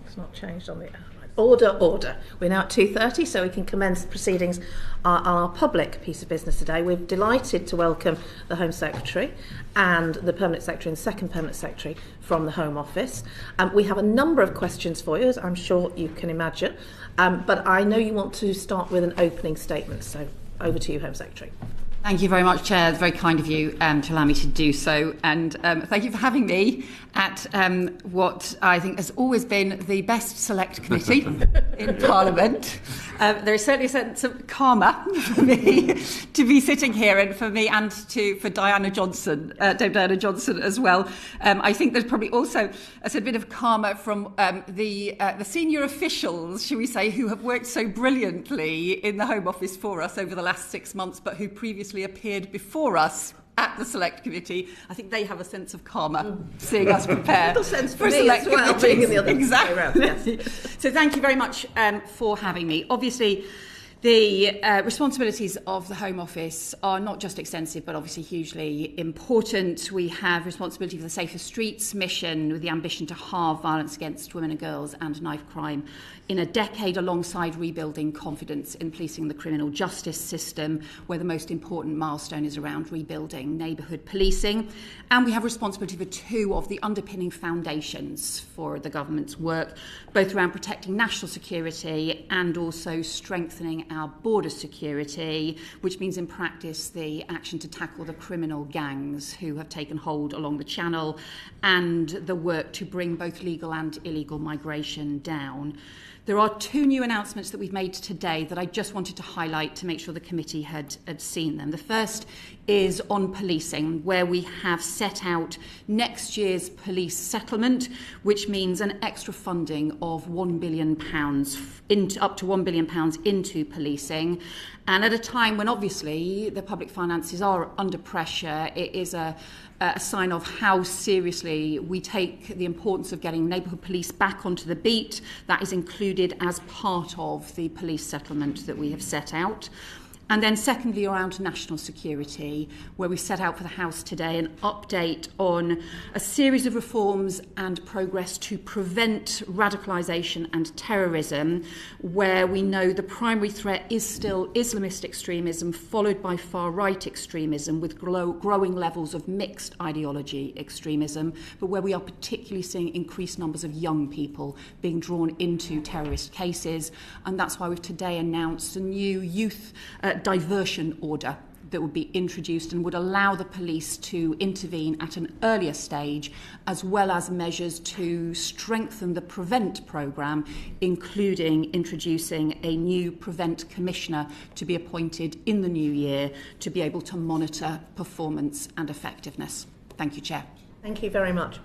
It's not changed on the... Order. We're now at 2:30, so we can commence proceedings on our public piece of business today. We're delighted to welcome the Home Secretary and the Permanent Secretary and Second Permanent Secretary from the Home Office. We have a number of questions for you, as I'm sure you can imagine, but I know you want to start with an opening statement, so over to you, Home Secretary. Thank you very much, Chair. It's very kind of you to allow me to do so. And thank you for having me at what I think has always been the best select committee in Parliament. There is certainly a sense of karma for me to be sitting here, and for me and for Diana Johnson, Dame Diana Johnson as well. I think there's probably also a bit of karma from the senior officials, shall we say, who have worked so brilliantly in the Home Office for us over the last 6 months, but who previously appeared before us at the Select Committee. I think they have a sense of karma, seeing us prepare a little sense for me Select as well, Committee. being in the other exactly. way around. Yes. So thank you very much for having me. Obviously, the responsibilities of the Home Office are not just extensive, but obviously hugely important. We have responsibility for the Safer Streets mission, with the ambition to halve violence against women and girls and knife crime in a decade, alongside rebuilding confidence in policing the criminal justice system, where the most important milestone is around rebuilding neighbourhood policing. And we have responsibility for two of the underpinning foundations for the government's work, both around protecting national security and also strengthening our border security, which means in practice the action to tackle the criminal gangs who have taken hold along the Channel, and the work to bring both legal and illegal migration down. There are two new announcements that we've made today that I just wanted to highlight to make sure the committee had seen them. The first is on policing, where we have set out next year's police settlement, which means an extra funding of £1 billion up to £1 billion into policing. And at a time when obviously the public finances are under pressure, it is a sign of how seriously we take the importance of getting neighbourhood police back onto the beat. That is included as part of the police settlement that we have set out. And then secondly, around national security, where we set out for the House today an update on a series of reforms and progress to prevent radicalisation and terrorism, where we know the primary threat is still Islamist extremism, followed by far-right extremism, with growing levels of mixed ideology extremism, but where we are particularly seeing increased numbers of young people being drawn into terrorist cases. And that's why we've today announced a new youth diversion order that would be introduced and would allow the police to intervene at an earlier stage, as well as measures to strengthen the Prevent programme, including introducing a new Prevent Commissioner to be appointed in the new year to be able to monitor performance and effectiveness. Thank you, Chair. Thank you very much.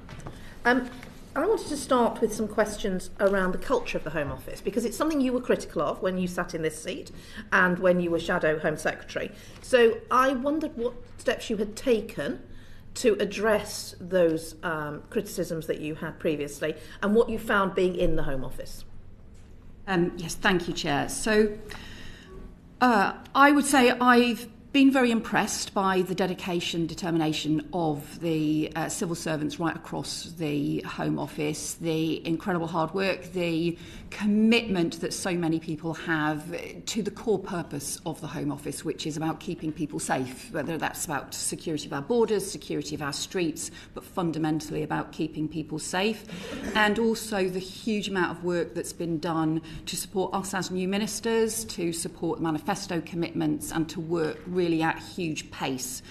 I wanted to start with some questions around the culture of the Home Office, because it's something you were critical of when you sat in this seat and when you were Shadow Home Secretary. So I wondered what steps you had taken to address those criticisms that you had previously, and what you found being in the Home Office. Yes, thank you, Chair. So I would say I've been very impressed by the dedication, determination of the civil servants right across the Home Office, the incredible hard work, the commitment that so many people have to the core purpose of the Home Office, which is about keeping people safe, whether that's about security of our borders, security of our streets, but fundamentally about keeping people safe. And also the huge amount of work that's been done to support us as new ministers, to support manifesto commitments, and to work really at huge pace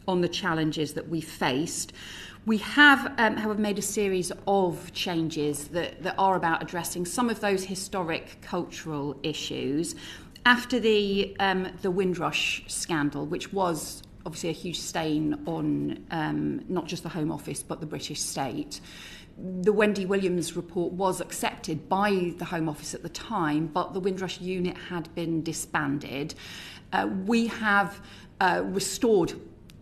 on the challenges that we faced. We have, however, made a series of changes that are about addressing some of those historic cultural issues. After the Windrush scandal, which was obviously a huge stain on not just the Home Office but the British state, the Wendy Williams report was accepted by the Home Office at the time, but the Windrush unit had been disbanded. We have restored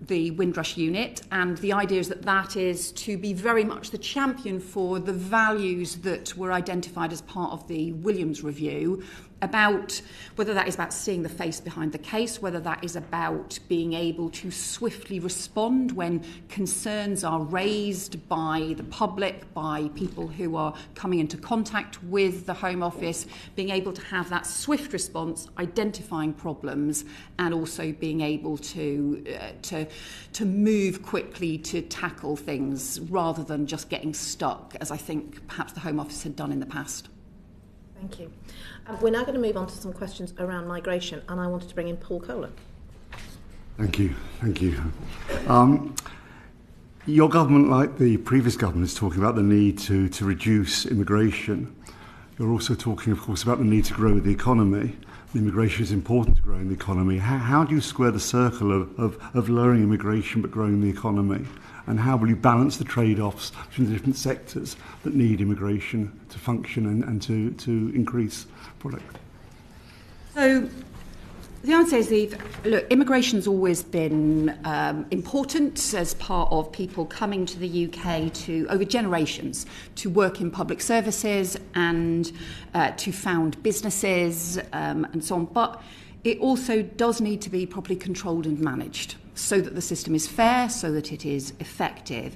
the Windrush unit, and the idea is that is to be very much the champion for the values that were identified as part of the Williams Review, about whether that is about seeing the face behind the case, whether that is about being able to swiftly respond when concerns are raised by the public, by people who are coming into contact with the Home Office, being able to have that swift response, identifying problems, and also being able to move quickly to tackle things rather than just getting stuck, as I think perhaps the Home Office had done in the past. Thank you. We're now going to move on to some questions around migration, and I wanted to bring in Paul Kohler. Thank you. Your government, like the previous government, is talking about the need to reduce immigration. You're also talking, of course, about the need to grow the economy. Immigration is important to growing the economy. How do you square the circle of lowering immigration but growing the economy? And how will you balance the trade-offs between the different sectors that need immigration to function and to increase product? So the answer is, look, immigration's always been important as part of people coming to the UK over generations to work in public services and to found businesses and so on. But it also does need to be properly controlled and managed so that the system is fair, so that it is effective.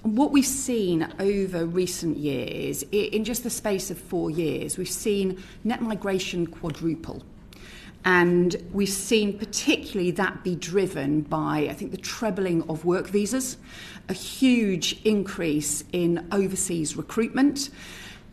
And what we've seen over recent years, in just the space of 4 years, we've seen net migration quadruple. And we've seen particularly that be driven by, I think, the trebling of work visas, a huge increase in overseas recruitment,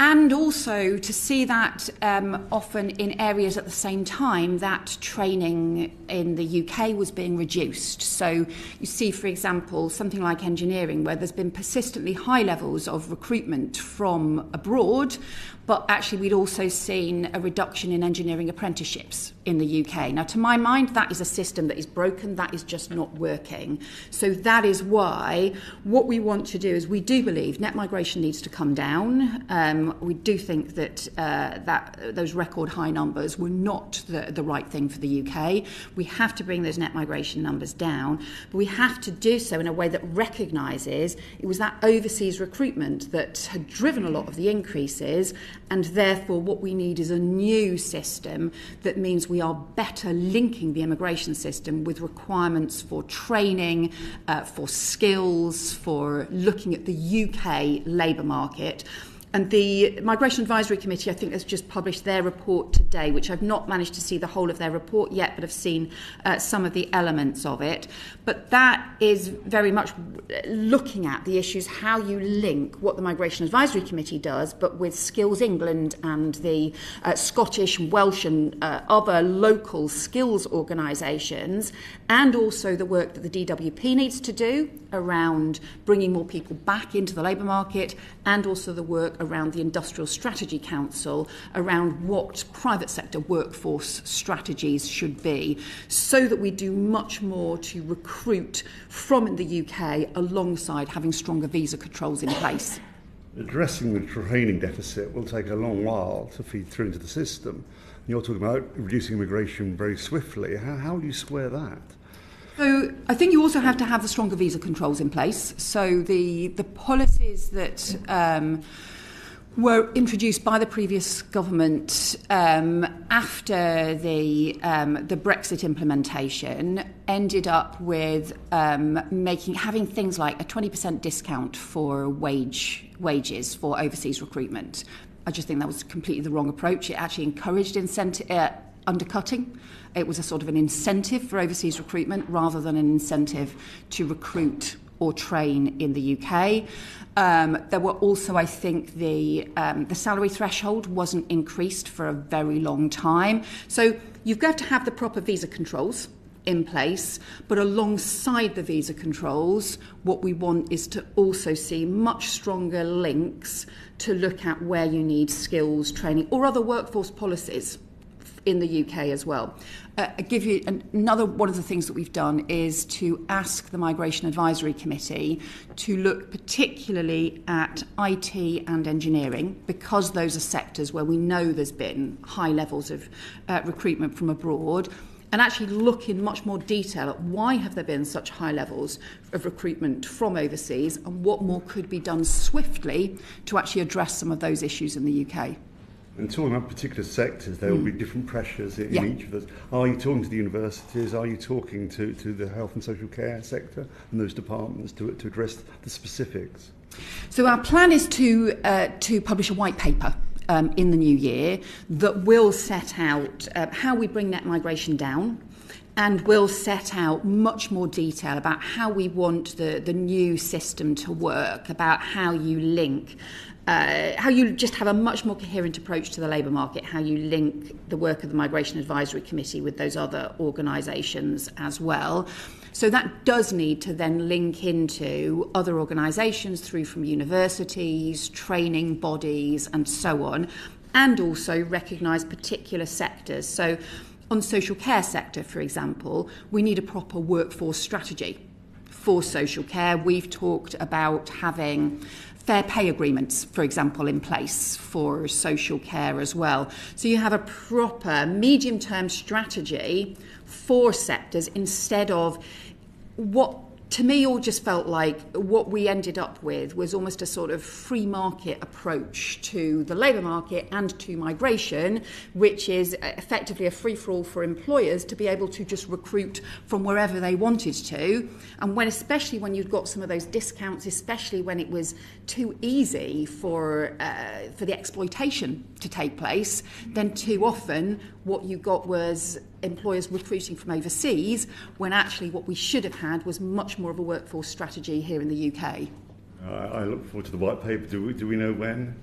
and also to see that often in areas at the same time that training in the UK was being reduced. So you see, for example, something like engineering, where there's been persistently high levels of recruitment from abroad, but actually we'd also seen a reduction in engineering apprenticeships in the UK. Now, to my mind, that is a system that is broken. That is just not working. So that is why what we want to do is, we do believe net migration needs to come down. We do think that those record high numbers were not the right thing for the UK. We have to bring those net migration numbers down, but we have to do so in a way that recognises it was that overseas recruitment that had driven a lot of the increases, and therefore what we need is a new system that means we are better linking the immigration system with requirements for training, for skills, for looking at the UK labour market. And the Migration Advisory Committee, I think, has just published their report today, which I've not managed to see the whole of their report yet, but have seen some of the elements of it. But that is very much looking at the issues, how you link what the Migration Advisory Committee does, but with Skills England and the Scottish, Welsh and other local skills organisations, and also the work that the DWP needs to do around bringing more people back into the labour market, and also the work around the Industrial Strategy Council around what private sector workforce strategies should be, so that we do much more to recruit from the UK alongside having stronger visa controls in place. Addressing the training deficit will take a long while to feed through into the system. You're talking about reducing immigration very swiftly. How do you square that? So I think you also have to have the stronger visa controls in place. So the policies that were introduced by the previous government after the Brexit implementation ended up with having things like a 20% discount for wages for overseas recruitment. I just think that was completely the wrong approach. It actually encouraged undercutting. It was a sort of an incentive for overseas recruitment rather than an incentive to recruit or train in the UK. There were also, I think, the salary threshold wasn't increased for a very long time. So you've got to have the proper visa controls in place, but alongside the visa controls, what we want is to also see much stronger links to look at where you need skills training or other workforce policies in the UK as well. I'll give you another one of the things that we've done is to ask the Migration Advisory Committee to look particularly at IT and engineering, because those are sectors where we know there's been high levels of recruitment from abroad, and actually look in much more detail at why have there been such high levels of recruitment from overseas and what more could be done swiftly to actually address some of those issues in the UK. And talking about particular sectors, there will be different pressures in each of those. Are you talking to the universities? Are you talking to the health and social care sector and those departments to address the specifics? So our plan is to publish a white paper in the new year that will set out how we bring net migration down, and will set out much more detail about how we want the new system to work, about how you link, how you just have a much more coherent approach to the labour market, how you link the work of the Migration Advisory Committee with those other organisations as well. So that does need to then link into other organisations through from universities, training bodies and so on, and also recognise particular sectors. So on the social care sector, for example, we need a proper workforce strategy for social care. We've talked about having fair pay agreements, for example, in place for social care as well. So you have a proper medium-term strategy for sectors instead of what to me all just felt like what we ended up with was almost a sort of free market approach to the labour market and to migration, which is effectively a free-for-all for employers to be able to just recruit from wherever they wanted to. And especially when you'd got some of those discounts, especially when it was too easy for the exploitation to take place, then too often what you got was employers recruiting from overseas, when actually what we should have had was much more of a workforce strategy here in the UK. I look forward to the white paper. Do we know when?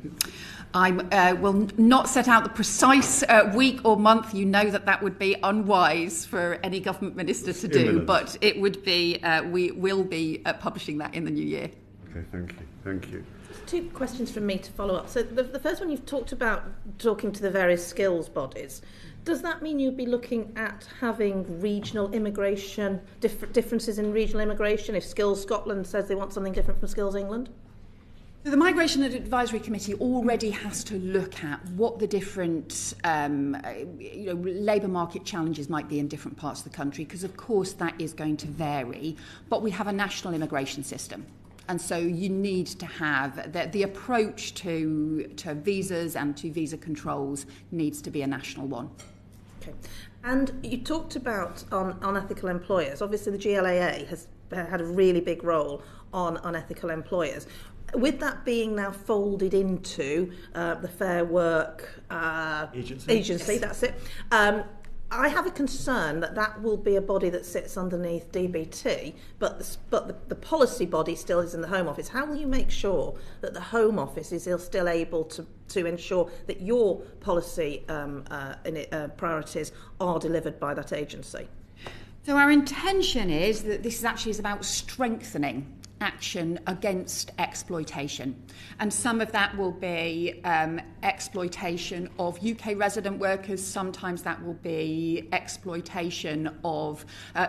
I will not set out the precise week or month. You know that would be unwise for any government minister to do, imminent. but it would be. We will be publishing that in the new year. Okay, thank you. Two questions from me to follow up. So the first one, you've talked about talking to the various skills bodies. Does that mean you'd be looking at having regional immigration, differences in regional immigration, if Skills Scotland says they want something different from Skills England? So the Migration Advisory Committee already has to look at what the different labour market challenges might be in different parts of the country, because of course that is going to vary, but we have a national immigration system. And so you need to have the approach to visas and to visa controls needs to be a national one. Okay. And you talked about on unethical employers. Obviously, the GLAA has had a really big role on unethical employers. With that being now folded into the Fair Work agency, that's it. I have a concern that will be a body that sits underneath DBT, but the policy body still is in the Home Office. How will you make sure that the Home Office is still able to ensure that your policy priorities are delivered by that agency? So our intention is that this is about strengthening action against exploitation, and some of that will be exploitation of UK resident workers. Sometimes that will be exploitation of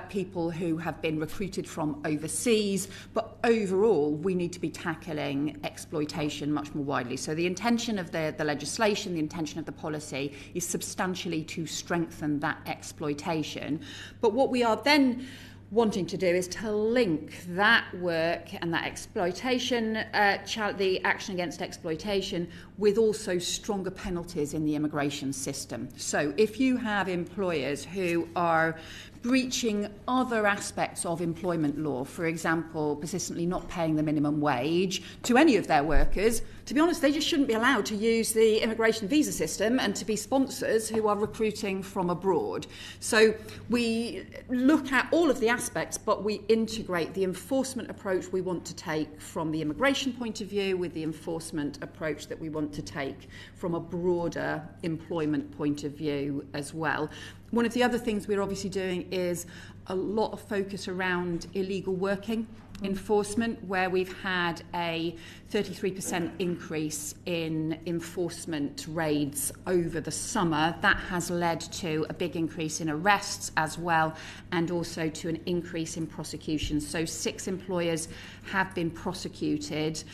people who have been recruited from overseas, but overall we need to be tackling exploitation much more widely. So the intention of the legislation, the intention of the policy is substantially to strengthen that exploitation. But what we are then wanting to do is to link that work and that exploitation, the action against exploitation, with also stronger penalties in the immigration system. So if you have employers who are breaching other aspects of employment law, for example, persistently not paying the minimum wage to any of their workers, to be honest, they just shouldn't be allowed to use the immigration visa system and to be sponsors who are recruiting from abroad. So we look at all of the aspects, but we integrate the enforcement approach we want to take from the immigration point of view with the enforcement approach that we want to take from a broader employment point of view as well. One of the other things we're obviously doing is a lot of focus around illegal working enforcement, where we've had a 33% increase in enforcement raids over the summer. That has led to a big increase in arrests as well, and also to an increase in prosecutions. So 6 employers have been prosecuted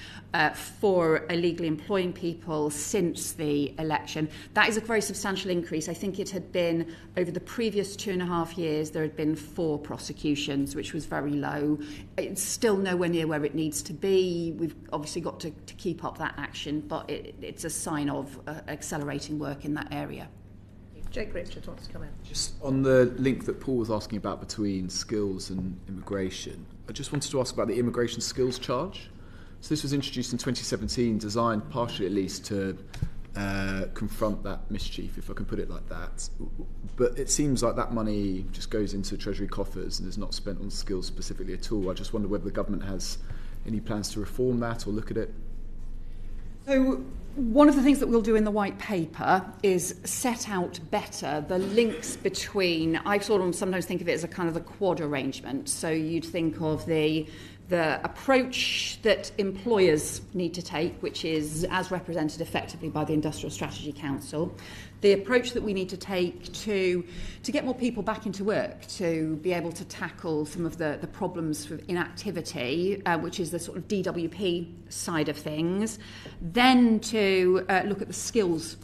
for illegally employing people since the election. That is a very substantial increase. I think it had been over the previous 2.5 years, there had been 4 prosecutions, which was very low. It's still nowhere near where it needs to be. We've obviously got to keep up that action, but it's a sign of accelerating work in that area. Jake Richards wants to come in. Just on the link that Paul was asking about between skills and immigration, I just wanted to ask about the immigration skills charge. So this was introduced in 2017, designed partially at least to confront that mischief, if I can put it like that. But it seems like that money just goes into Treasury coffers and is not spent on skills specifically at all. I just wonder whether the government has any plans to reform that or look at it. So one of the things that we'll do in the white paper is set out better the links between, I sort of sometimes think of it as a kind of the quad arrangement. So you'd think of the approach that employers need to take, which is as represented effectively by the Industrial Strategy Council, the approach that we need to take to get more people back into work, to be able to tackle some of the problems of inactivity, which is the sort of DWP side of things, then to look at the skills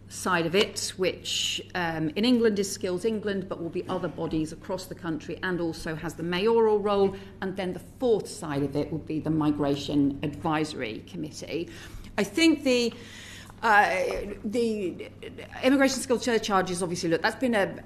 side of it, which in England is Skills England, but will be other bodies across the country and also has the mayoral role. And then the fourth side of it will be the Migration Advisory Committee. I think the immigration skills surcharge is obviously, look, that's been an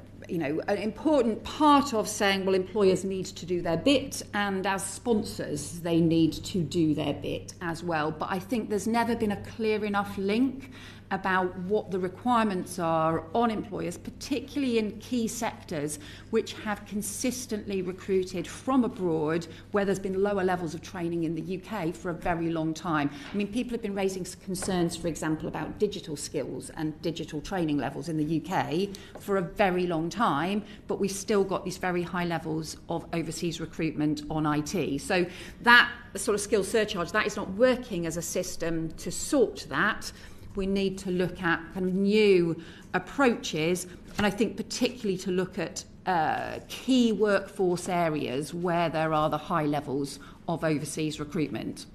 important part of saying, well, employers need to do their bit, and as sponsors, they need to do their bit as well. But I think there's never been a clear enough link about what the requirements are on employers, particularly in key sectors which have consistently recruited from abroad, where there's been lower levels of training in the UK for a very long time. I mean, people have been raising concerns, for example, about digital skills and digital training levels in the UK for a very long time, but we've still got these very high levels of overseas recruitment on IT. So that sort of skills surcharge, that is not working as a system to sort that. We need to look at kind of new approaches, and I think particularly to look at key workforce areas where there are the high levels of overseas recruitment.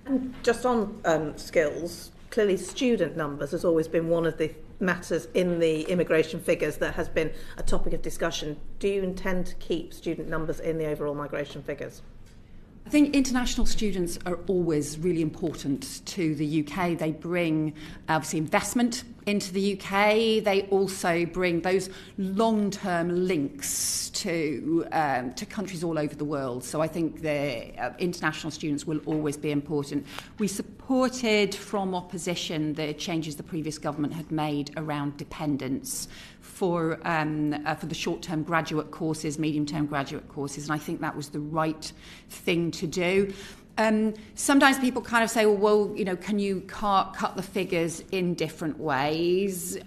And just on skills, clearly student numbers has always been one of the matters in the immigration figures that has been a topic of discussion. Do you intend to keep student numbers in the overall migration figures? I think international students are always really important to the UK. They bring, obviously, investment into the UK. They also bring those long-term links to countries all over the world. So I think the international students will always be important. We supported from opposition the changes the previous government had made around dependence for the short-term graduate courses, medium-term graduate courses, and I think that was the right thing to do. Sometimes people kind of say, well, can you cut the figures in different ways?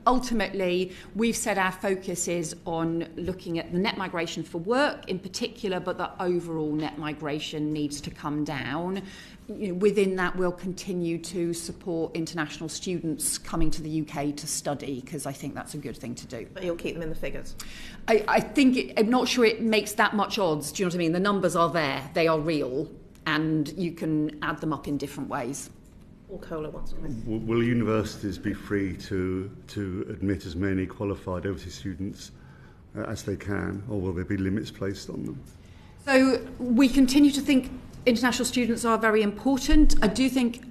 Ultimately, we've said our focus is on looking at the net migration for work in particular, but the overall net migration needs to come down. Within that, we'll continue to support international students coming to the UK to study, because I think that's a good thing to do. But you'll keep them in the figures? I'm not sure it makes that much odds. Do you know what I mean? The numbers are there. They are real. And you can add them up in different ways. Paul Kohler wants to comment. Will universities be free to admit as many qualified overseas students as they can, or will there be limits placed on them? So we continue to think international students are very important. I do think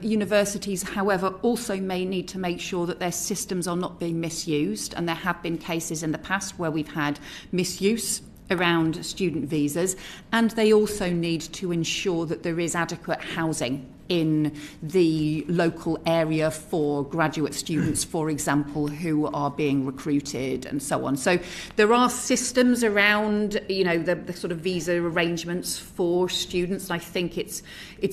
universities, however, also may need to make sure that their systems are not being misused, and there have been cases in the past where we've had misuse around student visas, and they also need to ensure that there is adequate housing in the local area for graduate students, for example, who are being recruited and so on. So there are systems around, the sort of visa arrangements for students. And I think it's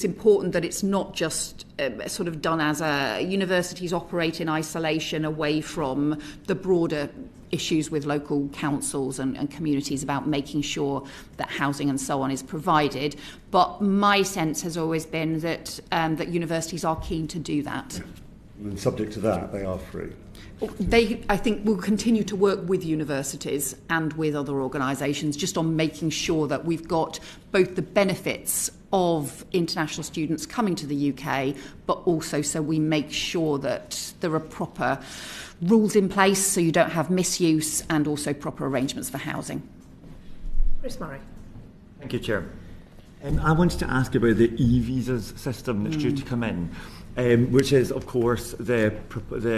important that it's not just sort of done as universities operate in isolation away from the broader issues with local councils and communities about making sure that housing and so on is provided. But my sense has always been that that universities are keen to do that. And subject to that, they are free. They, I think, will continue to work with universities and with other organisations just on making sure that we've got both the benefits of international students coming to the UK, but also so we make sure that there are proper rules in place so you don't have misuse, and also proper arrangements for housing. Chris Murray. Thank you, Chair. I wanted to ask about the e-visas system that's due to come in. Which is, of course, the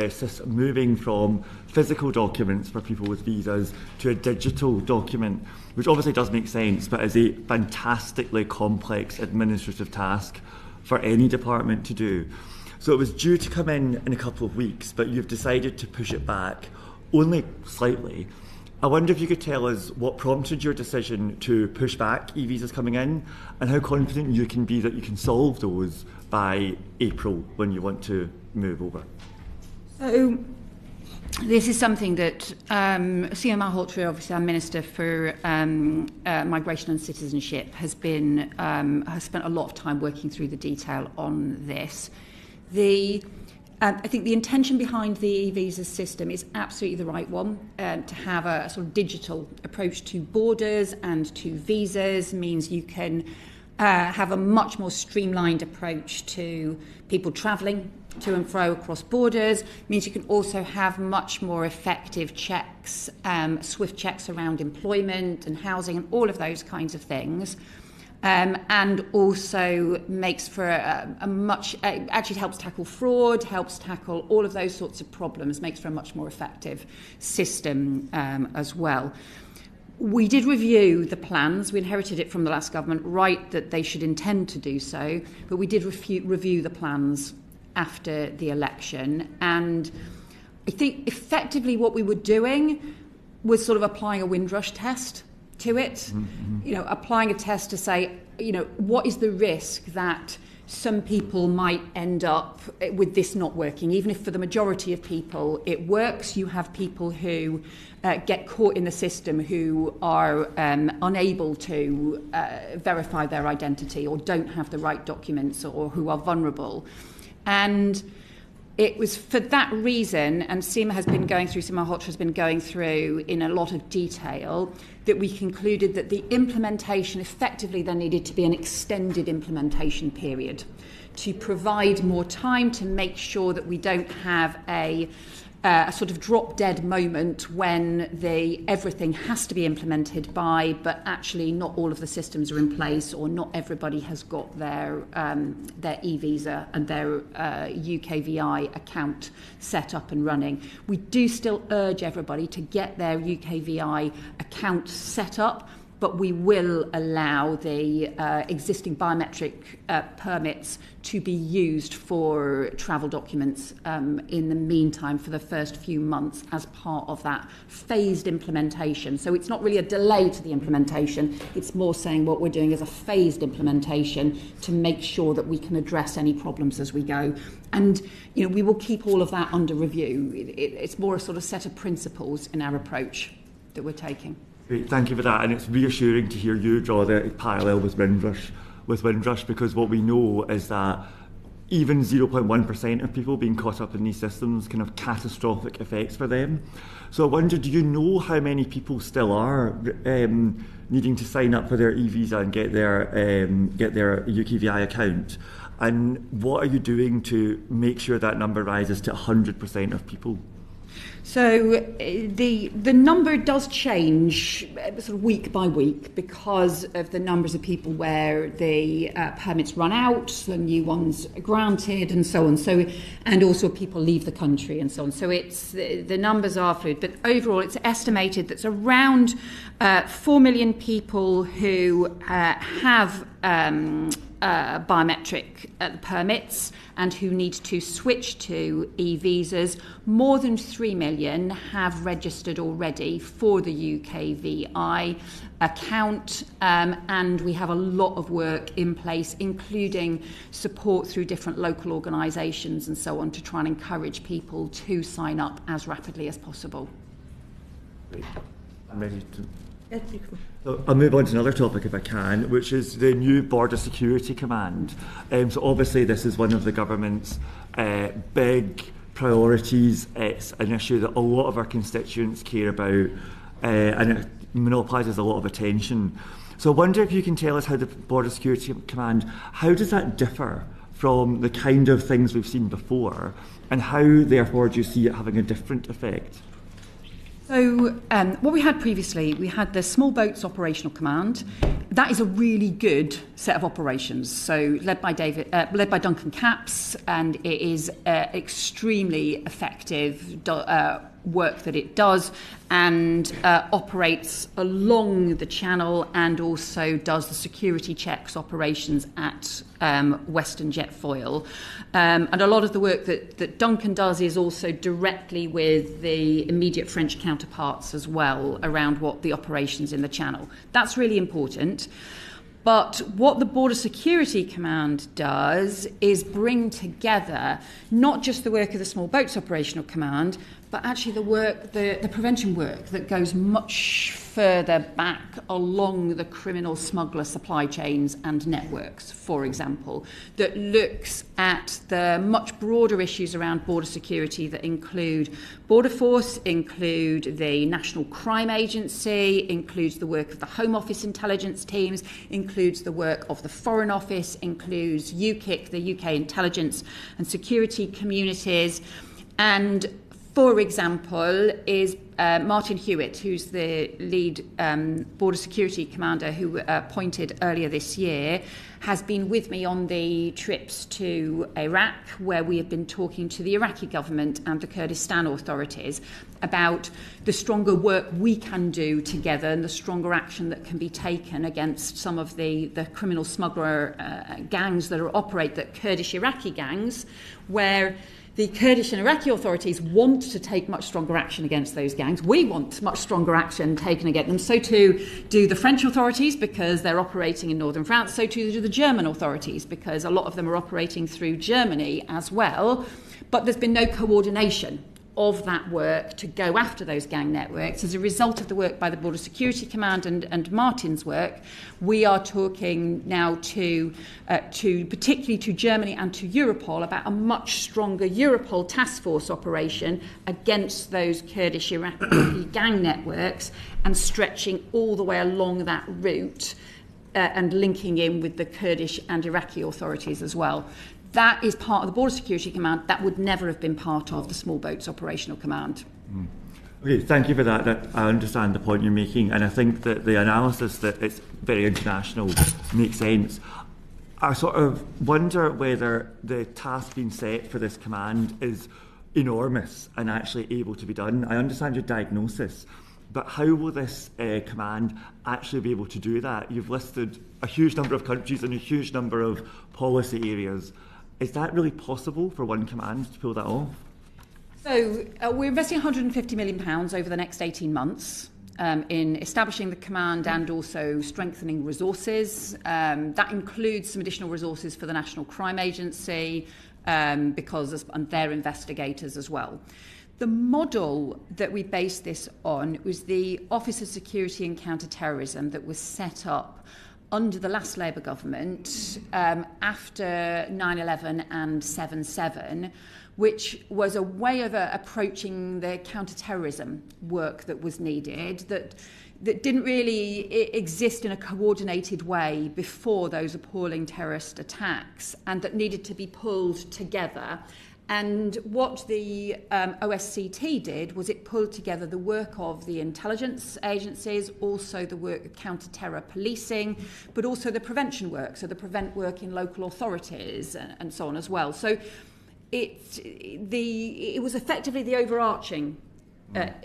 system moving from physical documents for people with visas to a digital document, which obviously does make sense, but is a fantastically complex administrative task for any department to do. So it was due to come in a couple of weeks, but you've decided to push it back only slightly. I wonder if you could tell us what prompted your decision to push back e-visas coming in, and how confident you can be that you can solve those by April when you want to move over. So this is something that Seema Malhotra, obviously our Minister for Migration and Citizenship, has spent a lot of time working through the detail on this. I think the intention behind the e-visa system is absolutely the right one. To have a sort of digital approach to borders and to visas means you can have a much more streamlined approach to people travelling to and fro across borders. Means you can also have much more effective checks, swift checks around employment and housing and all of those kinds of things. And also makes for a much, actually helps tackle fraud, helps tackle all of those sorts of problems, makes for a much more effective system as well. We did review the plans. We inherited it from the last government, right, that they should intend to do so, but we did review the plans after the election. And I think effectively what we were doing was sort of applying a Windrush test to it, mm-hmm. Applying a test to say, what is the risk that some people might end up with this not working? Even if for the majority of people it works, you have people who get caught in the system who are unable to verify their identity or don't have the right documents or who are vulnerable. And it was for that reason, and Seema Malhotra has been going through in a lot of detail, that we concluded that the implementation, effectively there needed to be an extended implementation period to provide more time to make sure that we don't have a sort of drop-dead moment when everything has to be implemented by, but actually not all of the systems are in place, or not everybody has got their e-visa and their UKVI account set up and running. We do still urge everybody to get their UKVI account set up, but we will allow the existing biometric permits to be used for travel documents in the meantime for the first few months as part of that phased implementation. So it's not really a delay to the implementation, it's more saying what we're doing is a phased implementation to make sure that we can address any problems as we go. And we will keep all of that under review. It's more a sort of set of principles in our approach that we're taking. Great, thank you for that, and it's reassuring to hear you draw the parallel with Windrush, because what we know is that even 0.1% of people being caught up in these systems can have catastrophic effects for them. So I wonder, do you know how many people still are needing to sign up for their e-visa and get their UKVI account? And what are you doing to make sure that number rises to 100% of people? So the number does change sort of week by week because of the numbers of people where the permits run out, the new ones are granted, and so on. So, and also people leave the country and so on. So it's the numbers are fluid, but overall it's estimated that's around 4 million people who have biometric permits and who need to switch to e-visas. More than 3 million have registered already for the UKVI account, and we have a lot of work in place, including support through different local organisations and so on, to try and encourage people to sign up as rapidly as possible. Great. I'm ready to... Yeah, you can. So I'll move on to another topic if I can, which is the new Border Security Command. So obviously this is one of the government's big priorities. It's an issue that a lot of our constituents care about, and it monopolises a lot of attention. So I wonder if you can tell us how the Border Security Command, how does that differ from the kind of things we've seen before, and how therefore do you see it having a different effect? So what we had previously, we had the Small Boats Operational Command. That is a really good set of operations. So led by Duncan Capps, and it is extremely effective work that it does, and operates along the channel, and also does the security checks operations at Western Jetfoil. And a lot of the work that Duncan does is also directly with the immediate French counterparts as well, around what the operations in the channel. That's really important. But what the Border Security Command does is bring together not just the work of the Small Boats Operational Command, but actually the prevention work that goes much further back along the criminal smuggler supply chains and networks, for example, that looks at the much broader issues around border security that include Border Force, include the National Crime Agency, includes the work of the Home Office intelligence teams, includes the work of the Foreign Office, includes UKIC, the UK intelligence and security communities, and for example, is Martin Hewitt, who's the lead border security commander who appointed earlier this year, has been with me on the trips to Iraq, where we have been talking to the Iraqi government and the Kurdistan authorities about the stronger work we can do together and the stronger action that can be taken against some of the criminal smuggler gangs that Kurdish Iraqi gangs, where the Kurdish and Iraqi authorities want to take much stronger action against those gangs. We want much stronger action taken against them. So too do the French authorities, because they're operating in northern France. So too do the German authorities, because a lot of them are operating through Germany as well. But there's been no coordination of that work to go after those gang networks. As a result of the work by the Border Security Command and Martin's work, we are talking now to particularly to Germany and to Europol about a much stronger Europol task force operation against those Kurdish Iraqi gang networks, and stretching all the way along that route and linking in with the Kurdish and Iraqi authorities as well. That is part of the Border Security Command. That would never have been part of the Small Boats Operational Command. Okay, thank you for that. I understand the point you're making, and I think that the analysis that it's very international makes sense. I sort of wonder whether the task being set for this command is enormous and actually able to be done. I understand your diagnosis, but how will this command actually be able to do that? You've listed a huge number of countries and a huge number of policy areas. Is that really possible for one command to pull that off? So we're investing £150 million over the next 18 months in establishing the command and also strengthening resources. That includes some additional resources for the National Crime Agency and their investigators as well. The model that we based this on was the Office of Security and Counter-Terrorism that was set up under the last Labour government after 9/11 and 7/7, which was a way of approaching the counter-terrorism work that was needed, that didn't really exist in a coordinated way before those appalling terrorist attacks, and that needed to be pulled together. And what the OSCT did was it pulled together the work of the intelligence agencies, also the work of counter-terror policing, but also the prevention work, so the prevent work in local authorities and so on as well. So it was effectively the overarching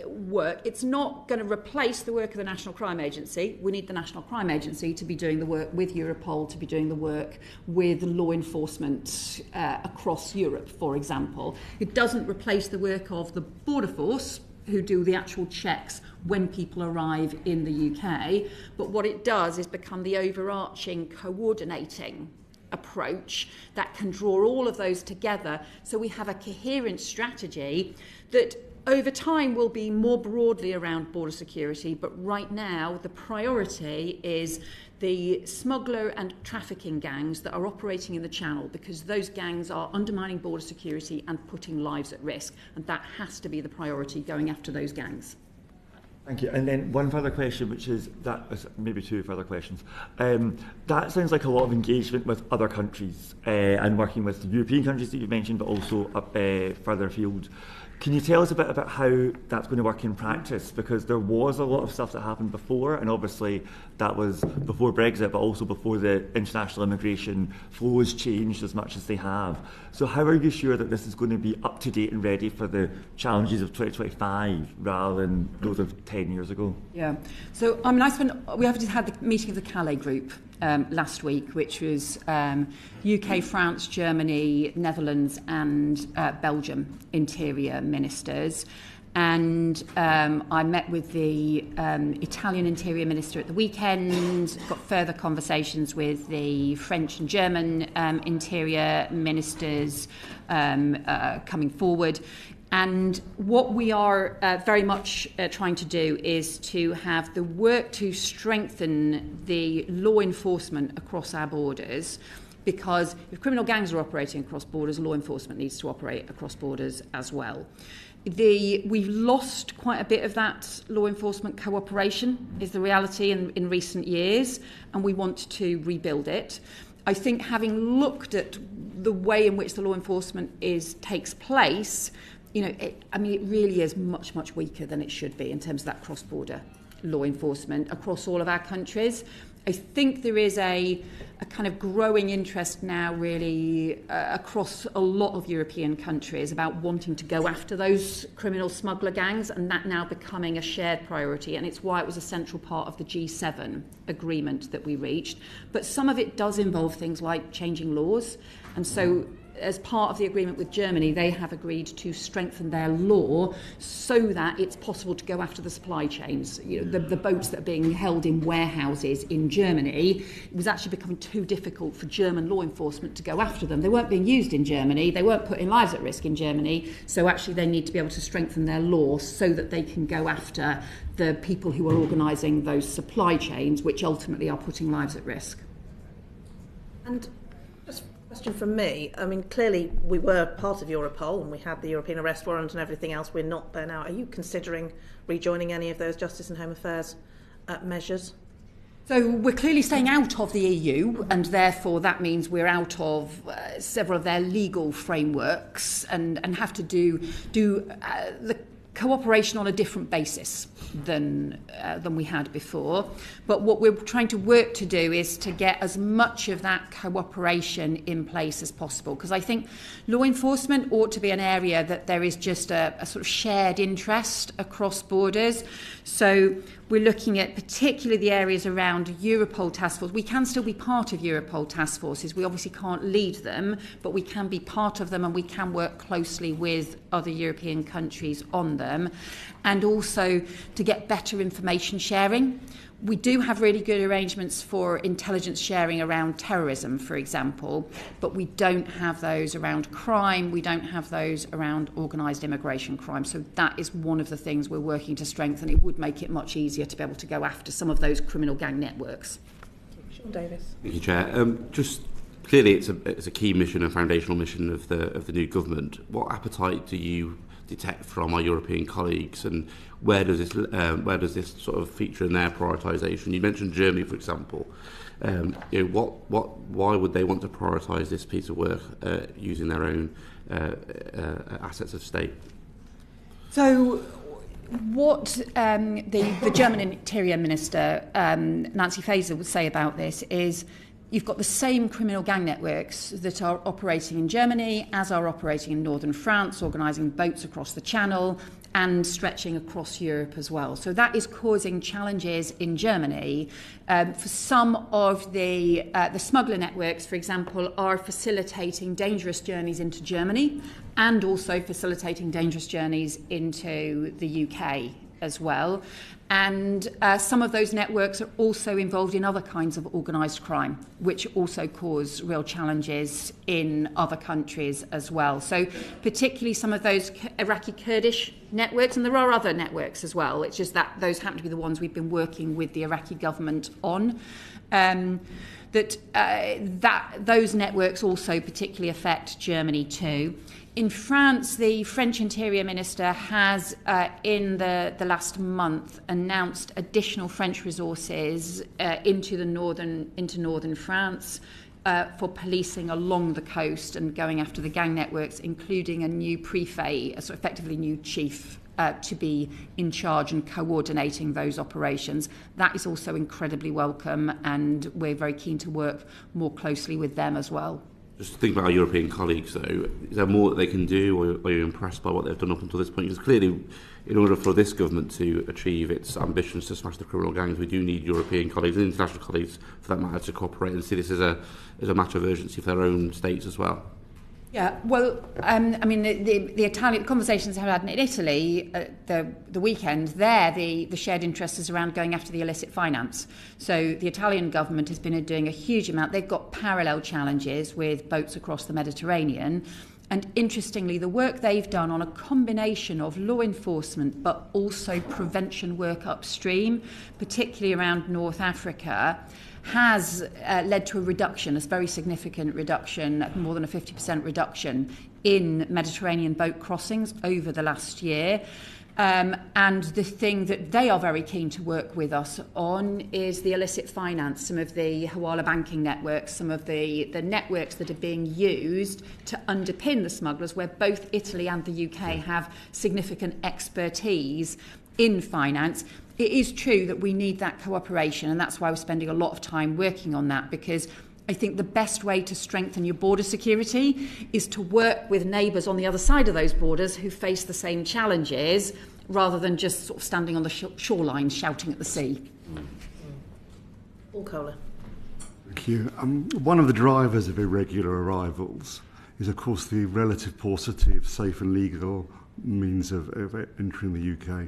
work. It's not going to replace the work of the National Crime Agency. We need the National Crime Agency to be doing the work with Europol, to be doing the work with law enforcement across Europe, for example. It doesn't replace the work of the Border Force, who do the actual checks when people arrive in the UK. But what it does is become the overarching coordinating approach that can draw all of those together, so we have a coherent strategy that over time will be more broadly around border security, but right now the priority is the smuggler and trafficking gangs that are operating in the Channel, because those gangs are undermining border security and putting lives at risk, and that has to be the priority, going after those gangs. Thank you. And then one further question, which is maybe two further questions. That sounds like a lot of engagement with other countries and working with the European countries that you mentioned, but also further afield. Can you tell us a bit about how that's going to work in practice? Because there was a lot of stuff that happened before, and obviously that was before Brexit, but also before the international immigration flows changed as much as they have. So how are you sure that this is going to be up to date and ready for the challenges of 2025 rather than those of 10 years ago? Yeah. So we had the meeting of the Calais group last week, which was UK, France, Germany, Netherlands and Belgium interior ministers. And I met with the Italian Interior Minister at the weekend, got further conversations with the French and German Interior Ministers coming forward. And what we are very much trying to do is to have the work to strengthen the law enforcement across our borders, because if criminal gangs are operating across borders, law enforcement needs to operate across borders as well. We've lost quite a bit of that law enforcement cooperation, is the reality in recent years, and we want to rebuild it. I think having looked at the way in which the law enforcement takes place, it really is much, much weaker than it should be in terms of that cross-border law enforcement across all of our countries. I think there is a kind of growing interest now really across a lot of European countries about wanting to go after those criminal smuggler gangs, and that now becoming a shared priority, and it's why it was a central part of the G7 agreement that we reached. But some of it does involve things like changing laws, and so as part of the agreement with Germany, they have agreed to strengthen their law so that it's possible to go after the supply chains. The boats that are being held in warehouses in Germany, it was actually becoming too difficult for German law enforcement to go after them. They weren't being used in Germany, they weren't putting lives at risk in Germany, so actually they need to be able to strengthen their law so that they can go after the people who are organising those supply chains, which ultimately are putting lives at risk. And question from me. Clearly we were part of Europol and we had the European arrest warrant and everything else. We're not there now. Are you considering rejoining any of those Justice and Home Affairs measures? So we're clearly staying out of the EU, and therefore that means we're out of several of their legal frameworks and have to do the cooperation on a different basis than we had before. But what we're trying to work to do is to get as much of that cooperation in place as possible, because I think law enforcement ought to be an area that there is just a sort of shared interest across borders. So we're looking at particularly the areas around Europol task force. We can still be part of Europol task forces. We obviously can't lead them, but we can be part of them and we can work closely with other European countries on them. And also to get better information sharing. We do have really good arrangements for intelligence sharing around terrorism, for example, but we don't have those around crime. We don't have those around organised immigration crime. So that is one of the things we're working to strengthen. It would make it much easier to be able to go after some of those criminal gang networks. Sean Davis. Thank you, Chair. Just clearly, it's a key mission, a foundational mission of the new government. What appetite do you detect from our European colleagues, and where does this sort of feature in their prioritisation? You mentioned Germany, for example. Why would they want to prioritise this piece of work using their own assets of state? So what the German Interior Minister, Nancy Faeser, would say about this is you've got the same criminal gang networks that are operating in Germany as are operating in northern France, organising boats across the Channel and stretching across Europe as well. So that is causing challenges in Germany. For some of the smuggler networks, for example, are facilitating dangerous journeys into Germany and also facilitating dangerous journeys into the UK as well. And some of those networks are also involved in other kinds of organised crime, which also cause real challenges in other countries as well. So particularly some of those Iraqi Kurdish networks, and there are other networks as well. It's just that those happen to be the ones we've been working with the Iraqi government on. Those networks also particularly affect Germany too. In France, the French Interior Minister has, in the last month, announced additional French resources into northern France for policing along the coast and going after the gang networks, including a new prefet, so effectively new chief, to be in charge and coordinating those operations. That is also incredibly welcome, and we're very keen to work more closely with them as well. Just think about our European colleagues, though. Is there more that they can do, or are you impressed by what they've done up until this point? Because clearly, in order for this government to achieve its ambitions to smash the criminal gangs, we do need European colleagues and international colleagues, for that matter, to cooperate and see this as a matter of urgency for their own states as well. Yeah, well, I mean, the Italian conversations I've had in Italy, the weekend there, the shared interest is around going after the illicit finance. So the Italian government has been doing a huge amount. They've got parallel challenges with boats across the Mediterranean. And interestingly, the work they've done on a combination of law enforcement but also prevention work upstream, particularly around North Africa, has led to a very significant reduction, more than a 50% reduction in Mediterranean boat crossings over the last year. And the thing that they are very keen to work with us on is the illicit finance, some of the Hawala banking networks, some of the networks that are being used to underpin the smugglers, where both Italy and the UK have significant expertise in finance. It is true that we need that cooperation, and that's why we're spending a lot of time working on that, because I think the best way to strengthen your border security is to work with neighbours on the other side of those borders who face the same challenges, rather than just sort of standing on the shoreline shouting at the sea. Paul Kohler. Thank you. One of the drivers of irregular arrivals is, of course, the relative paucity of safe and legal means of entering the UK.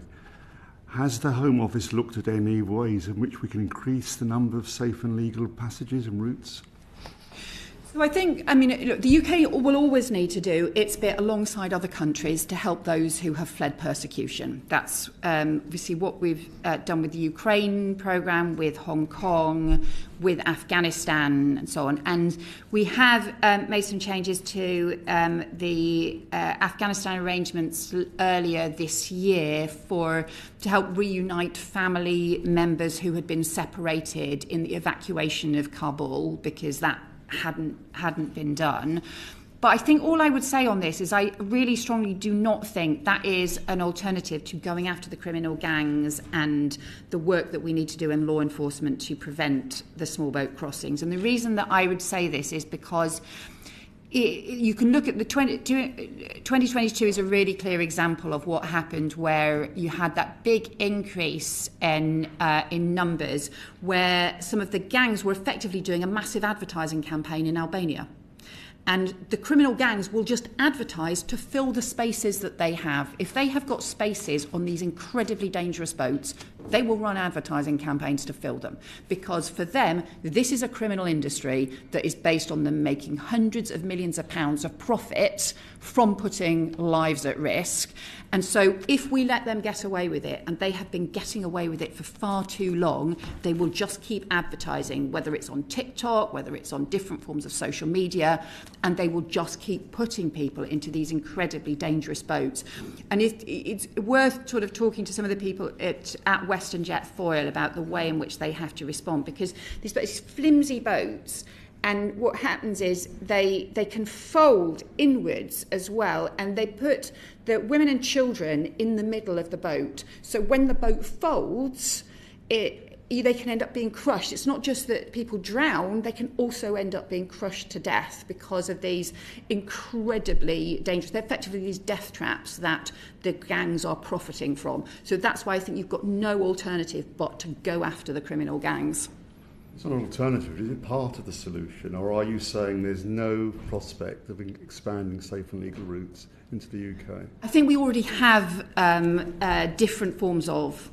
Has the Home Office looked at any ways in which we can increase the number of safe and legal passages and routes? So I think, look, the UK will always need to do its bit alongside other countries to help those who have fled persecution. That's obviously what we've done with the Ukraine programme, with Hong Kong, with Afghanistan and so on. And we have made some changes to the Afghanistan arrangements earlier this year to help reunite family members who had been separated in the evacuation of Kabul, because that hadn't been done. But I think all I would say on this is I really strongly do not think that is an alternative to going after the criminal gangs and the work that we need to do in law enforcement to prevent the small boat crossings. And the reason that I would say this is because you can look at 2022 is a really clear example of what happened, where you had that big increase in numbers, where some of the gangs were effectively doing a massive advertising campaign in Albania. And the criminal gangs will just advertise to fill the spaces that they have. If they have got spaces on these incredibly dangerous boats, they will run advertising campaigns to fill them. Because for them, this is a criminal industry that is based on them making hundreds of millions of pounds of profit from putting lives at risk. And so if we let them get away with it, and they have been getting away with it for far too long, they will just keep advertising, whether it's on TikTok, whether it's on different forms of social media, and they will just keep putting people into these incredibly dangerous boats. And it's worth sort of talking to some of the people at Western Jet Foil about the way in which they have to respond, because these flimsy boats, and what happens is they can fold inwards as well, and they put the women and children in the middle of the boat. So when the boat folds, they can end up being crushed. It's not just that people drown, they can also end up being crushed to death because of these incredibly dangerous, they're effectively these death traps that the gangs are profiting from. So that's why I think you've got no alternative but to go after the criminal gangs. It's not an alternative. Is it part of the solution, or are you saying there's no prospect of expanding safe and legal routes into the UK? I think we already have different forms of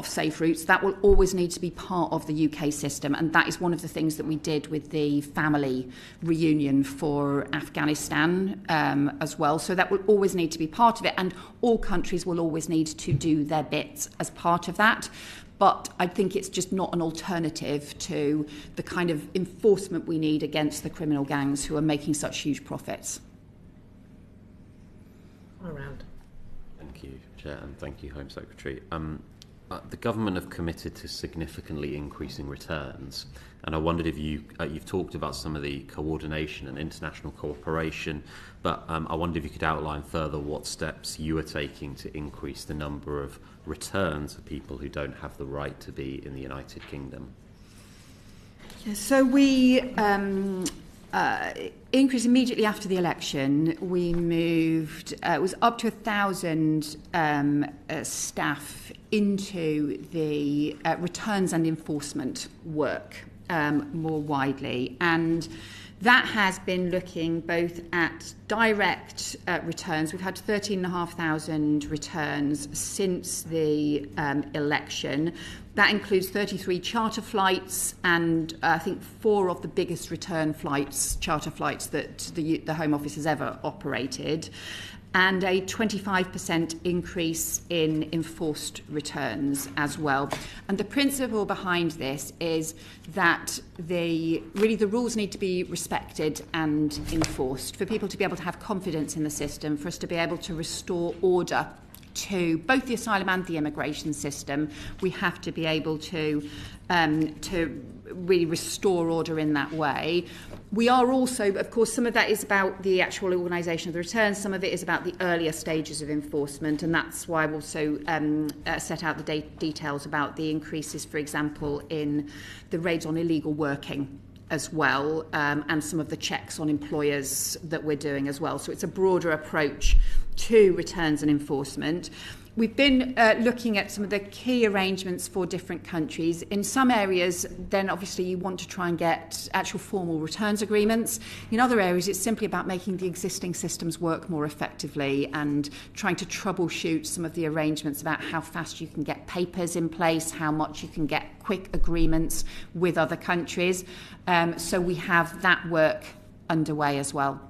safe routes. That will always need to be part of the UK system, and that is one of the things that we did with the family reunion for Afghanistan as well. So that will always need to be part of it, and all countries will always need to do their bits as part of that. But I think it's just not an alternative to the kind of enforcement we need against the criminal gangs who are making such huge profits. Around. Thank you, Chair, and thank you, Home Secretary. The government have committed to significantly increasing returns, and I wondered if you've talked about some of the coordination and international cooperation, but I wondered if you could outline further what steps you are taking to increase the number of returns of people who don't have the right to be in the United Kingdom. Yeah, so we increased immediately after the election. We moved, it was up to 1,000 staff into the returns and enforcement work more widely. And that has been looking both at direct returns. We've had 13,500 returns since the election. That includes 33 charter flights and I think 4 of the biggest return flights, charter flights that the Home Office has ever operated, and a 25% increase in enforced returns as well. And the principle behind this is that the rules need to be respected and enforced for people to be able to have confidence in the system, for us to be able to restore order to both the asylum and the immigration system. We have to be able to really restore order in that way. We are also, of course, some of that is about the actual organisation of the returns, some of it is about the earlier stages of enforcement, and that's why I've also set out the details about the increases, for example, in the raids on illegal working as well, and some of the checks on employers that we're doing as well. So it's a broader approach to returns and enforcement. We've been looking at some of the key arrangements for different countries. In some areas, then obviously you want to try and get actual formal returns agreements. In other areas, it's simply about making the existing systems work more effectively and trying to troubleshoot some of the arrangements about how fast you can get papers in place, how much you can get quick agreements with other countries. So we have that work underway as well.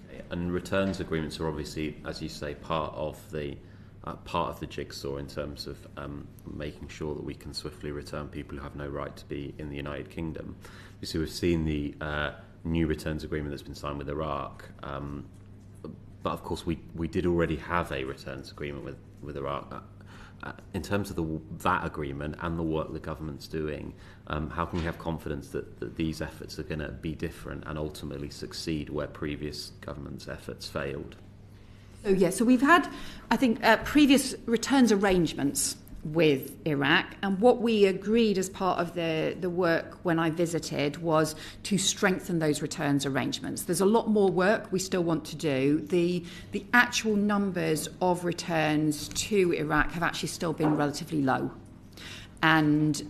Okay. And returns agreements are obviously, as you say, part of the jigsaw in terms of making sure that we can swiftly return people who have no right to be in the United Kingdom. So we've seen the new returns agreement that's been signed with Iraq, but of course we did already have a returns agreement with Iraq. In terms of that agreement and the work the government's doing, how can we have confidence that these efforts are going to be different and ultimately succeed where previous governments' efforts failed? So we've had, I think, previous returns arrangements with Iraq, and what we agreed as part of the work when I visited was to strengthen those returns arrangements. There's a lot more work we still want to do. The actual numbers of returns to Iraq have actually still been relatively low. And we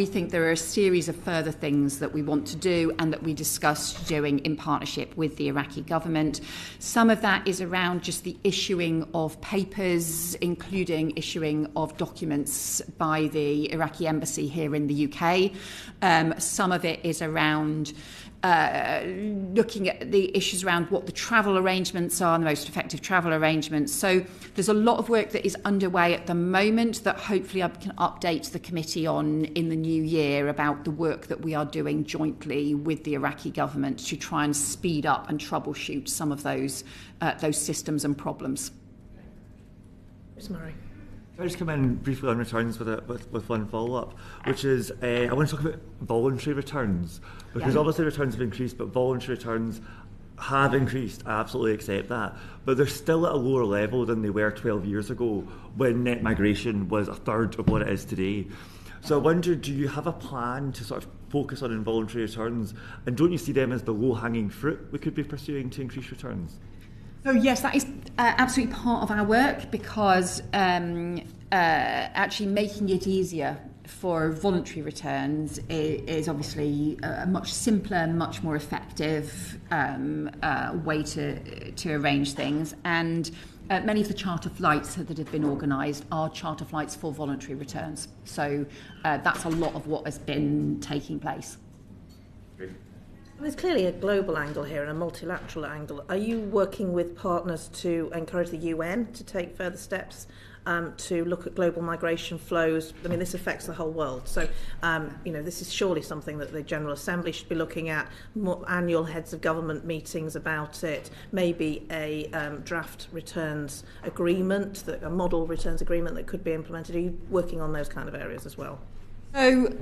think there are a series of further things that we want to do and that we discussed doing in partnership with the Iraqi government. Some of that is around just the issuing of papers, including issuing of documents by the Iraqi embassy here in the UK. Some of it is around looking at the issues around what the travel arrangements are, the most effective travel arrangements. So there's a lot of work that is underway at the moment that hopefully I can update the committee on in the new year about the work that we are doing jointly with the Iraqi government to try and speed up and troubleshoot some of those systems and problems. Ms. Murray. Can I just come in briefly on returns with one follow-up, which is I want to talk about voluntary returns, because obviously returns have increased, but voluntary returns have increased. I absolutely accept that, but they're still at a lower level than they were 12 years ago when net migration was a third of what it is today. So I wonder, do you have a plan to sort of focus on involuntary returns, and don't you see them as the low-hanging fruit we could be pursuing to increase returns? So yes, that is absolutely part of our work, because actually making it easier for voluntary returns is obviously a much simpler, much more effective way to arrange things. And many of the charter flights that have been organised are charter flights for voluntary returns. So that's a lot of what has been taking place. There's clearly a global angle here and a multilateral angle. Are you working with partners to encourage the UN to take further steps to look at global migration flows? I mean, this affects the whole world. So, this is surely something that the General Assembly should be looking at, more annual heads of government meetings about it, maybe a draft returns agreement, a model returns agreement that could be implemented. Are you working on those kind of areas as well? So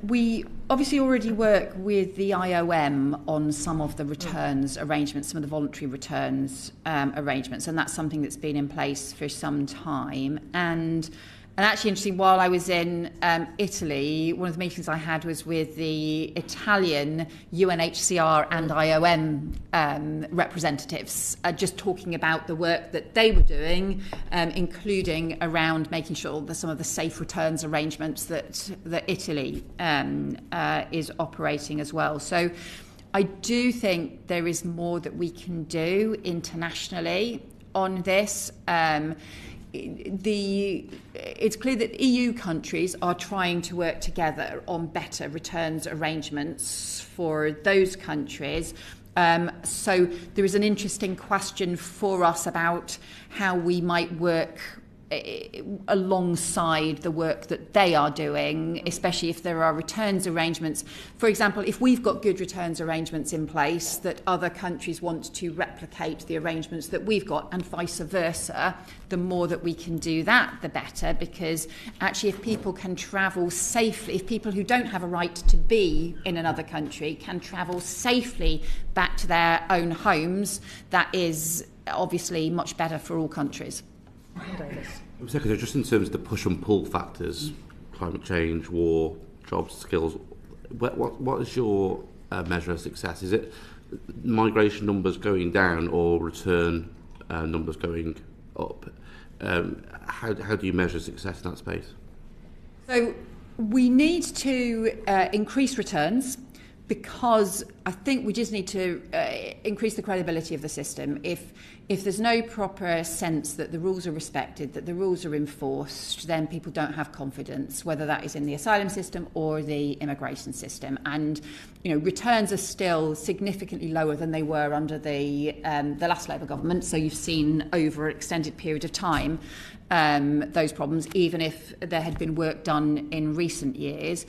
we obviously already work with the IOM on some of the returns arrangements, some of the voluntary returns arrangements, and that's something that's been in place for some time. And actually, interesting, while I was in Italy, one of the meetings I had was with the Italian UNHCR and IOM representatives, just talking about the work that they were doing, including around making sure that some of the safe returns arrangements that Italy is operating as well. So I do think there is more that we can do internationally on this. It's clear that EU countries are trying to work together on better returns arrangements for those countries. So there is an interesting question for us about how we might work alongside the work that they are doing, especially if there are returns arrangements. For example, if we've got good returns arrangements in place that other countries want to replicate the arrangements that we've got, and vice versa, the more that we can do that, the better, because actually if people can travel safely, if people who don't have a right to be in another country can travel safely back to their own homes, that is obviously much better for all countries. Secretary, just in terms of the push and pull factors, climate change, war, jobs, skills, what is your measure of success? Is it migration numbers going down or return numbers going up? How do you measure success in that space? So we need to increase returns, because I think we just need to increase the credibility of the system. If there's no proper sense that the rules are respected, that the rules are enforced, then people don't have confidence, whether that is in the asylum system or the immigration system. And returns are still significantly lower than they were under the last Labour government. So you've seen over an extended period of time those problems, even if there had been work done in recent years.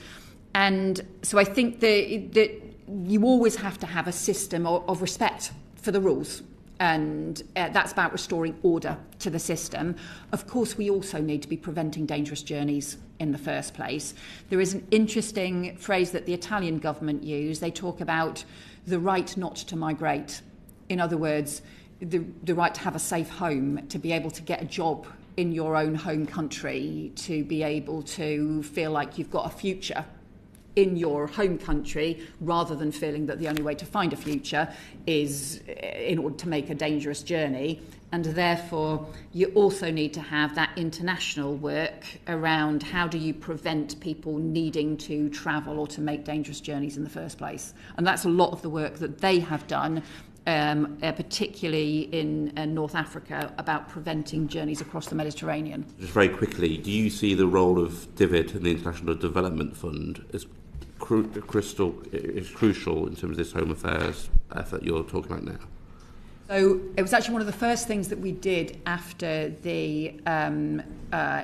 And so I think that you always have to have a system of respect for the rules. And that's about restoring order to the system. Of course, we also need to be preventing dangerous journeys in the first place. There is an interesting phrase that the Italian government use. They talk about the right not to migrate. In other words, the right to have a safe home, to be able to get a job in your own home country, to be able to feel like you've got a future in your home country, rather than feeling that the only way to find a future is in order to make a dangerous journey. And therefore, you also need to have that international work around how do you prevent people needing to travel or to make dangerous journeys in the first place. And that's a lot of the work that they have done, particularly in North Africa, about preventing journeys across the Mediterranean. Just very quickly, do you see the role of DIVID and the International Development Fund as crucial in terms of this Home Affairs effort you're talking about now? So it was actually one of the first things that we did after the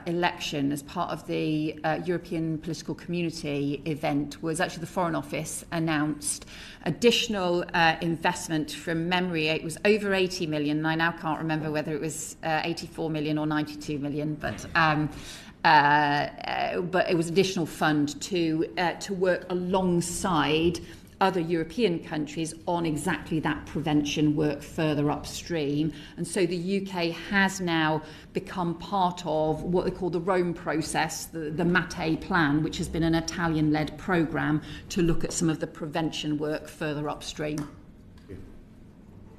election as part of the European Political Community event, was actually the Foreign Office announced additional investment. From memory, it was over 80 million, and I now can't remember whether it was 84 million or 92 million, but it was additional fund to work alongside other European countries on exactly that prevention work further upstream. And so the UK has now become part of what they call the Rome process, the Mattei plan, which has been an Italian-led programme to look at some of the prevention work further upstream.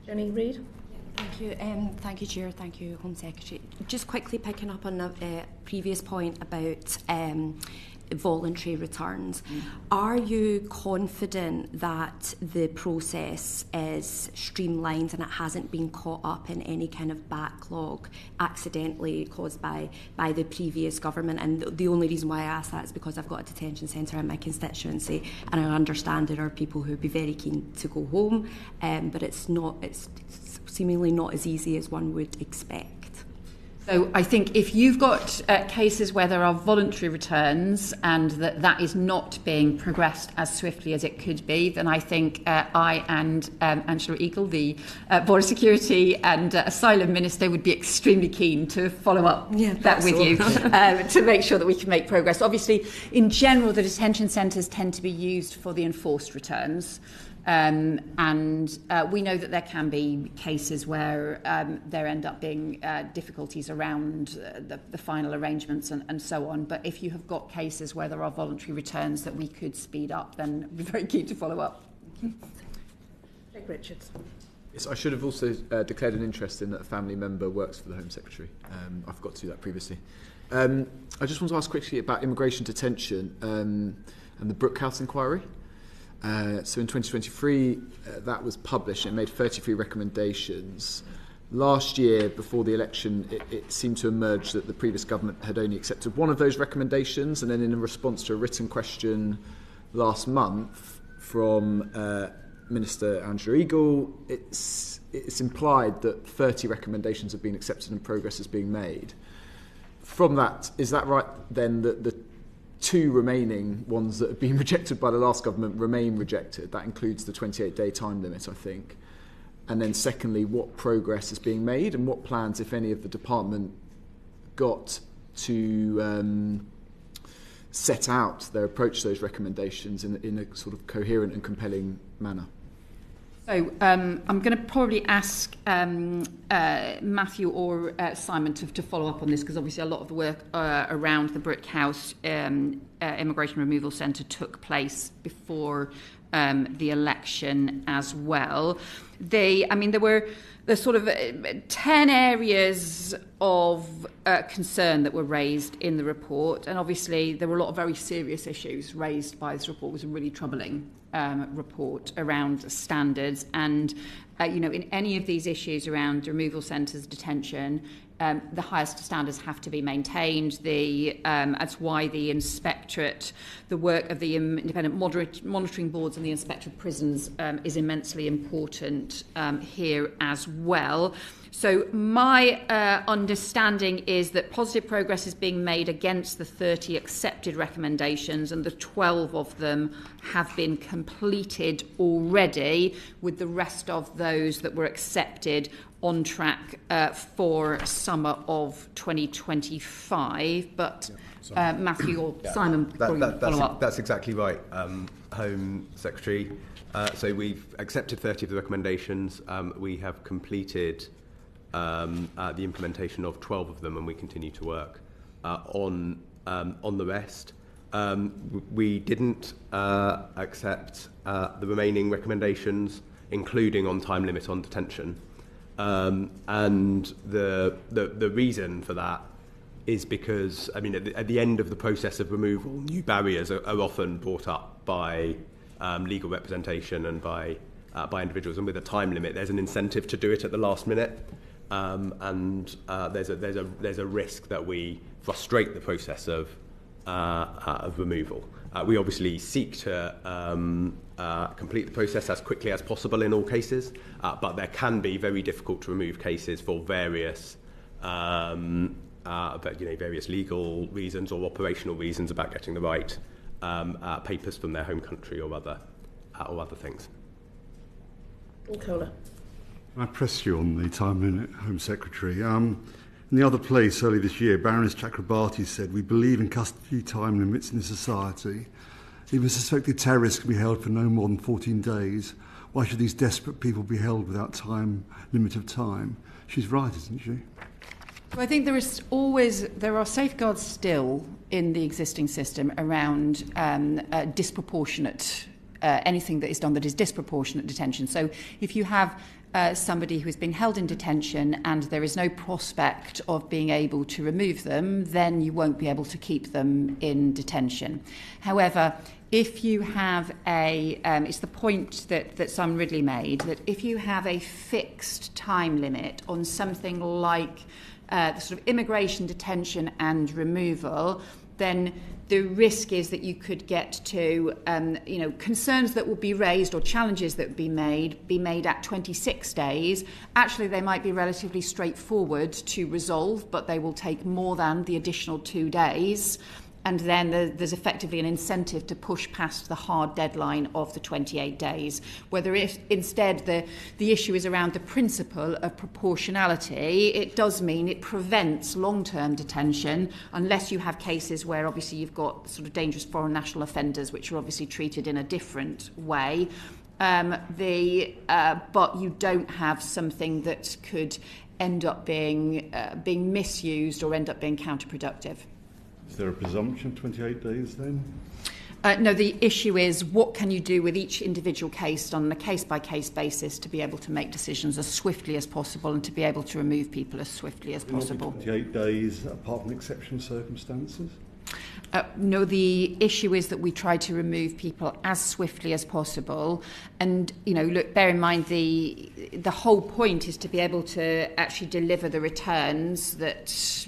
Jenny Reid? Thank you. Thank you, Chair. Thank you, Home Secretary. Just quickly picking up on the previous point about voluntary returns. Are you confident that the process is streamlined and it hasn't been caught up in any kind of backlog accidentally caused by the previous government? And the only reason why I ask that is because I've got a detention centre in my constituency, and I understand there are people who would be very keen to go home, but it's seemingly not as easy as one would expect. So I think if you've got cases where there are voluntary returns and that is not being progressed as swiftly as it could be, then I think I and Angela Eagle, the Border Security and Asylum Minister, would be extremely keen to follow up that with you to make sure that we can make progress. Obviously, in general, the detention centres tend to be used for the enforced returns. And we know that there can be cases where there end up being difficulties around the final arrangements and so on. But if you have got cases where there are voluntary returns that we could speed up, then we're very keen to follow up. Jake Richards. Yes, I should have also declared an interest in that a family member works for the Home Secretary. I forgot to do that previously. I just want to ask quickly about immigration detention and the Brookhouse inquiry. So in 2023, that was published. It made 33 recommendations. Last year, before the election, it seemed to emerge that the previous government had only accepted one of those recommendations, and then in response to a written question last month from Minister Angela Eagle, it's implied that 30 recommendations have been accepted and progress is being made. From that, is that right then that the two remaining ones that have been rejected by the last government remain rejected? That includes the 28-day time limit, I think. And then secondly, what progress is being made and what plans, if any, of the department got to set out their approach to those recommendations in a sort of coherent and compelling manner? So I'm going to probably ask Matthew or Simon to follow up on this, because obviously a lot of the work around the Brookhouse Immigration Removal Centre took place before the election as well. There were the sort of 10 areas of concern that were raised in the report, and obviously there were a lot of very serious issues raised by this report. It was a really troubling report around standards, and in any of these issues around removal centres, detention, the highest standards have to be maintained. That's why the inspectorate, the work of the independent monitoring boards and the inspectorate of prisons is immensely important here as well. So my understanding is that positive progress is being made against the 30 accepted recommendations, and the 12 of them have been completed already, with the rest of those that were accepted on track for summer of 2025. But Matthew or Simon, follow up. That's exactly right, Home Secretary. So we've accepted 30 of the recommendations. We have completed the implementation of 12 of them, and we continue to work on the rest. We didn't accept the remaining recommendations, including on time limit on detention. And the reason for that is because, at the end of the process of removal, new barriers are often brought up by legal representation and by individuals, and with a time limit, there's an incentive to do it at the last minute. And there's a risk that we frustrate the process of removal. We obviously seek to complete the process as quickly as possible in all cases, but there can be very difficult to remove cases for various legal reasons or operational reasons about getting the right papers from their home country or other things. Cola. I press you on the time limit, Home Secretary. In the other place early this year, Baroness Chakrabarti said, "We believe in custody time limits in this society. Even suspected terrorists can be held for no more than 14 days. Why should these desperate people be held without limit of time?" She's right, isn't she? Well, I think there are safeguards still in the existing system around disproportionate anything that is done that is disproportionate detention. So if you have somebody who is being held in detention and there is no prospect of being able to remove them, then you won't be able to keep them in detention. However, if you have it's the point that Simon Ridley made, that if you have a fixed time limit on something like the sort of immigration, detention and removal, then the risk is that you could get to, concerns that will be raised or challenges that would be made at 26 days. Actually, they might be relatively straightforward to resolve, but they will take more than the additional 2 days. And then there's effectively an incentive to push past the hard deadline of the 28 days. Whether if instead the issue is around the principle of proportionality, it does mean it prevents long-term detention unless you have cases where obviously you've got sort of dangerous foreign national offenders, which are obviously treated in a different way. But you don't have something that could end up being misused or end up being counterproductive. Is there a presumption of 28 days then? No, the issue is what can you do with each individual case on a case-by-case basis to be able to make decisions as swiftly as possible and to be able to remove people as swiftly as possible. 28 days apart from exceptional circumstances? No, the issue is that we try to remove people as swiftly as possible. And, look, bear in mind the whole point is to be able to actually deliver the returns that,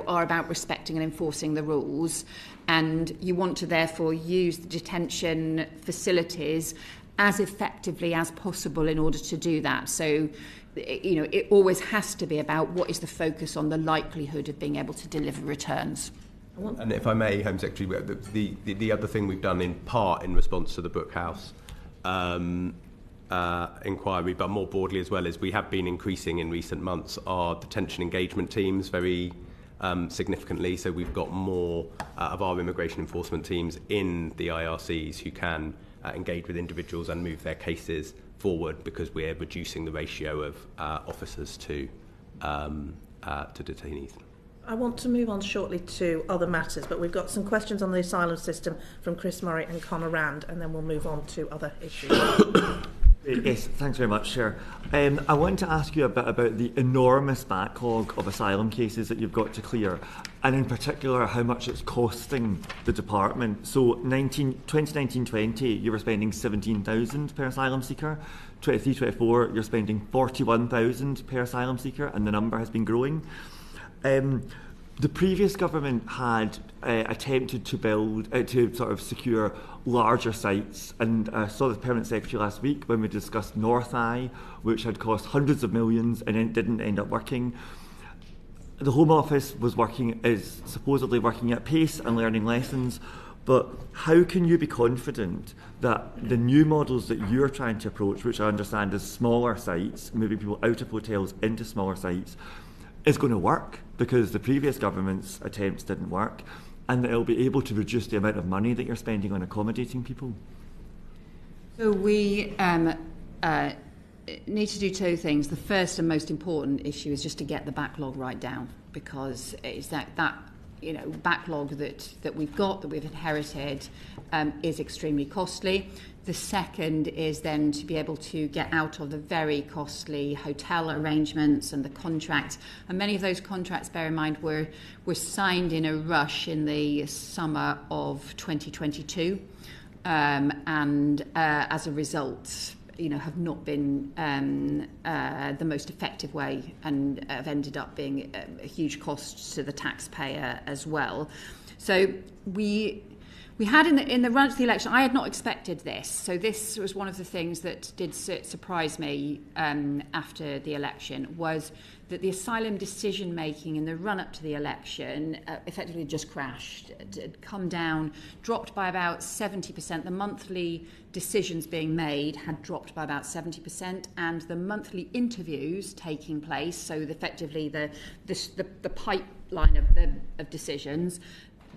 are about respecting and enforcing the rules. And you want to therefore use the detention facilities as effectively as possible in order to do that. So, it always has to be about what is the focus on the likelihood of being able to deliver returns. And if I may, Home Secretary, the other thing we've done in part in response to the Bookhouse inquiry, but more broadly as well, is we have been increasing in recent months our detention engagement teams very significantly. So we've got more of our immigration enforcement teams in the IRCs who can engage with individuals and move their cases forward because we're reducing the ratio of officers to detainees. I want to move on shortly to other matters, but we've got some questions on the asylum system from Chris Murray and Conor Rand, and then we'll move on to other issues. Yes, thanks very much, Chair. I want to ask you a bit about the enormous backlog of asylum cases that you've got to clear, and in particular how much it's costing the department. So 2019-20, you were spending $17,000 per asylum seeker. 23-24, you're spending $41,000 per asylum seeker, and the number has been growing. The previous government had attempted to build, to sort of secure larger sites, and I saw the Permanent Secretary last week when we discussed North Eye, which had cost hundreds of millions and it didn't end up working. The Home Office is supposedly working at pace and learning lessons, but how can you be confident that the new models that you're trying to approach, which I understand is smaller sites, moving people out of hotels into smaller sites, is going to work? Because the previous government's attempts didn't work, and that it'll be able to reduce the amount of money that you're spending on accommodating people? So we need to do two things. The first and most important issue is just to get the backlog right down, because it's that backlog that we've got, that we've inherited, is extremely costly. The second is then to be able to get out of the very costly hotel arrangements and the contracts. And many of those contracts, bear in mind, were signed in a rush in the summer of 2022. And as a result, have not been the most effective way, and have ended up being a huge cost to the taxpayer as well. So we had in the run to the election, I had not expected this. So this was one of the things that did surprise me after the election, was that the asylum decision-making in the run-up to the election effectively just crashed. It had come down, dropped by about 70%. The monthly decisions being made had dropped by about 70%, and the monthly interviews taking place, so effectively the pipeline of decisions,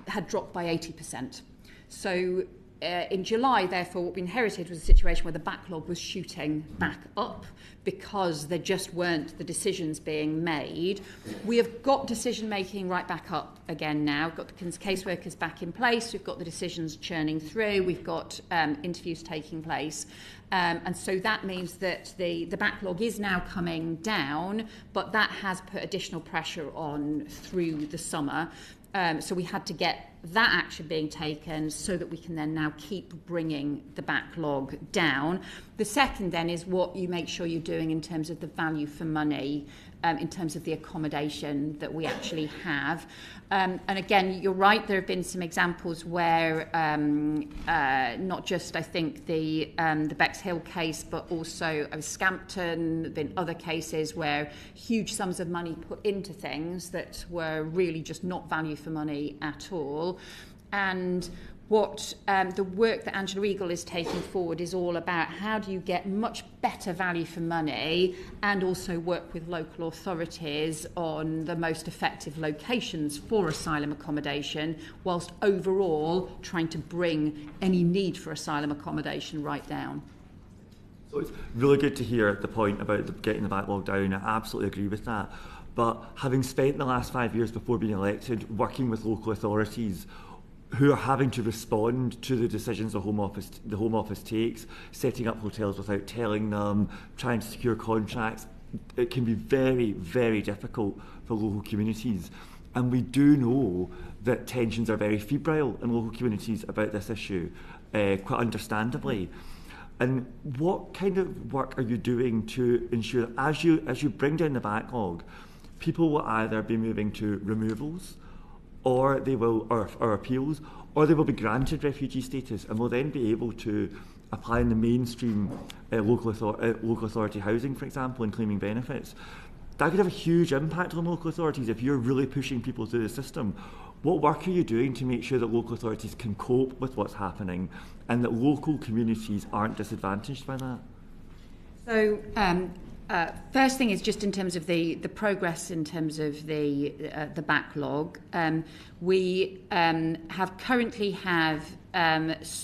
had dropped by 80%. So in July, therefore, what we inherited was a situation where the backlog was shooting back up because there just weren't the decisions being made. We have got decision-making right back up again now. We've got the caseworkers back in place. We've got the decisions churning through. We've got interviews taking place. And so that means that the backlog is now coming down, but that has put additional pressure on through the summer. So we had to get that action being taken so that we can then now keep bringing the backlog down. The second then is what you make sure you're doing in terms of the value for money, in terms of the accommodation that we actually have. And again, you're right, there have been some examples where not just, I think, the Bexhill case, but also Scampton, there have been other cases where huge sums of money put into things that were really just not value for money at all. And what the work that Angela Eagle is taking forward is all about how do you get much better value for money and also work with local authorities on the most effective locations for asylum accommodation, whilst overall trying to bring any need for asylum accommodation right down. So it's really good to hear the point about getting the backlog down. I absolutely agree with that. But having spent the last 5 years before being elected working with local authorities who are having to respond to the decisions the Home Office takes, setting up hotels without telling them, trying to secure contracts, it can be very, very difficult for local communities. And we do know that tensions are very febrile in local communities about this issue, quite understandably. And what kind of work are you doing to ensure that as you bring down the backlog, people will either be moving to removals, or they will, or appeals, or they will be granted refugee status and will then be able to apply in the mainstream local authority housing, for example, and claiming benefits. That could have a huge impact on local authorities if you're really pushing people through the system. What work are you doing to make sure that local authorities can cope with what's happening and that local communities aren't disadvantaged by that? So, first thing is just in terms of the progress in terms of the backlog. We currently have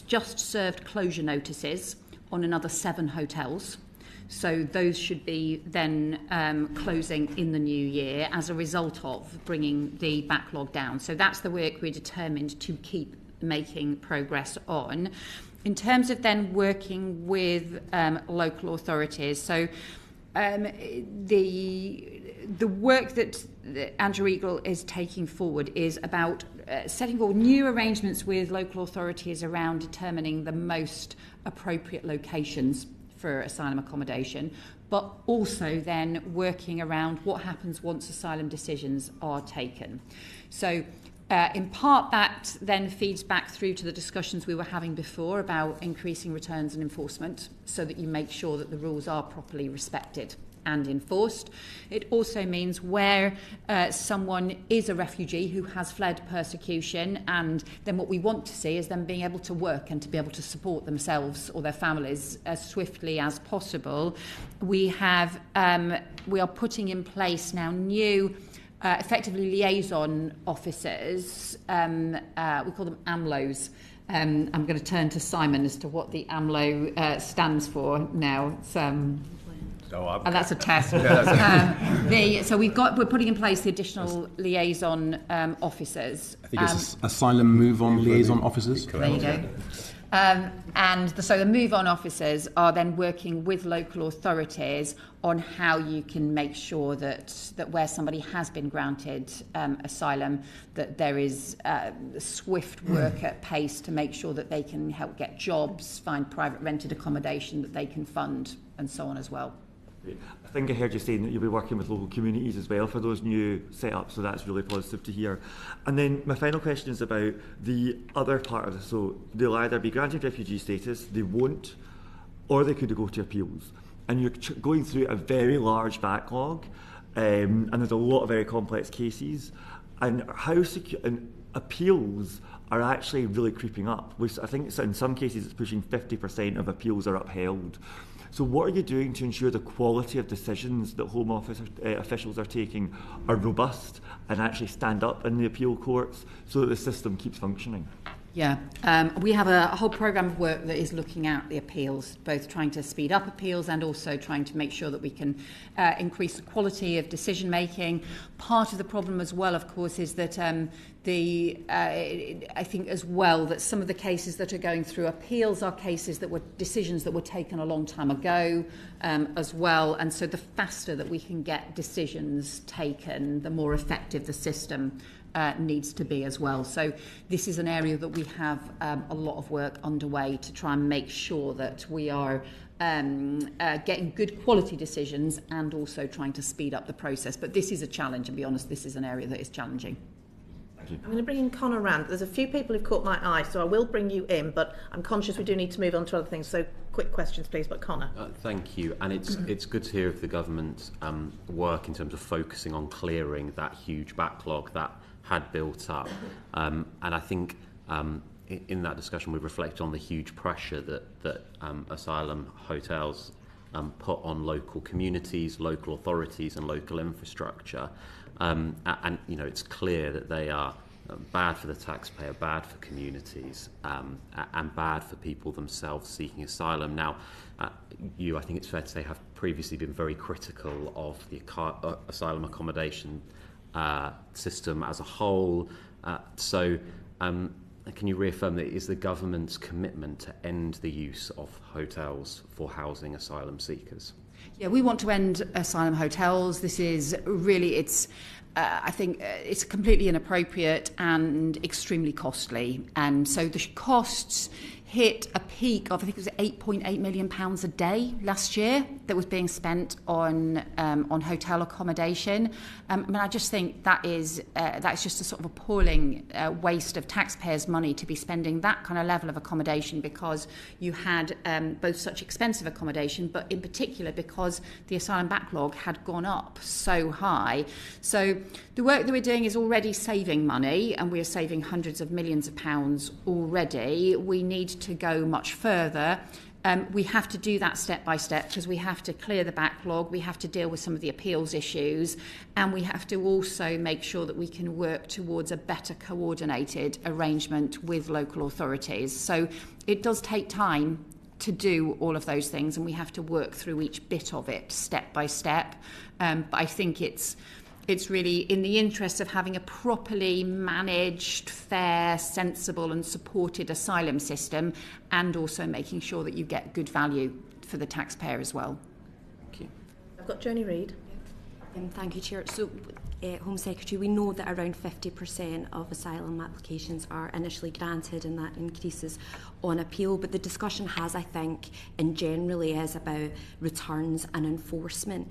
just served closure notices on another 7 hotels. So those should be then closing in the new year as a result of bringing the backlog down. So that's the work we're determined to keep making progress on. In terms of then working with local authorities, so the work that Andrew Eagle is taking forward is about setting forward new arrangements with local authorities around determining the most appropriate locations for asylum accommodation, but also then working around what happens once asylum decisions are taken. So in part that then feeds back through to the discussions we were having before about increasing returns and enforcement so that you make sure that the rules are properly respected and enforced. It also means where someone is a refugee who has fled persecution, and then what we want to see is them being able to work and to be able to support themselves or their families as swiftly as possible. We are putting in place now new effectively liaison officers. We call them AMLOs. I'm going to turn to Simon as to what the AMLO stands for now. And that's a test. So we're putting in place the additional liaison officers. I think it's asylum move-on liaison officers. There you go. So the move-on officers are then working with local authorities on how you can make sure that where somebody has been granted asylum, that there is swift work at pace to make sure that they can help get jobs, find private rented accommodation that they can fund, and so on as well. I think I heard you saying that you'll be working with local communities as well for those new setups, so that's really positive to hear. And then my final question is about the other part of this. So they'll either be granted refugee status, they won't, or they could go to appeals. And you're going through a very large backlog, and there's a lot of very complex cases. And appeals are actually really creeping up. I think in some cases it's pushing 50% of appeals are upheld. So what are you doing to ensure the quality of decisions that Home Office officials are taking are robust and actually stand up in the appeal courts so that the system keeps functioning? Yeah, we have a whole programme of work that is looking at the appeals, both trying to speed up appeals and also trying to make sure that we can increase the quality of decision making. Part of the problem as well, of course, is that I think as well that some of the cases that are going through appeals are cases that were decisions that were taken a long time ago as well. And so the faster that we can get decisions taken, the more effective the system needs to be as well. So this is an area that we have a lot of work underway to try and make sure that we are getting good quality decisions and also trying to speed up the process. But this is a challenge, and be honest, this is an area that is challenging. I'm going to bring in Conor Rand. There's a few people who've caught my eye, so I will bring you in, but I'm conscious we do need to move on to other things. So quick questions, please. But Conor. Thank you. And it's good to hear of the government's work in terms of focusing on clearing that huge backlog that had built up. And I think in that discussion we reflect on the huge pressure that asylum hotels put on local communities, local authorities and local infrastructure. And you know, it's clear that they are bad for the taxpayer, bad for communities, and bad for people themselves seeking asylum. Now, I think it's fair to say, have previously been very critical of the asylum accommodation system as a whole. So can you reaffirm that it is the government's commitment to end the use of hotels for housing asylum seekers? Yeah, we want to end asylum hotels. This is really, I think it's completely inappropriate and extremely costly. And so the costs hit a peak of, I think it was £8.8 million a day last year that was being spent on hotel accommodation. I just think that's just a sort of appalling waste of taxpayers' money to be spending that kind of level of accommodation, because you had both such expensive accommodation, but in particular because the asylum backlog had gone up so high. So the work that we're doing is already saving money, and we are saving hundreds of millions of pounds already. We need to go much further. We have to do that step by step, because we have to clear the backlog, we have to deal with some of the appeals issues, and we have to also make sure that we can work towards a better coordinated arrangement with local authorities. So it does take time to do all of those things, and we have to work through each bit of it step by step. But I think it's really in the interest of having a properly managed, fair, sensible and supported asylum system, and also making sure that you get good value for the taxpayer as well. Thank you. I've got Joni Reid. Thank you, Chair. So, Home Secretary, we know that around 50% of asylum applications are initially granted, and that increases on appeal. But the discussion has, I think, and generally is about returns and enforcement.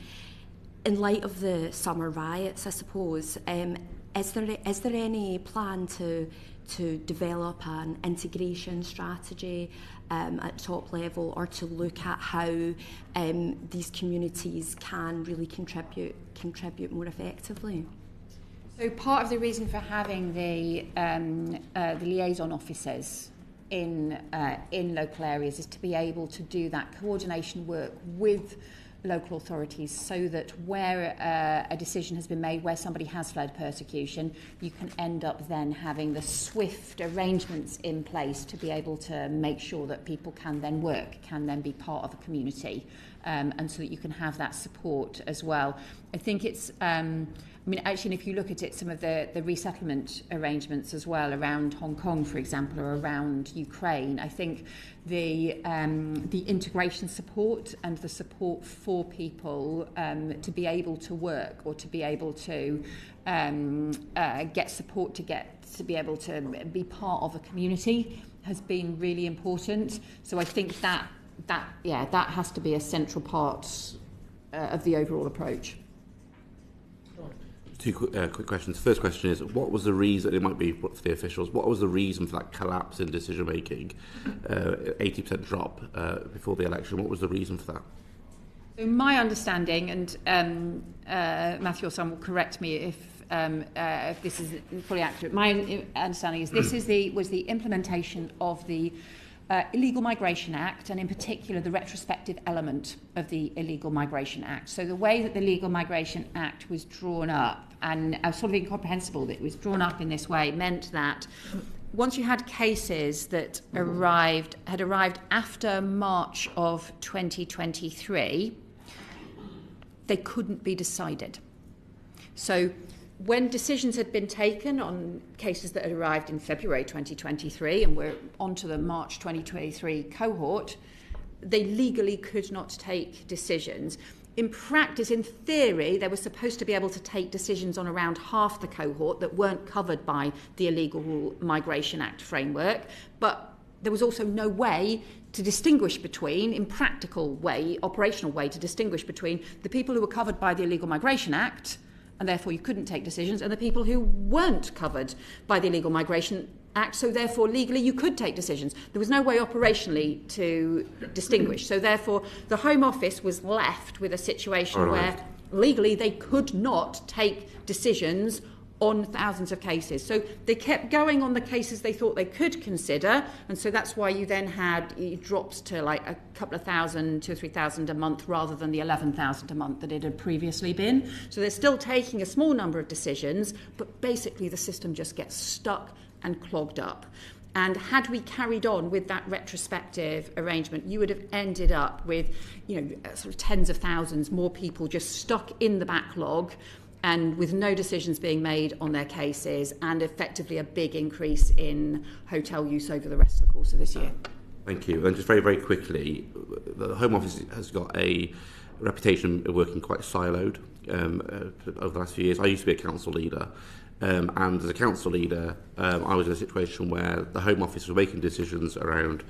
In light of the summer riots, I suppose, is there any plan to develop an integration strategy at top level, or to look at how these communities can really contribute more effectively? So part of the reason for having the liaison officers in local areas is to be able to do that coordination work with local authorities, so that where a decision has been made, where somebody has fled persecution, you can end up then having the swift arrangements in place to be able to make sure that people can then work, can then be part of a community, and so that you can have that support as well. I think it's actually, if you look at it, some of the resettlement arrangements as well around Hong Kong, for example, or around Ukraine, I think the integration support and the support for people to be able to work, or to be able to get support to be able to be part of a community has been really important. So I think that has to be a central part of the overall approach. Two quick questions. First question is, what was the reason, it might be for the officials, what was the reason for that collapse in decision making, 80% drop before the election? What was the reason for that? So my understanding, and Matthew or Sam will correct me if this is fully accurate, my understanding is this was the implementation of the Illegal Migration Act, and in particular the retrospective element of the Illegal Migration Act. So the way that the Illegal Migration Act was drawn up, and sort of incomprehensible that it was drawn up in this way, meant that once you had cases that had arrived after March of 2023, they couldn't be decided. So when decisions had been taken on cases that had arrived in February 2023, and we're onto the March 2023 cohort, they legally could not take decisions. In practice, in theory, they were supposed to be able to take decisions on around half the cohort that weren't covered by the Illegal Migration Act framework, but there was also no way to distinguish between, in practical way, operational way, to distinguish between the people who were covered by the Illegal Migration Act, and therefore you couldn't take decisions, and the people who weren't covered by the Illegal Migration Act, so therefore legally you could take decisions. There was no way operationally to distinguish. So therefore the Home Office was left with a situation where legally they could not take decisions on thousands of cases. So they kept going on the cases they thought they could consider, and so that's why you then had it drops to like a couple of thousand, 2,000 or 3,000 a month rather than the 11,000 a month that it had previously been. So they're still taking a small number of decisions, but basically the system just gets stuck and clogged up. And had we carried on with that retrospective arrangement, you would have ended up with, sort of tens of thousands more people just stuck in the backlog and with no decisions being made on their cases, and effectively a big increase in hotel use over the rest of the course of this year. Thank you. And just very, very quickly, the Home Office has got a reputation of working quite siloed over the last few years. I used to be a council leader. And as a council leader, I was in a situation where the Home Office was making decisions around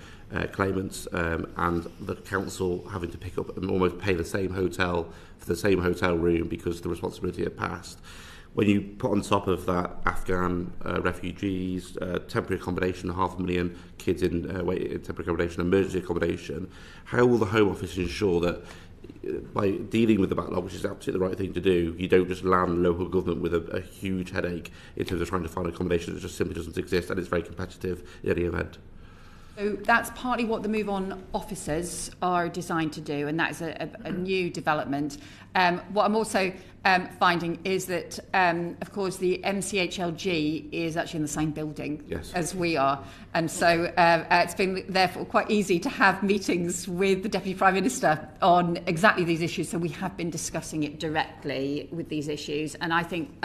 claimants and the council having to pick up and almost pay the same hotel for the same hotel room because the responsibility had passed. When you put on top of that Afghan refugees, temporary accommodation, 500,000 kids in temporary accommodation, emergency accommodation, how will the Home Office ensure that by dealing with the backlog, which is absolutely the right thing to do, you don't just land local government with a huge headache in terms of trying to find accommodation that just simply doesn't exist and it's very competitive in any event? So that's partly what the Move On officers are designed to do, and that is a new development. What I'm also finding is that, of course, the MCHLG is actually in the same building as we are. And so it's been therefore quite easy to have meetings with the Deputy Prime Minister on exactly these issues. So we have been discussing it directly with these issues. And I think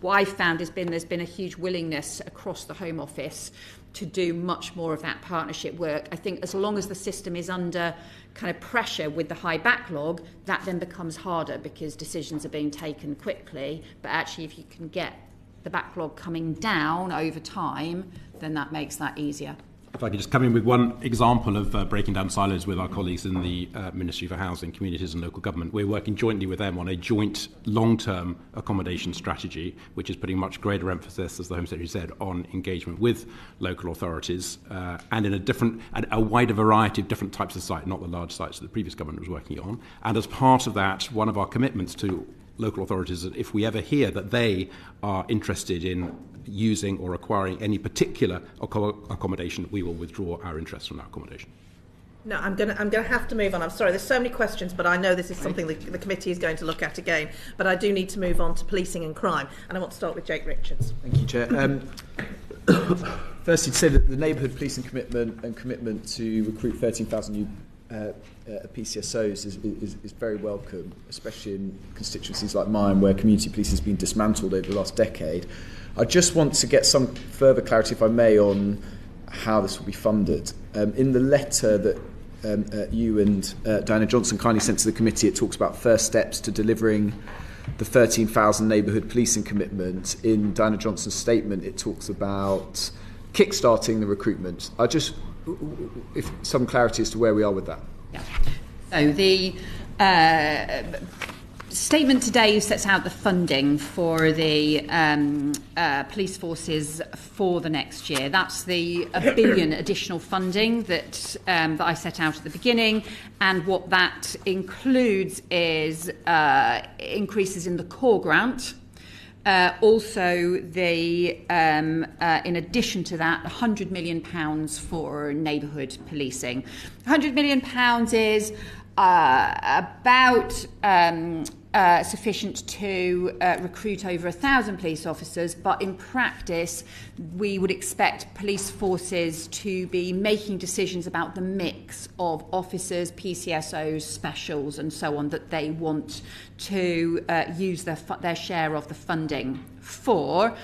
what I've found has been there's been a huge willingness across the Home Office to do much more of that partnership work. I think as long as the system is under kind of pressure with the high backlog, that then becomes harder because decisions are being taken quickly. But actually, if you can get the backlog coming down over time, then that makes that easier. If I could just come in with one example of breaking down silos with our colleagues in the Ministry for Housing, Communities and Local Government. We're working jointly with them on a joint long-term accommodation strategy, which is putting much greater emphasis, as the Home Secretary said, on engagement with local authorities and in a wider variety of different types of sites, not the large sites that the previous government was working on. And as part of that, one of our commitments to local authorities is that if we ever hear that they are interested in using or acquiring any particular accommodation, we will withdraw our interest from that accommodation. No, I'm going to have to move on. I'm sorry, there's so many questions, but I know this is something the committee is going to look at again. But I do need to move on to policing and crime, and I want to start with Jake Richards. Thank you, Chair. Firstly, to say that the neighbourhood policing commitment to recruit 13,000 new PCSOs is very welcome, especially in constituencies like mine where community police has been dismantled over the last decade. I just want to get some further clarity, if I may, on how this will be funded. In the letter that you and Diana Johnson kindly sent to the committee, it talks about first steps to delivering the 13,000 neighbourhood policing commitment. In Diana Johnson's statement, it talks about kickstarting the recruitment. If some clarity as to where we are with that. Yeah. So the statement today sets out the funding for the police forces for the next year. That's the $1 billion additional funding that I set out at the beginning, and what that includes is increases in the core grant. Also, in addition to that, £100 million for neighbourhood policing. £100 million is about sufficient to recruit over 1,000 police officers, but in practice we would expect police forces to be making decisions about the mix of officers, PCSOs, specials and so on that they want to use their share of the funding for.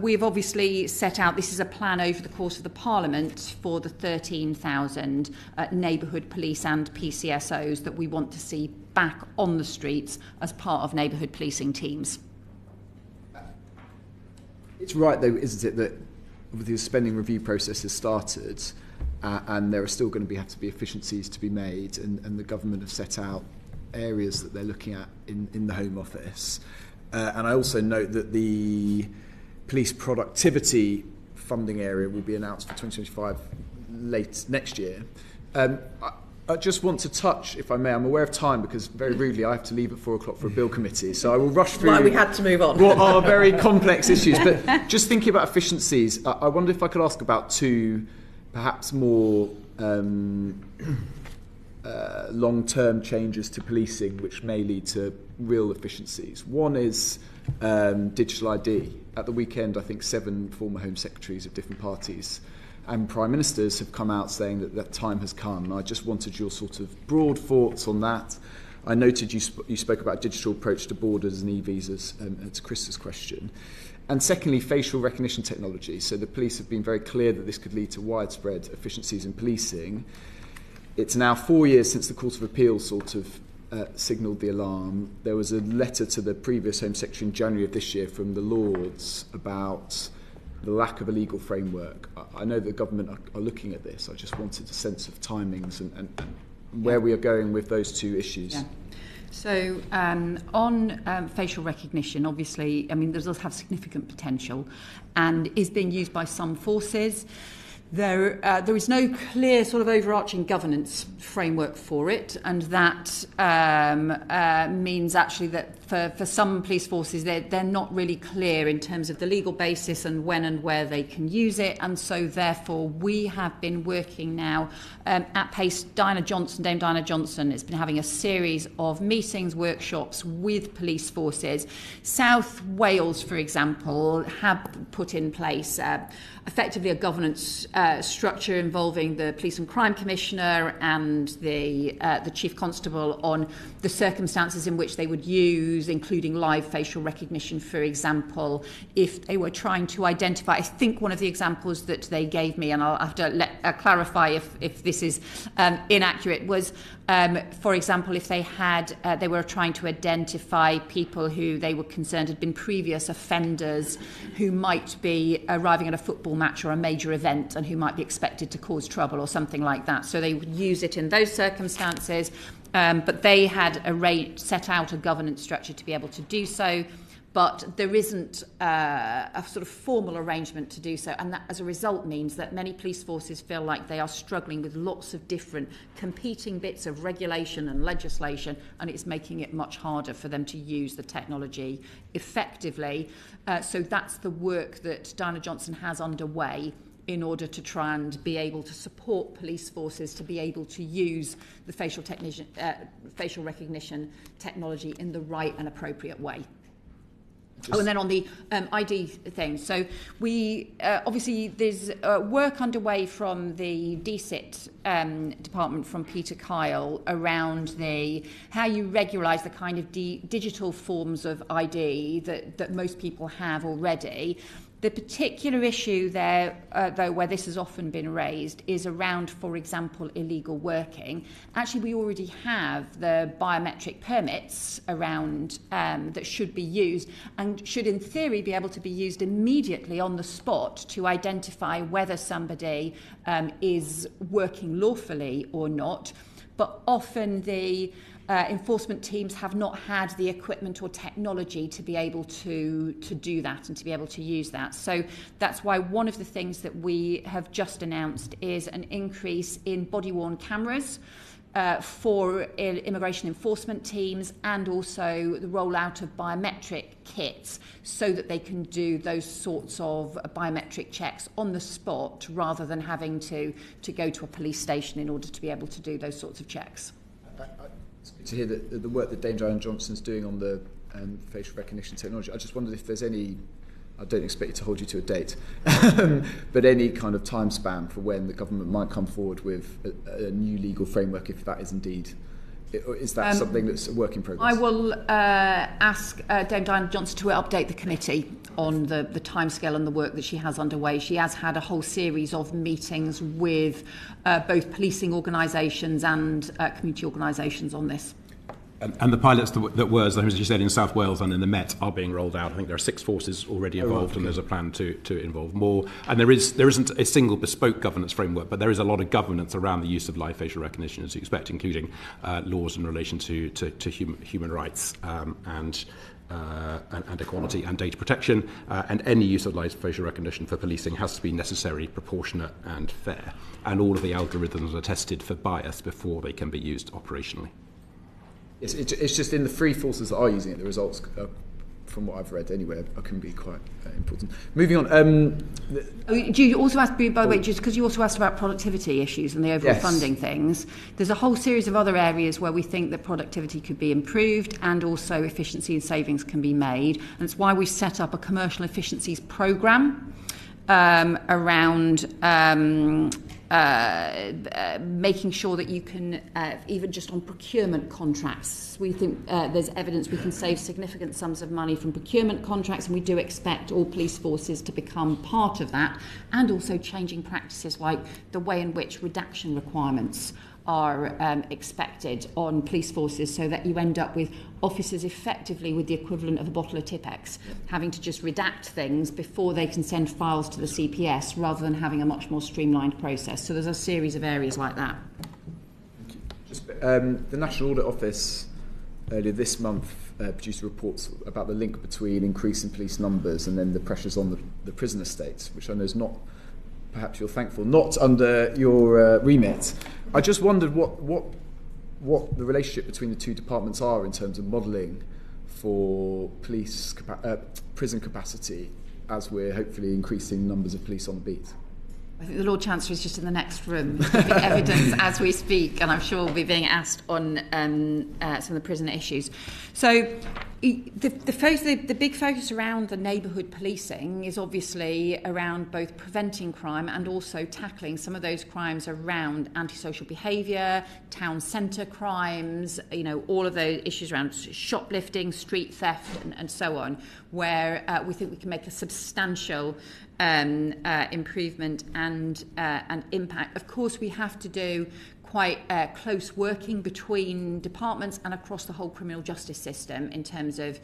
We've obviously set out, this is a plan over the course of the Parliament for the 13,000 neighbourhood police and PCSOs that we want to see back on the streets as part of neighbourhood policing teams. It's right, though, isn't it, that the spending review process has started and there are still going to have to be efficiencies to be made, and the government have set out areas that they're looking at in the Home Office. And I also note that the police productivity funding area will be announced for 2025 late next year. I just want to touch, if I may, I'm aware of time because very rudely I have to leave at 4 o'clock for a bill committee, so I will rush through Why we had to move on. what are very complex issues. But just thinking about efficiencies, I wonder if I could ask about two perhaps more long-term changes to policing which may lead to real efficiencies. One is digital ID. At the weekend, I think 7 former Home Secretaries of different parties and Prime Ministers have come out saying that time has come. I just wanted your sort of broad thoughts on that. I noted you spoke about digital approach to borders and e-visas, to Chris's question. And secondly, facial recognition technology. So the police have been very clear that this could lead to widespread efficiencies in policing. It's now 4 years since the Court of Appeal sort of signalled the alarm. There was a letter to the previous Home Secretary in January of this year from the Lords about the lack of a legal framework. I know the government are looking at this. I just wanted a sense of timings and where we are going with those two issues. Yeah. So on facial recognition, obviously, I mean, this does have significant potential and is being used by some forces. There is no clear sort of overarching governance framework for it, and that means actually that for some police forces they're not really clear in terms of the legal basis and when and where they can use it, and so therefore we have been working now at pace. Dame Diana Johnson has been having a series of meetings, workshops with police forces. South Wales, for example, have put in place effectively a governance structure involving the Police and Crime Commissioner and the Chief Constable on the circumstances in which they would use, including live facial recognition, for example, if they were trying to identify. I think one of the examples that they gave me, and I'll have to clarify if this is inaccurate, was, for example, if they were trying to identify people who they were concerned had been previous offenders who might be arriving at a football match or a major event and who might be expected to cause trouble or something like that. So they would use it in those circumstances, but they had set out a governance structure to be able to do so. But there isn't a sort of formal arrangement to do so, and that as a result means that many police forces feel like they are struggling with lots of different competing bits of regulation and legislation, and it's making it much harder for them to use the technology effectively. So that's the work that Diana Johnson has underway in order to try and be able to support police forces to be able to use the facial recognition technology in the right and appropriate way. And then on the ID thing, so we obviously there's work underway from the DCIT department from Peter Kyle around how you regularise the kind of digital forms of ID that most people have already. The particular issue there, though, where this has often been raised, is around, for example, illegal working. Actually, we already have the biometric permits around that should be used and should, in theory, be able to be used immediately on the spot to identify whether somebody is working lawfully or not. But often the enforcement teams have not had the equipment or technology to be able to do that and to be able to use that. So that's why one of the things that we have just announced is an increase in body-worn cameras for immigration enforcement teams, and also the rollout of biometric kits so that they can do those sorts of biometric checks on the spot rather than having to go to a police station in order to be able to do those sorts of checks. to hear the work that Dame Diane Johnson's doing on the facial recognition technology. I just wondered if there's any, I don't expect you to hold you to a date, but any kind of time span for when the government might come forward with a new legal framework, if that is indeed, is that something that's a work in progress? I will ask Dame Diane Johnson to update the committee on the timescale and the work that she has underway. She has had a whole series of meetings with both policing organisations and community organisations on this. And the pilots that were, as you said, in South Wales and in the Met are being rolled out. I think there are 6 forces already involved, and there's a plan to involve more. And there isn't a single bespoke governance framework, but there is a lot of governance around the use of live facial recognition, as you expect, including laws in relation to human rights and equality and data protection. And any use of live facial recognition for policing has to be necessary, proportionate and fair. And all of the algorithms are tested for bias before they can be used operationally. It's just in the 3 forces that are using it, the results, from what I've read anyway, can be quite important. Moving on. Do you also ask, by the way, just because you also asked about productivity issues and the overall funding things, there's a whole series of other areas where we think that productivity could be improved and also efficiency and savings can be made. And it's why we set up a commercial efficiencies programme around making sure that you can, even just on procurement contracts, we think there's evidence we can save significant sums of money from procurement contracts, and we do expect all police forces to become part of that, and also changing practices like the way in which redaction requirements are expected on police forces, so that you end up with officers effectively with the equivalent of a bottle of Tipex, having to just redact things before they can send files to the CPS, rather than having a much more streamlined process. So there's a series of areas like that. Thank you. Just, the National Audit Office earlier this month produced reports about the link between increasing police numbers and then the pressures on the prison estates, which I know is not, perhaps you're thankful, not under your remit. I just wondered what the relationship between the 2 departments are in terms of modelling for prison capacity as we're hopefully increasing numbers of police on the beat. I think the Lord Chancellor is just in the next room giving evidence as we speak, and I'm sure we'll be being asked on some of the prison issues. So the big focus around the neighbourhood policing is obviously around both preventing crime and also tackling some of those crimes around antisocial behaviour, town centre crimes, all of those issues around shoplifting, street theft and so on, where we think we can make a substantial improvement and impact. Of course, we have to do quite close working between departments and across the whole criminal justice system in terms of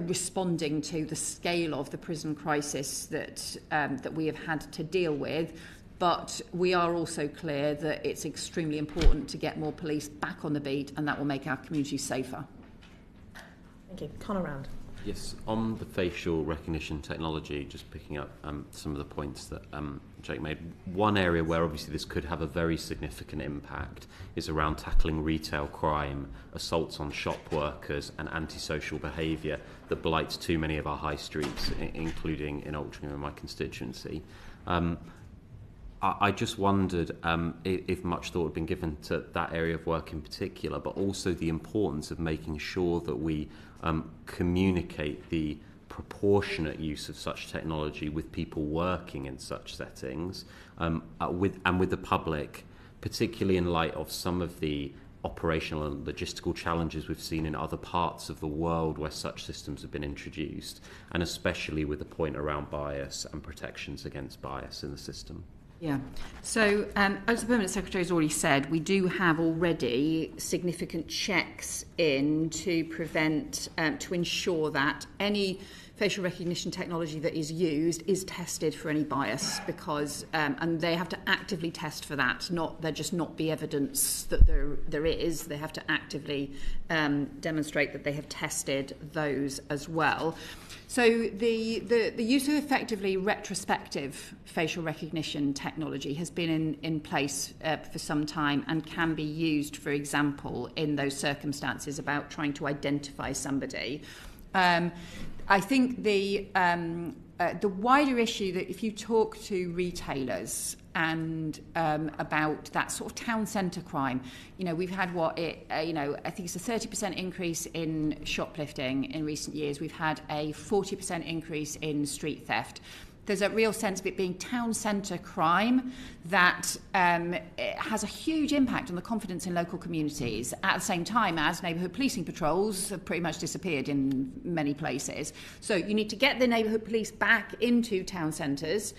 responding to the scale of the prison crisis that we have had to deal with. But we are also clear that it's extremely important to get more police back on the beat, and that will make our communities safer. Thank you. Conor Round. Yes, on the facial recognition technology, just picking up some of the points that Jake made, one area where obviously this could have a very significant impact is around tackling retail crime, assaults on shop workers and antisocial behaviour that blights too many of our high streets, including in Altrincham in my constituency. I just wondered if much thought had been given to that area of work in particular, but also the importance of making sure that we communicate the proportionate use of such technology with people working in such settings, with the public, particularly in light of some of the operational and logistical challenges we've seen in other parts of the world where such systems have been introduced, and especially with the point around bias and protections against bias in the system. Yeah. So, as the Permanent Secretary has already said, we do have already significant checks in to prevent, to ensure that any facial recognition technology that is used is tested for any bias, because, and they have to actively test for that. There just not be evidence that there is. They have to actively demonstrate that they have tested those as well. So the use of effectively retrospective facial recognition technology has been in place for some time and can be used, for example, in those circumstances about trying to identify somebody. I think the the wider issue that if you talk to retailers and about that sort of town centre crime, we've had I think it's a 30% increase in shoplifting in recent years. We've had a 40% increase in street theft. There's a real sense of it being town centre crime that it has a huge impact on the confidence in local communities at the same time as neighbourhood policing patrols have pretty much disappeared in many places. So you need to get the neighbourhood police back into town centres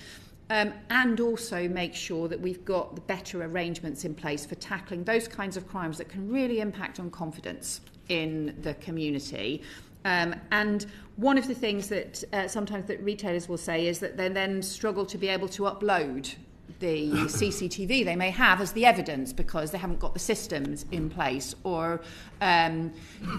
and also make sure that we've got the better arrangements in place for tackling those kinds of crimes that can really impact on confidence in the community. And one of the things that sometimes that retailers will say is that they then struggle to be able to upload the CCTV they may have as the evidence because they haven't got the systems in place, or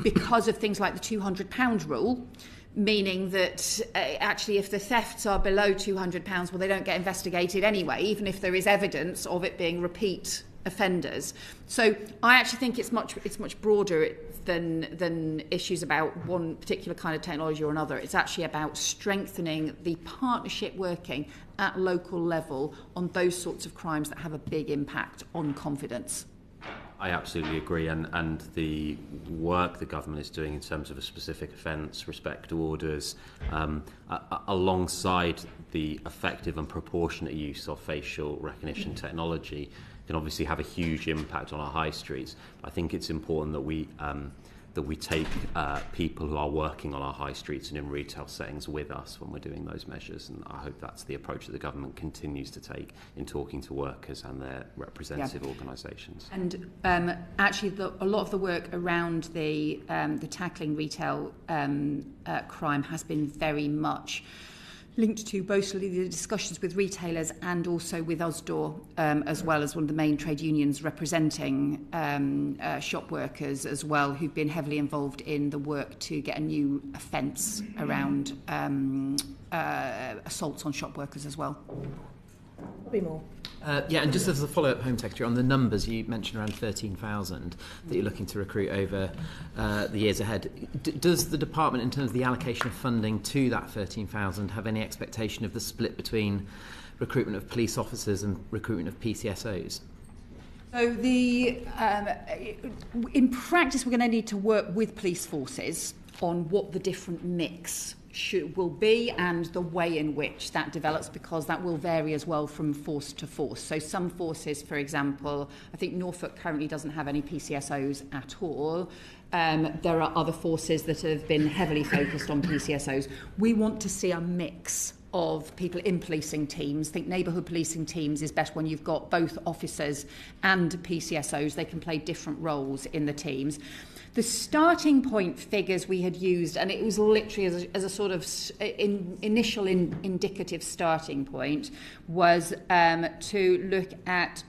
because of things like the £200 rule, meaning that actually if the thefts are below £200, well, they don't get investigated anyway, even if there is evidence of it being repeat offenders. So I actually think it's much broader than issues about one particular kind of technology or another. It's actually about strengthening the partnership working at local level on those sorts of crimes that have a big impact on confidence. I absolutely agree, and the work the government is doing in terms of a specific offence, respect orders, alongside the effective and proportionate use of facial recognition technology, can obviously have a huge impact on our high streets. I think it's important that we take people who are working on our high streets and in retail settings with us when we're doing those measures, and I hope that's the approach that the government continues to take in talking to workers and their representative organisations. And actually, a lot of the work around the tackling retail crime has been very much linked to both the discussions with retailers and also with USDOR, as well as one of the main trade unions representing shop workers as well, who've been heavily involved in the work to get a new offence around assaults on shop workers as well. Probably more. And just as a follow-up, Home Secretary, on the numbers, you mentioned around 13,000 that you're looking to recruit over the years ahead. Does the department, in terms of the allocation of funding to that 13,000, have any expectation of the split between recruitment of police officers and recruitment of PCSOs? So in practice, we're going to need to work with police forces on what the different mix will be and the way in which that develops, because that will vary as well from force to force. So some forces, for example, I think Norfolk currently doesn't have any PCSOs at all. There are other forces that have been heavily focused on PCSOs. We want to see a mix of people in policing teams. I think neighbourhood policing teams is best when you've got both officers and PCSOs. They can play different roles in the teams. The starting point figures we had used, and it was literally as a sort of initial indicative starting point, was to look at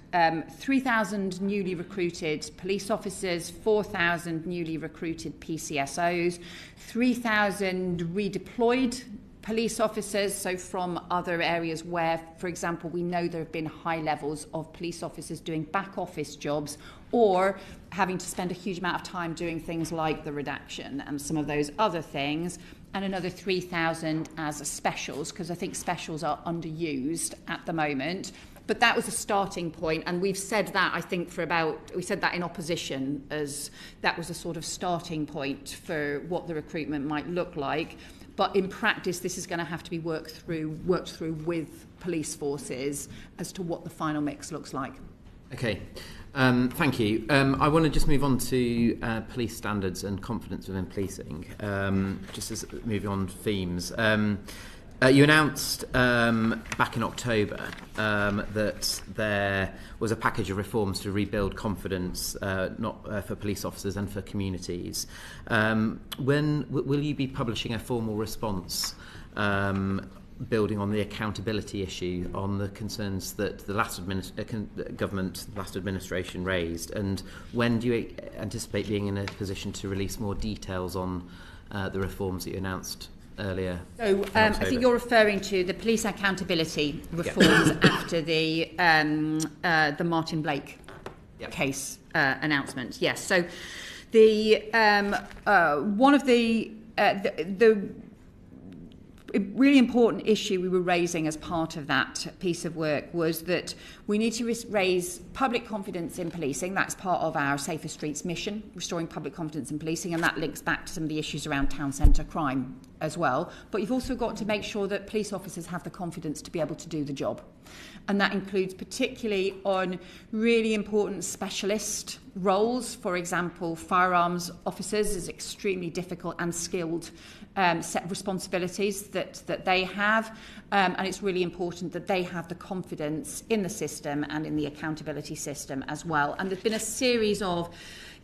3,000 newly recruited police officers, 4,000 newly recruited PCSOs, 3,000 redeployed police officers, so from other areas where, for example, we know there have been high levels of police officers doing back office jobs or having to spend a huge amount of time doing things like the redaction and some of those other things, and another 3,000 as specials, because I think specials are underused at the moment. But that was a starting point, and we've said that, I think, we said that in opposition, as that was a sort of starting point for what the recruitment might look like. But in practice, this is going to have to be worked through with police forces as to what the final mix looks like. Okay, thank you. I want to just move on to police standards and confidence within policing, just as moving on themes. You announced back in October that there was a package of reforms to rebuild confidence, for police officers and for communities. When will you be publishing a formal response building on the accountability issue, on the concerns that the last administration raised, and when do you anticipate being in a position to release more details on the reforms that you announced earlier? So I think you're referring to the police accountability reforms after the Martin Blake case announcement. Yes. So the one of the a really important issue we were raising as part of that piece of work was that we need to raise public confidence in policing. That's part of our Safer Streets mission, restoring public confidence in policing, and that links back to some of the issues around town centre crime as well. But you've also got to make sure that police officers have the confidence to be able to do the job. And that includes particularly on really important specialist roles. For example, firearms officers is extremely difficult and skilled set of responsibilities that they have, and it's really important that they have the confidence in the system and in the accountability system as well. And there's been a series of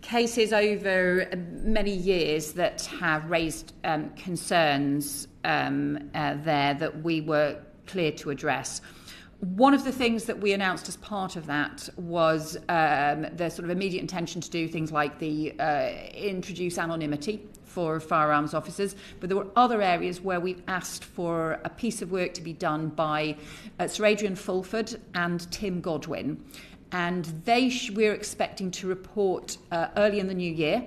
cases over many years that have raised concerns there that we were clear to address. One of the things that we announced as part of that was the sort of immediate intention to do things like introduce anonymity for firearms officers, but there were other areas where we've asked for a piece of work to be done by Sir Adrian Fulford and Tim Godwin, and we're expecting to report early in the new year.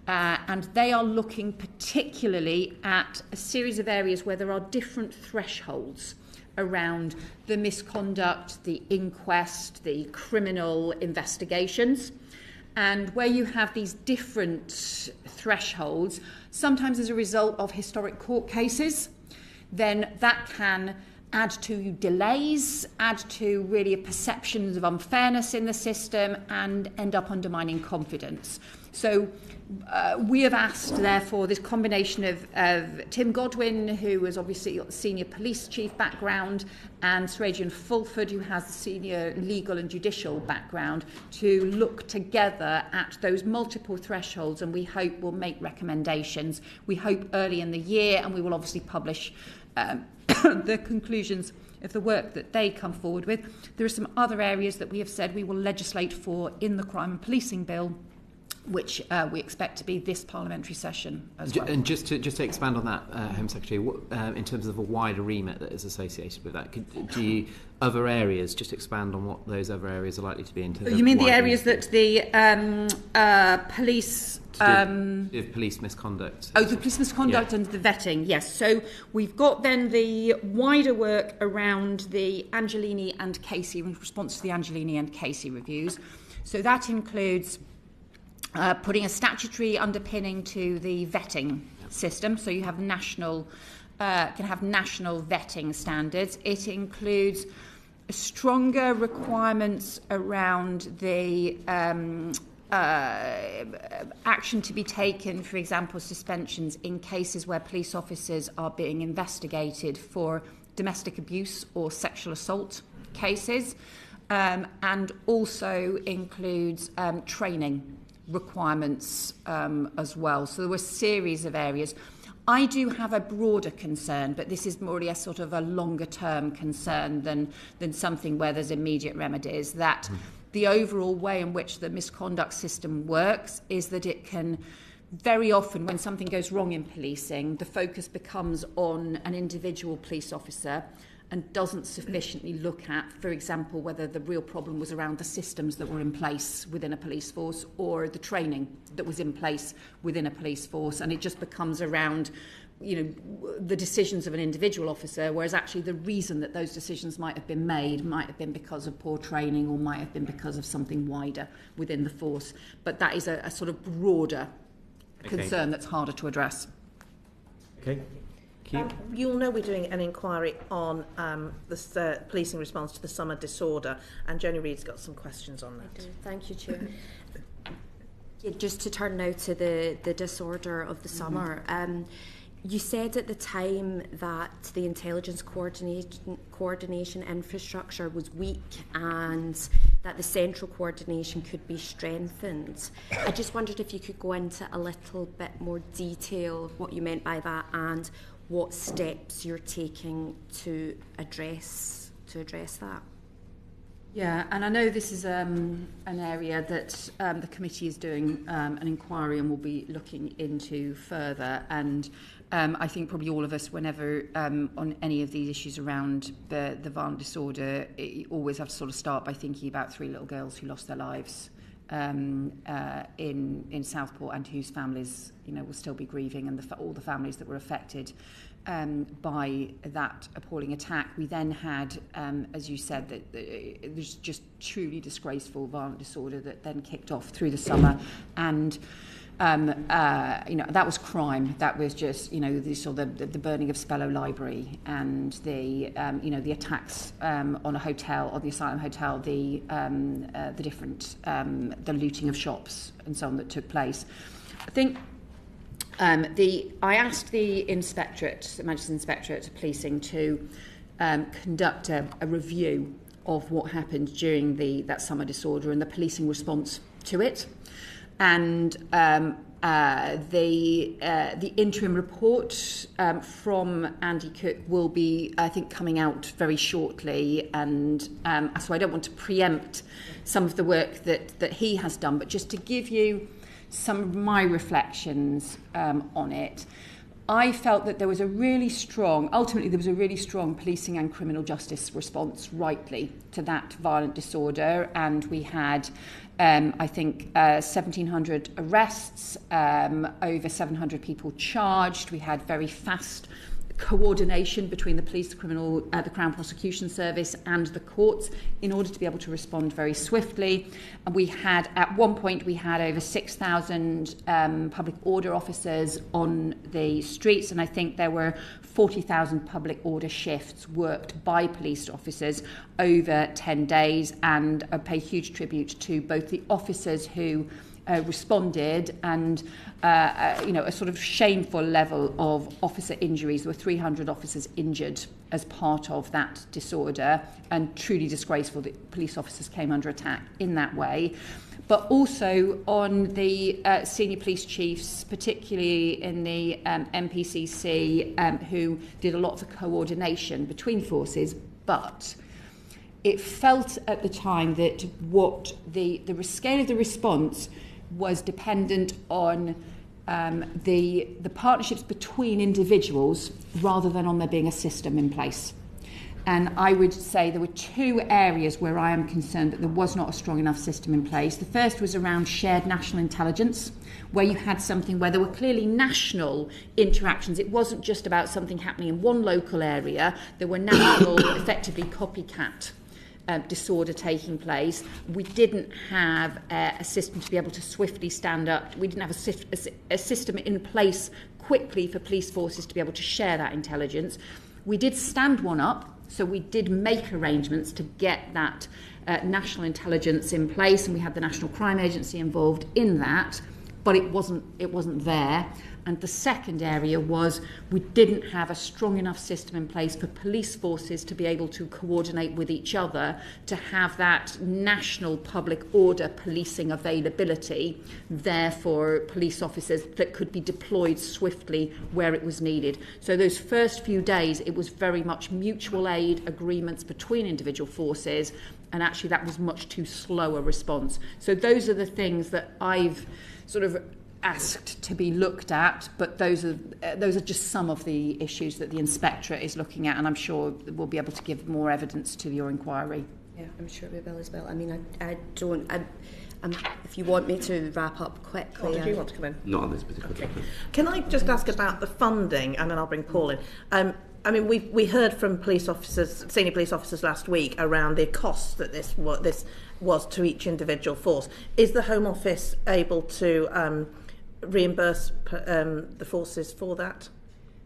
And they are looking particularly at a series of areas where there are different thresholds around the misconduct, the inquest, the criminal investigations. And where you have these different thresholds, sometimes as a result of historic court cases, then that can add to delays, add to really perceptions of unfairness in the system, and end up undermining confidence. So we have asked, therefore, this combination of Tim Godwin, who has obviously got the senior police chief background, and Sir Adrian Fulford, who has the senior legal and judicial background, to look together at those multiple thresholds, and we hope will make recommendations. We hope early in the year, and we will obviously publish the conclusions of the work that they come forward with. There are some other areas that we have said we will legislate for in the Crime and Policing Bill, which we expect to be this parliamentary session as well. And just to expand on that, Home Secretary, in terms of a wider remit that is associated with that, do you, other areas, just expand on what those other areas are likely to be in terms of... You mean the areas that the police... police misconduct. Oh, the police misconduct and the vetting, yes. So we've got then the wider work around the Angelini and Casey, in response to the Angelini and Casey reviews. So that includes putting a statutory underpinning to the vetting system, so you have national vetting standards. It includes stronger requirements around the action to be taken, for example, suspensions in cases where police officers are being investigated for domestic abuse or sexual assault cases, and also includes training requirements as well. So there were a series of areas. I do have a broader concern, but this is more a sort of a longer term concern than something where there's immediate remedies, that the overall way in which the misconduct system works is that it can very often, when something goes wrong in policing, the focus becomes on an individual police officer and doesn't sufficiently look at, for example, whether the real problem was around the systems that were in place within a police force or the training that was in place within a police force. And it just becomes around, the decisions of an individual officer, whereas actually the reason that those decisions might have been made might have been because of poor training or might have been because of something wider within the force. But that is a sort of broader concern that's harder to address. Okay. You'll know we're doing an inquiry on the policing response to the summer disorder, and Joni Reid's got some questions on that. I do. Thank you, Chair. Just to turn now to the disorder of the summer. You said at the time that the intelligence coordination infrastructure was weak and that the central coordination could be strengthened. I just wondered if you could go into a little bit more detail of what you meant by that and what steps you're taking to address that. Yeah, and I know this is an area that the committee is doing an inquiry and will be looking into further. And I think probably all of us, whenever on any of these issues around the violent disorder, always have to sort of start by thinking about 3 little girls who lost their lives in Southport and whose families, will still be grieving, and all the families that were affected by that appalling attack. We then had, as you said, that it was just truly disgraceful violent disorder that then kicked off through the summer, and that was crime. That was just, the burning of Spellow Library and the attacks on a hotel, on the Asylum Hotel, the different, the looting of shops and so on that took place. I think I asked the Manchester Inspectorate of Policing to conduct a review of what happened during that summer disorder and the policing response to it. And the interim report from Andy Cook will be, I think, coming out very shortly. And so I don't want to preempt some of the work that he has done, but just to give you some of my reflections on it. I felt that there was ultimately there was a really strong policing and criminal justice response, rightly, to that violent disorder. And we had, 1,700 arrests, over 700 people charged. We had very fast coordination between the police, the Crown Prosecution Service and the courts in order to be able to respond very swiftly. And we had, at one point, we had over 6,000 public order officers on the streets, and I think there were 40,000 public order shifts worked by police officers over 10 days, and I pay huge tribute to both the officers who responded and a sort of shameful level of officer injuries. There were 300 officers injured as part of that disorder, and truly disgraceful that police officers came under attack in that way. But also on the senior police chiefs, particularly in the MPCC, who did a lot of the coordination between forces, but it felt at the time that what the scale of the response was dependent on the partnerships between individuals rather than on there being a system in place. And I would say there were two areas where I am concerned that there was not a strong enough system in place. The first was around shared national intelligence, where you had something where there were clearly national interactions. It wasn't just about something happening in one local area. There were national, effectively copycat disorder taking place. We didn't have a system to be able to swiftly stand up. We didn't have a system in place quickly for police forces to be able to share that intelligence. We did stand one up, so we did make arrangements to get that national intelligence in place, and we had the National Crime Agency involved in that, but it wasn't there. And the second area was we didn't have a strong enough system in place for police forces to be able to coordinate with each other to have that national public order policing availability there for police officers that could be deployed swiftly where it was needed. So those first few days, it was very much mutual aid agreements between individual forces, and actually that was much too slow a response. So those are the things that I've sort of asked to be looked at, but those are just some of the issues that the Inspectorate is looking at, and I'm sure we'll be able to give more evidence to your inquiry. Yeah, I'm sure we will as well. I mean, if you want me to wrap up quickly. Did you want to come in? Not on this particular topic. Can I just ask about the funding, and then I'll bring Paul in. I mean, we heard from police officers, senior police officers last week around the costs that this was to each individual force. Is the Home Office able to reimburse the forces for that?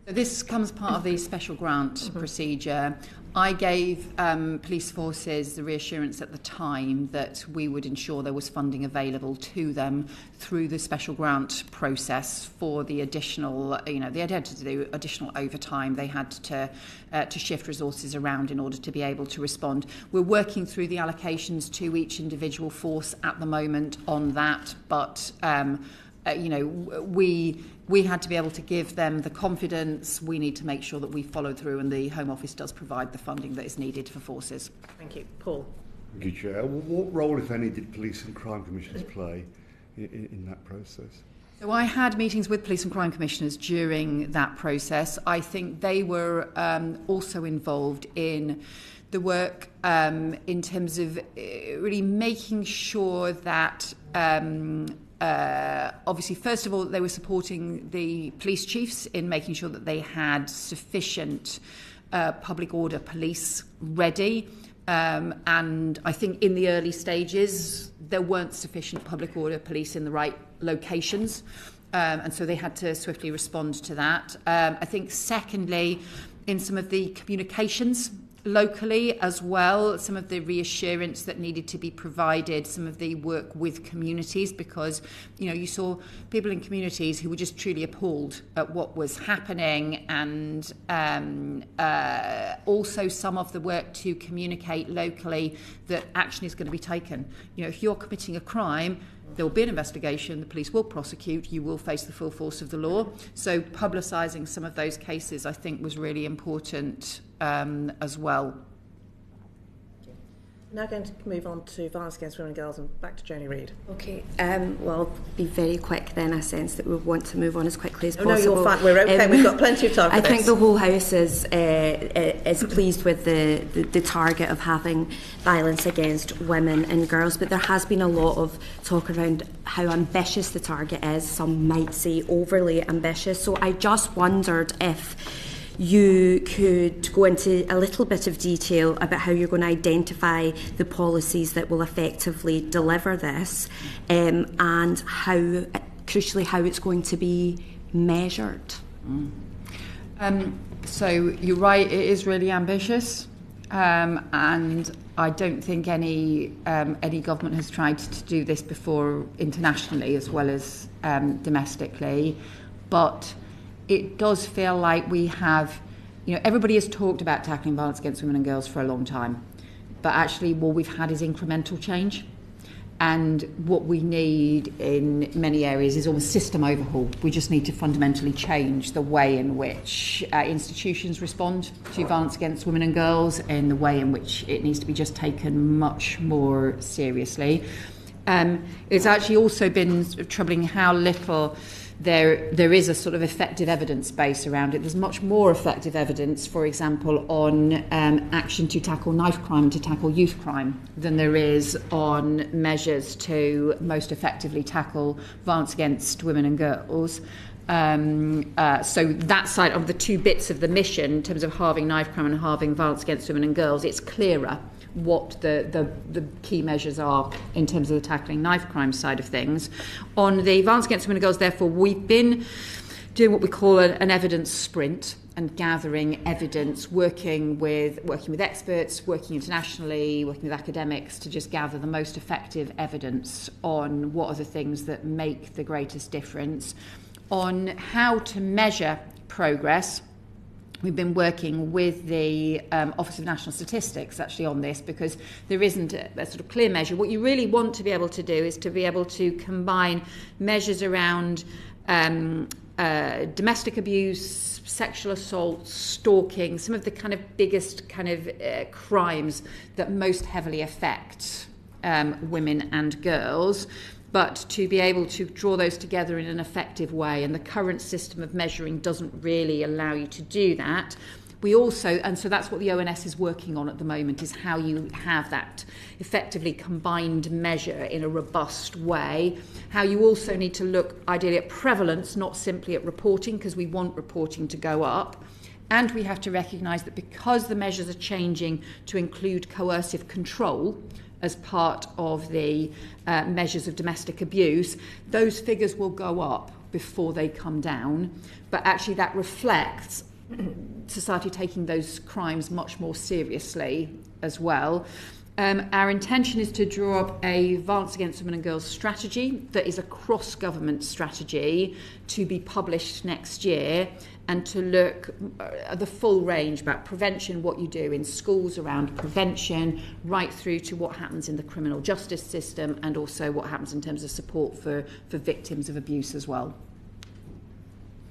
So this comes part of the special grant procedure. I gave police forces the reassurance at the time that we would ensure there was funding available to them through the special grant process for the additional, they had to do additional overtime. They had to shift resources around in order to be able to respond. We're working through the allocations to each individual force at the moment on that, but we had to be able to give them the confidence. We need to make sure that we follow through, and the Home Office does provide the funding that is needed for forces. Thank you. Paul. Thank you, Chair. What role, if any, did police and crime commissioners play in that process? So I had meetings with police and crime commissioners during that process. I think they were also involved in the work in terms of really making sure that obviously, first of all, they were supporting the police chiefs in making sure that they had sufficient public order police ready. And I think in the early stages, there weren't sufficient public order police in the right locations. And so they had to swiftly respond to that. I think secondly, in some of the communications locally as well, some of the reassurance that needed to be provided, some of the work with communities, because, you know, you saw people in communities who were just truly appalled at what was happening, and also some of the work to communicate locally that action is going to be taken. You know, if you're committing a crime, there will be an investigation, the police will prosecute, you will face the full force of the law. So publicising some of those cases, I think, was really important as well. Now going to move on to violence against women and girls, and back to Joni Reid. Okay, well, I'll be very quick then. I sense that we want to move on as quickly as possible. No, you're fine. We're okay. We've got plenty of time for I this. think the whole House is pleased with the target of having violence against women and girls, but there has been a lot of talk around how ambitious the target is. Some might say overly ambitious. So I just wondered if you could go into a little bit of detail about how you're going to identify the policies that will effectively deliver this, and how, crucially, how it's going to be measured. So you're right, it is really ambitious, and I don't think any government has tried to do this before internationally as well as domestically, but it does feel like we have, you know, everybody has talked about tackling violence against women and girls for a long time, but actually what we've had is incremental change. And what we need in many areas is almost system overhaul. We just need to fundamentally change the way in which institutions respond to violence against women and girls, and the way in which it needs to be just taken much more seriously. It's actually also been troubling how little there is a sort of effective evidence base around it. There's much more effective evidence, for example, on action to tackle knife crime and to tackle youth crime than there is on measures to most effectively tackle violence against women and girls. So that side of the two bits of the mission, in terms of halving knife crime and halving violence against women and girls, it's clearer what the key measures are in terms of the tackling knife crime side of things. On the violence against women and girls, therefore, we've been doing what we call an evidence sprint and gathering evidence, working with experts, working internationally, working with academics to just gather the most effective evidence on what are the things that make the greatest difference. On how to measure progress, we've been working with the Office of National Statistics actually on this, because there isn't a sort of clear measure. What you really want to be able to do is to be able to combine measures around domestic abuse, sexual assault, stalking, some of the kind of biggest kind of crimes that most heavily affect women and girls, but to be able to draw those together in an effective way. And the current system of measuring doesn't really allow you to do that. We also, and so that's what the ONS is working on at the moment, is how you have that effectively combined measure in a robust way. How you also need to look ideally at prevalence, not simply at reporting, because we want reporting to go up. And we have to recognise that because the measures are changing to include coercive control as part of the measures of domestic abuse, those figures will go up before they come down. But actually that reflects society taking those crimes much more seriously as well. Our intention is to draw up a violence against women and girls strategy that is a cross-government strategy to be published next year, and to look at the full range about prevention, what you do in schools around prevention, right through to what happens in the criminal justice system, and also what happens in terms of support for victims of abuse as well.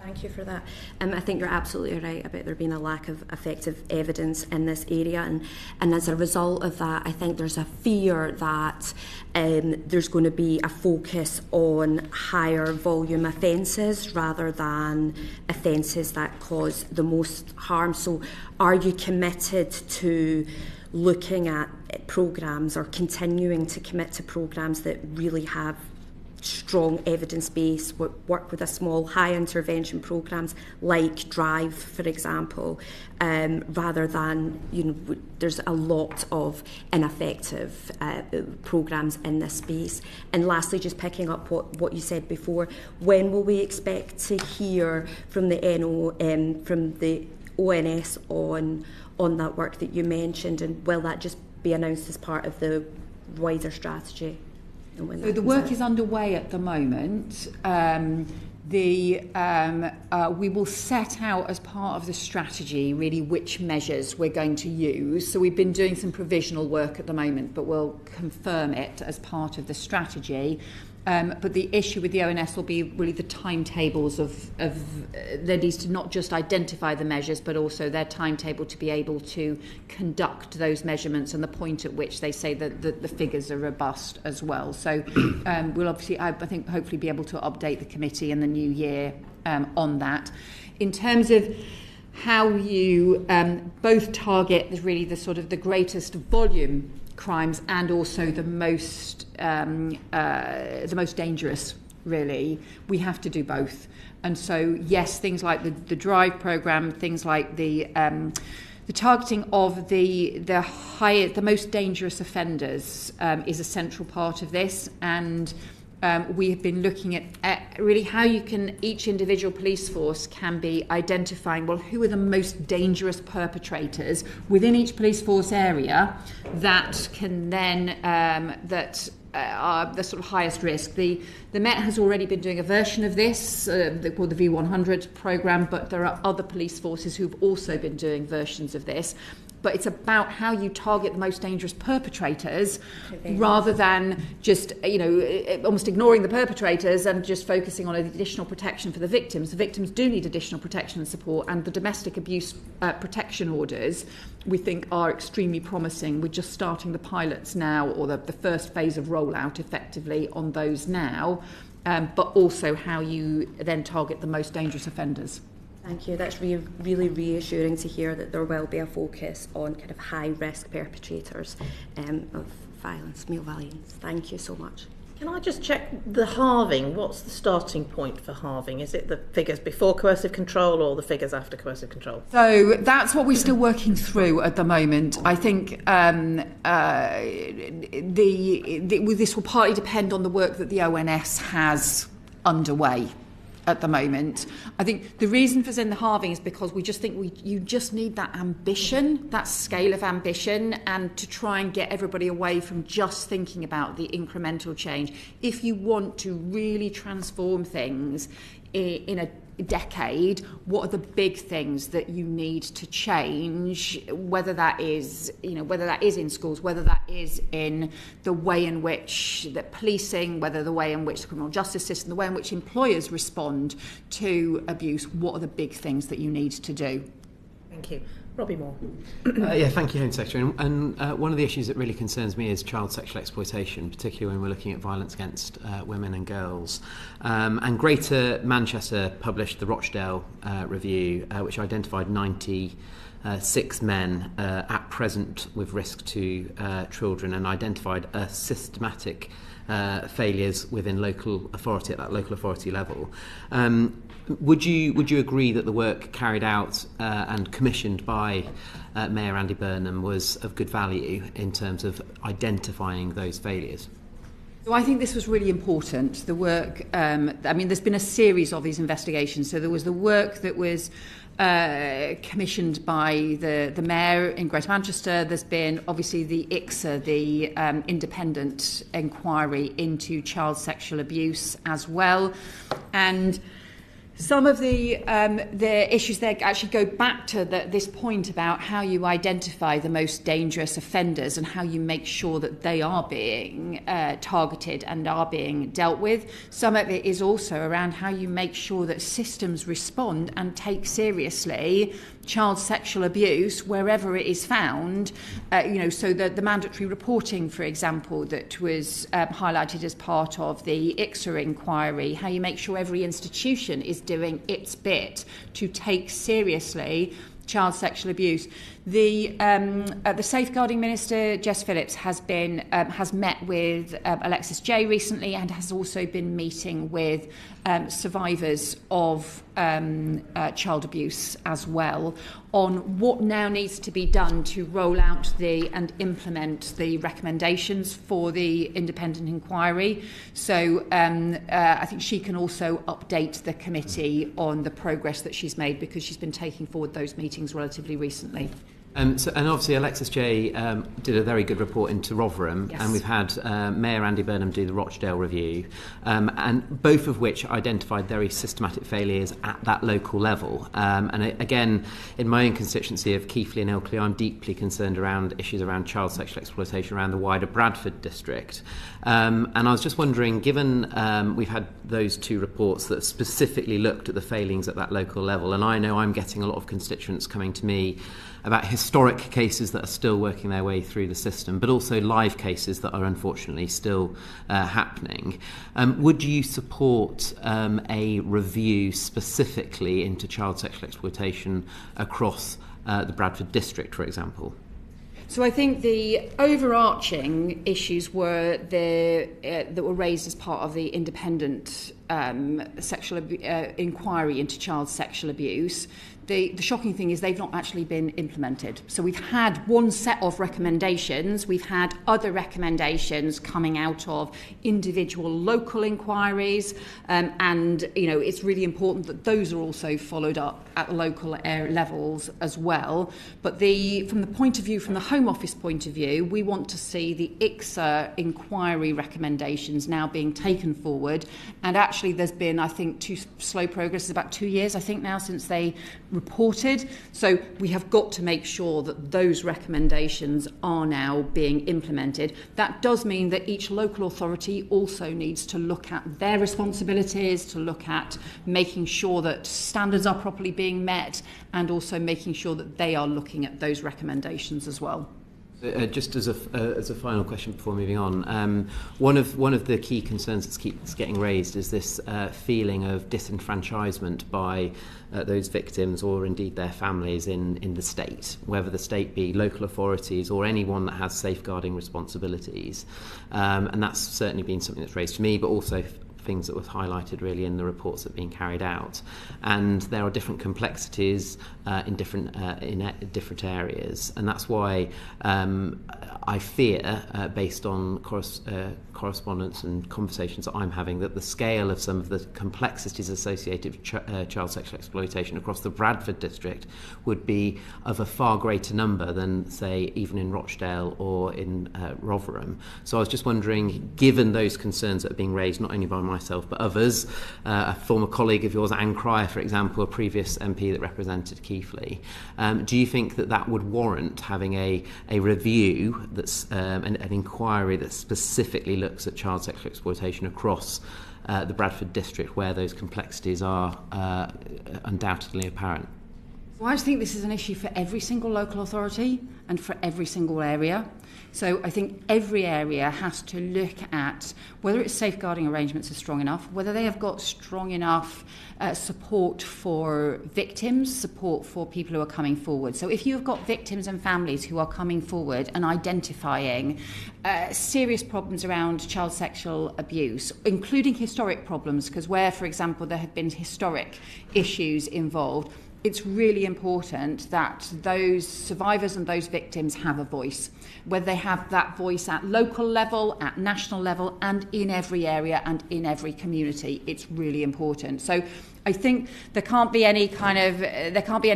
Thank you for that. I think you're absolutely right about there being a lack of effective evidence in this area, and as a result of that, I think there's a fear that there's going to be a focus on higher volume offences rather than offences that cause the most harm. So are you committed to looking at programmes, or continuing to commit to programmes that really have strong evidence base, work with a small high intervention programs like Drive, for example, rather than, there's a lot of ineffective programs in this space. And lastly, just picking up what you said before, when will we expect to hear from the from the ONS on that work that you mentioned, and will that just be announced as part of the wider strategy? So the work is underway at the moment. We will set out as part of the strategy really which measures we're going to use. So we've been doing some provisional work at the moment, but we'll confirm it as part of the strategy. But the issue with the ONS will be really the timetables of there needs to not just identify the measures, but also their timetable to be able to conduct those measurements and the point at which they say that the figures are robust as well. So we'll obviously, I think, hopefully be able to update the committee in the new year on that. In terms of how you both target really the sort of the greatest volume crimes and also the most dangerous, really, we have to do both. And so yes, things like the Drive programme, things like the targeting of the most dangerous offenders is a central part of this. And we have been looking at really how each individual police force can be identifying, well, who are the most dangerous perpetrators within each police force area that can then, that are the sort of highest risk. The Met has already been doing a version of this, called the V100 programme, but there are other police forces who've also been doing versions of this. But it's about how you target the most dangerous perpetrators rather than just, almost ignoring the perpetrators and just focusing on additional protection for the victims. The victims do need additional protection and support, and the domestic abuse protection orders, we think, are extremely promising. We're just starting the pilots now, or the first phase of rollout effectively on those now, but also how you then target the most dangerous offenders. Thank you. That's really reassuring to hear that there will be a focus on kind of high-risk perpetrators of violence, male violence. Thank you so much. Can I just check the halving? What's the starting point for halving? Is it the figures before coercive control or the figures after coercive control? So that's what we're still working through at the moment. I think this will partly depend on the work that the ONS has underway at the moment. I think the reason for the halving is because we just think you just need that ambition, that scale of ambition, and to try and get everybody away from just thinking about the incremental change. If you want to really transform things in a decade, what are the big things that you need to change, whether that is in schools, whether that is in the way in which the policing, whether the way in which the criminal justice system, the way in which employers respond to abuse, what are the big things that you need to do? Thank you. Robbie Moore. Thank you, Home Secretary. And one of the issues that really concerns me is child sexual exploitation, particularly when we're looking at violence against women and girls. And Greater Manchester published the Rochdale Review, which identified 96 men at present with risk to children, and identified a systematic failures within local authority, at that local authority level. Would you agree that the work carried out and commissioned by Mayor Andy Burnham was of good value in terms of identifying those failures? So I think this was really important, the work. There's been a series of these investigations. So there was the work that was commissioned by the Mayor in Greater Manchester. There's been obviously the ICSA, the independent inquiry into child sexual abuse as well. And some of the issues there actually go back to this point about how you identify the most dangerous offenders and how you make sure that they are being targeted and are being dealt with. Some of it is also around how you make sure that systems respond and take seriously child sexual abuse wherever it is found. So the mandatory reporting, for example, that was highlighted as part of the ICSA inquiry, how you make sure every institution is doing its bit to take seriously child sexual abuse. The Safeguarding Minister, Jess Phillips, has met with Alexis Jay recently and has also been meeting with survivors of child abuse as well on what now needs to be done to roll out and implement the recommendations for the independent inquiry. So I think she can also update the committee on the progress that she's made, because she's been taking forward those meetings relatively recently. And obviously Alexis Jay did a very good report into Rotherham, yes. And we've had Mayor Andy Burnham do the Rochdale review, and both of which identified very systematic failures at that local level. And again, in my own constituency of Keighley and Ilkley, I'm deeply concerned around issues around child sexual exploitation around the wider Bradford district. And I was just wondering, given we've had those two reports that specifically looked at the failings at that local level, and I know I'm getting a lot of constituents coming to me about historic cases that are still working their way through the system, but also live cases that are unfortunately still happening. Would you support a review specifically into child sexual exploitation across the Bradford district, for example? So I think the overarching issues were that were raised as part of the independent inquiry into child sexual abuse. The shocking thing is they've not actually been implemented. So we've had one set of recommendations, we've had other recommendations coming out of individual local inquiries, and it's really important that those are also followed up at local levels as well. But from the Home Office point of view, we want to see the ICSA inquiry recommendations now being taken forward. And actually there's been, I think, too slow progress. It's about 2 years, I think, now since they reported. So we have got to make sure that those recommendations are now being implemented. That does mean that each local authority also needs to look at their responsibilities, to look at making sure that standards are properly being met, and also making sure that they are looking at those recommendations as well. Just as a final question before moving on, one of the key concerns that keeps getting raised is this feeling of disenfranchisement by those victims, or indeed their families, in the state, whether the state be local authorities or anyone that has safeguarding responsibilities. And that's certainly been something that's raised to me, but also things that was highlighted really in the reports that are being carried out. And there are different complexities in different areas, and that's why I fear, based on correspondence and conversations that I'm having, that the scale of some of the complexities associated with child sexual exploitation across the Bradford district would be of a far greater number than, say, even in Rochdale or in Rotherham. So I was just wondering, given those concerns that are being raised not only by myself but others, a former colleague of yours, Anne Cryer, for example, a previous MP that represented Keighley, do you think that would warrant having a review that's an inquiry that specifically looks at child sexual exploitation across the Bradford district, where those complexities are undoubtedly apparent? Well, I just think this is an issue for every single local authority and for every single area. So I think every area has to look at whether its safeguarding arrangements are strong enough, whether they have got strong enough support for victims, support for people who are coming forward. So if you've got victims and families who are coming forward and identifying serious problems around child sexual abuse, including historic problems, because where, for example, there have been historic issues involved, it's really important that those survivors and those victims have a voice, whether they have that voice at local level, at national level, and in every area and in every community. It's really important. So I think there can't be any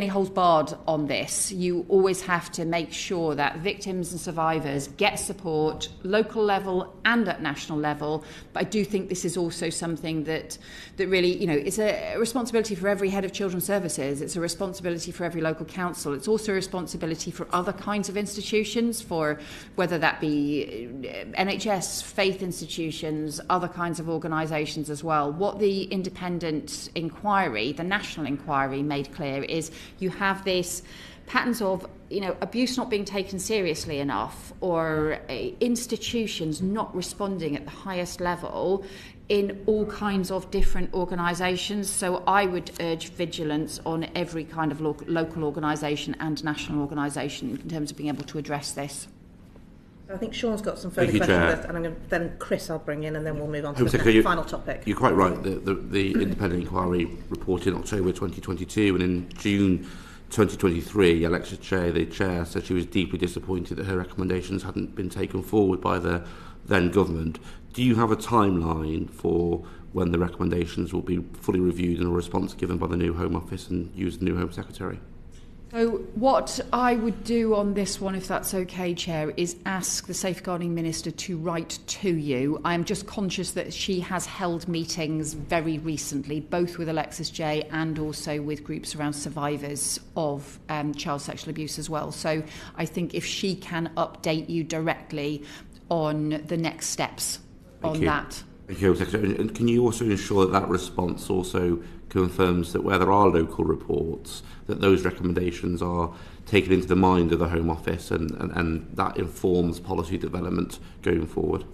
holds barred on this. You always have to make sure that victims and survivors get support, local level and at national level. But I do think this is also something that really, it's a responsibility for every head of children's services. It's a responsibility for every local council. It's also a responsibility for other kinds of institutions, for whether that be NHS, faith institutions, other kinds of organisations as well. What the independent inquiry, the national inquiry, made clear is you have this patterns of abuse not being taken seriously enough, or institutions not responding at the highest level in all kinds of different organisations. So I would urge vigilance on every kind of local organisation and national organisation in terms of being able to address this. I think Sean's got some further questions, and I'm going to, then Chris I'll bring in, and then we'll move on to the final topic. You're quite right. The independent inquiry reported in October 2022, and in June 2023, Alexis Chair, the chair, said she was deeply disappointed that her recommendations hadn't been taken forward by the then government. Do you have a timeline for when the recommendations will be fully reviewed and a response given by the new Home Office and you as the new Home Secretary? So what I would do on this one, if that's okay, Chair, is ask the Safeguarding Minister to write to you. I am just conscious that she has held meetings very recently, both with Alexis J and also with groups around survivors of child sexual abuse as well. So I think if she can update you directly on the next steps on that. Thank you, Secretary. And can you also ensure that that response also confirms that where there are local reports, that those recommendations are taken into the mind of the Home Office and that informs policy development going forward?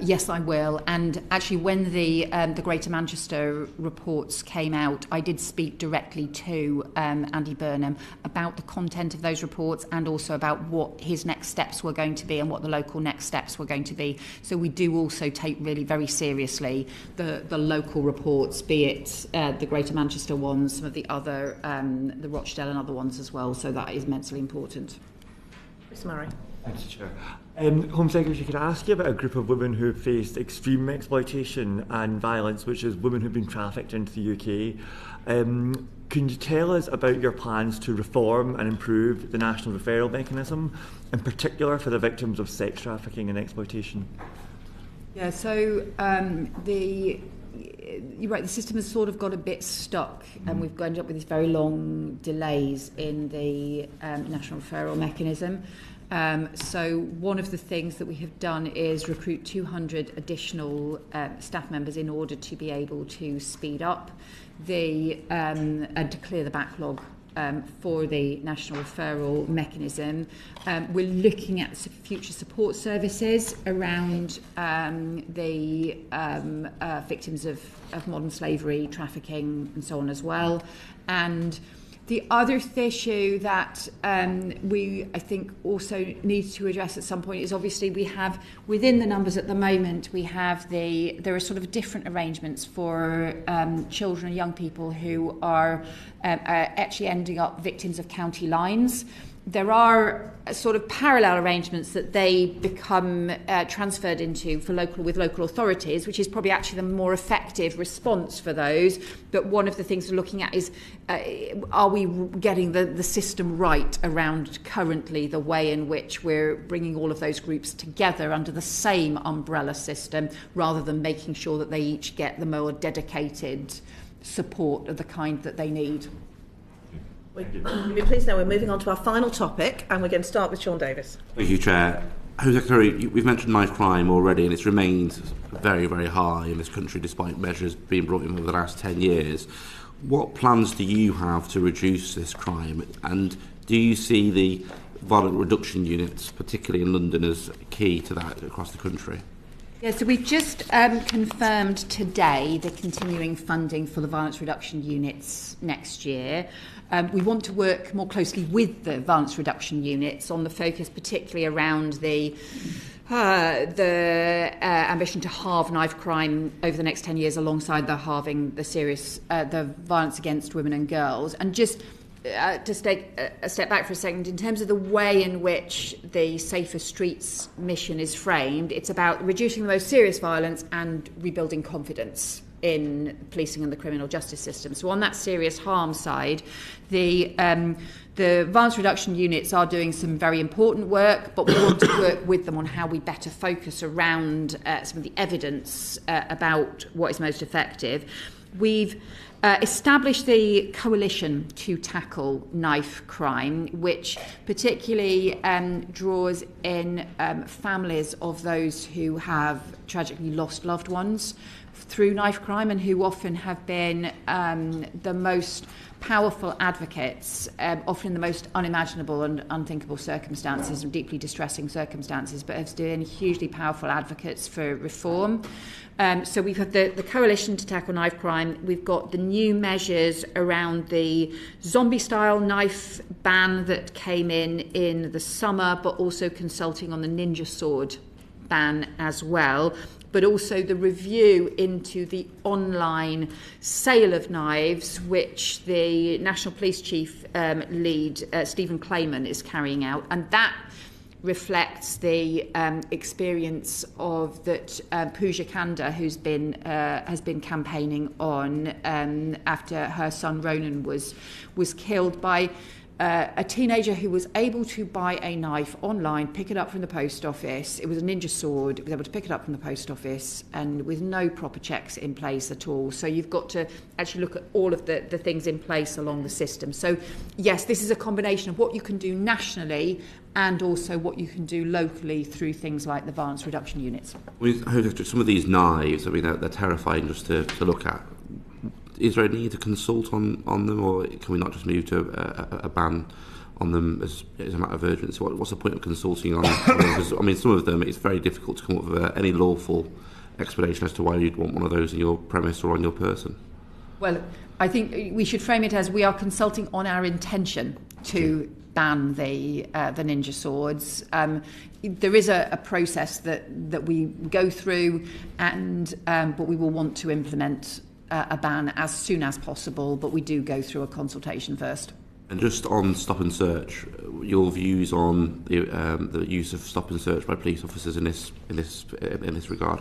Yes, I will. And actually, when the Greater Manchester reports came out, I did speak directly to Andy Burnham about the content of those reports and also about what his next steps were going to be and what the local next steps were going to be. So we do also take really very seriously the local reports, be it the Greater Manchester ones, some of the other, the Rochdale and other ones as well. So that is immensely important. Chris Murray. Thanks, Chair. Home Secretary, can I ask you about a group of women who have faced extreme exploitation and violence, which is women who've been trafficked into the UK? Can you tell us about your plans to reform and improve the national referral mechanism, in particular for the victims of sex trafficking and exploitation? Yeah, so you're right, the system has sort of got a bit stuck, and we've ended up with these very long delays in the national referral mechanism. So one of the things that we have done is recruit 200 additional staff members in order to be able to speed up and to clear the backlog for the national referral mechanism. We're looking at future support services around the victims of modern slavery, trafficking and so on as well. And the other issue that we, I think, also need to address at some point is obviously we have, within the numbers at the moment, there are sort of different arrangements for children and young people who are actually ending up victims of county lines. There are sort of parallel arrangements that they become transferred into with local authorities, which is probably actually the more effective response for those. But one of the things we're looking at is, are we getting the system right around currently the way in which we're bringing all of those groups together under the same umbrella system, rather than making sure that they each get the more dedicated support of the kind that they need. You'll be pleased now we're moving on to our final topic, and we're going to start with Sean Davis. Thank you, Chair. Home Secretary, we've mentioned knife crime already, and it's remained very, very high in this country despite measures being brought in over the last 10 years. What plans do you have to reduce this crime, and do you see the violent reduction units, particularly in London, as key to that across the country? Yeah, so we've just confirmed today the continuing funding for the violence reduction units next year. We want to work more closely with the violence reduction units on the focus particularly around the ambition to halve knife crime over the next 10 years alongside the halving the violence against women and girls. And just to take a step back for a second, in terms of the way in which the Safer Streets mission is framed, it's about reducing the most serious violence and rebuilding confidence in policing and the criminal justice system. So on that serious harm side, the violence reduction units are doing some very important work, but we want to work with them on how we better focus around some of the evidence about what is most effective. We've established the Coalition to Tackle Knife Crime, which particularly draws in families of those who have tragically lost loved ones through knife crime and who often have been the most powerful advocates, often in the most unimaginable and unthinkable circumstances and deeply distressing circumstances, but have been hugely powerful advocates for reform. So we've had the Coalition to Tackle Knife Crime. We've got the new measures around the zombie-style knife ban that came in the summer, but also consulting on the ninja sword ban as well, but also the review into the online sale of knives, which the National Police Chief lead, Stephen Clayman, is carrying out. And that reflects the experience of that Pooja Kanda, who's been has been campaigning on after her son Ronan was killed by a teenager who was able to buy a knife online, pick it up from the post office. It was a ninja sword. It was able to pick it up from the post office and with no proper checks in place at all. So you've got to actually look at all of the things in place along the system. So yes, this is a combination of what you can do nationally and also what you can do locally through things like the violence reduction units. Some of these knives, I mean, they're terrifying just to look at. Is there a need to consult on them, or can we not just move to a ban on them as a matter of urgency? What's the point of consulting on them? Because, I mean, some of them, it's very difficult to come up with any lawful explanation as to why you'd want one of those in your premise or on your person. Well, I think we should frame it as we are consulting on our intention to ban the ninja swords. There is a process that we go through, and but we will want to implement a ban as soon as possible, but we do go through a consultation first. And just on stop and search, your views on the use of stop and search by police officers in this regard?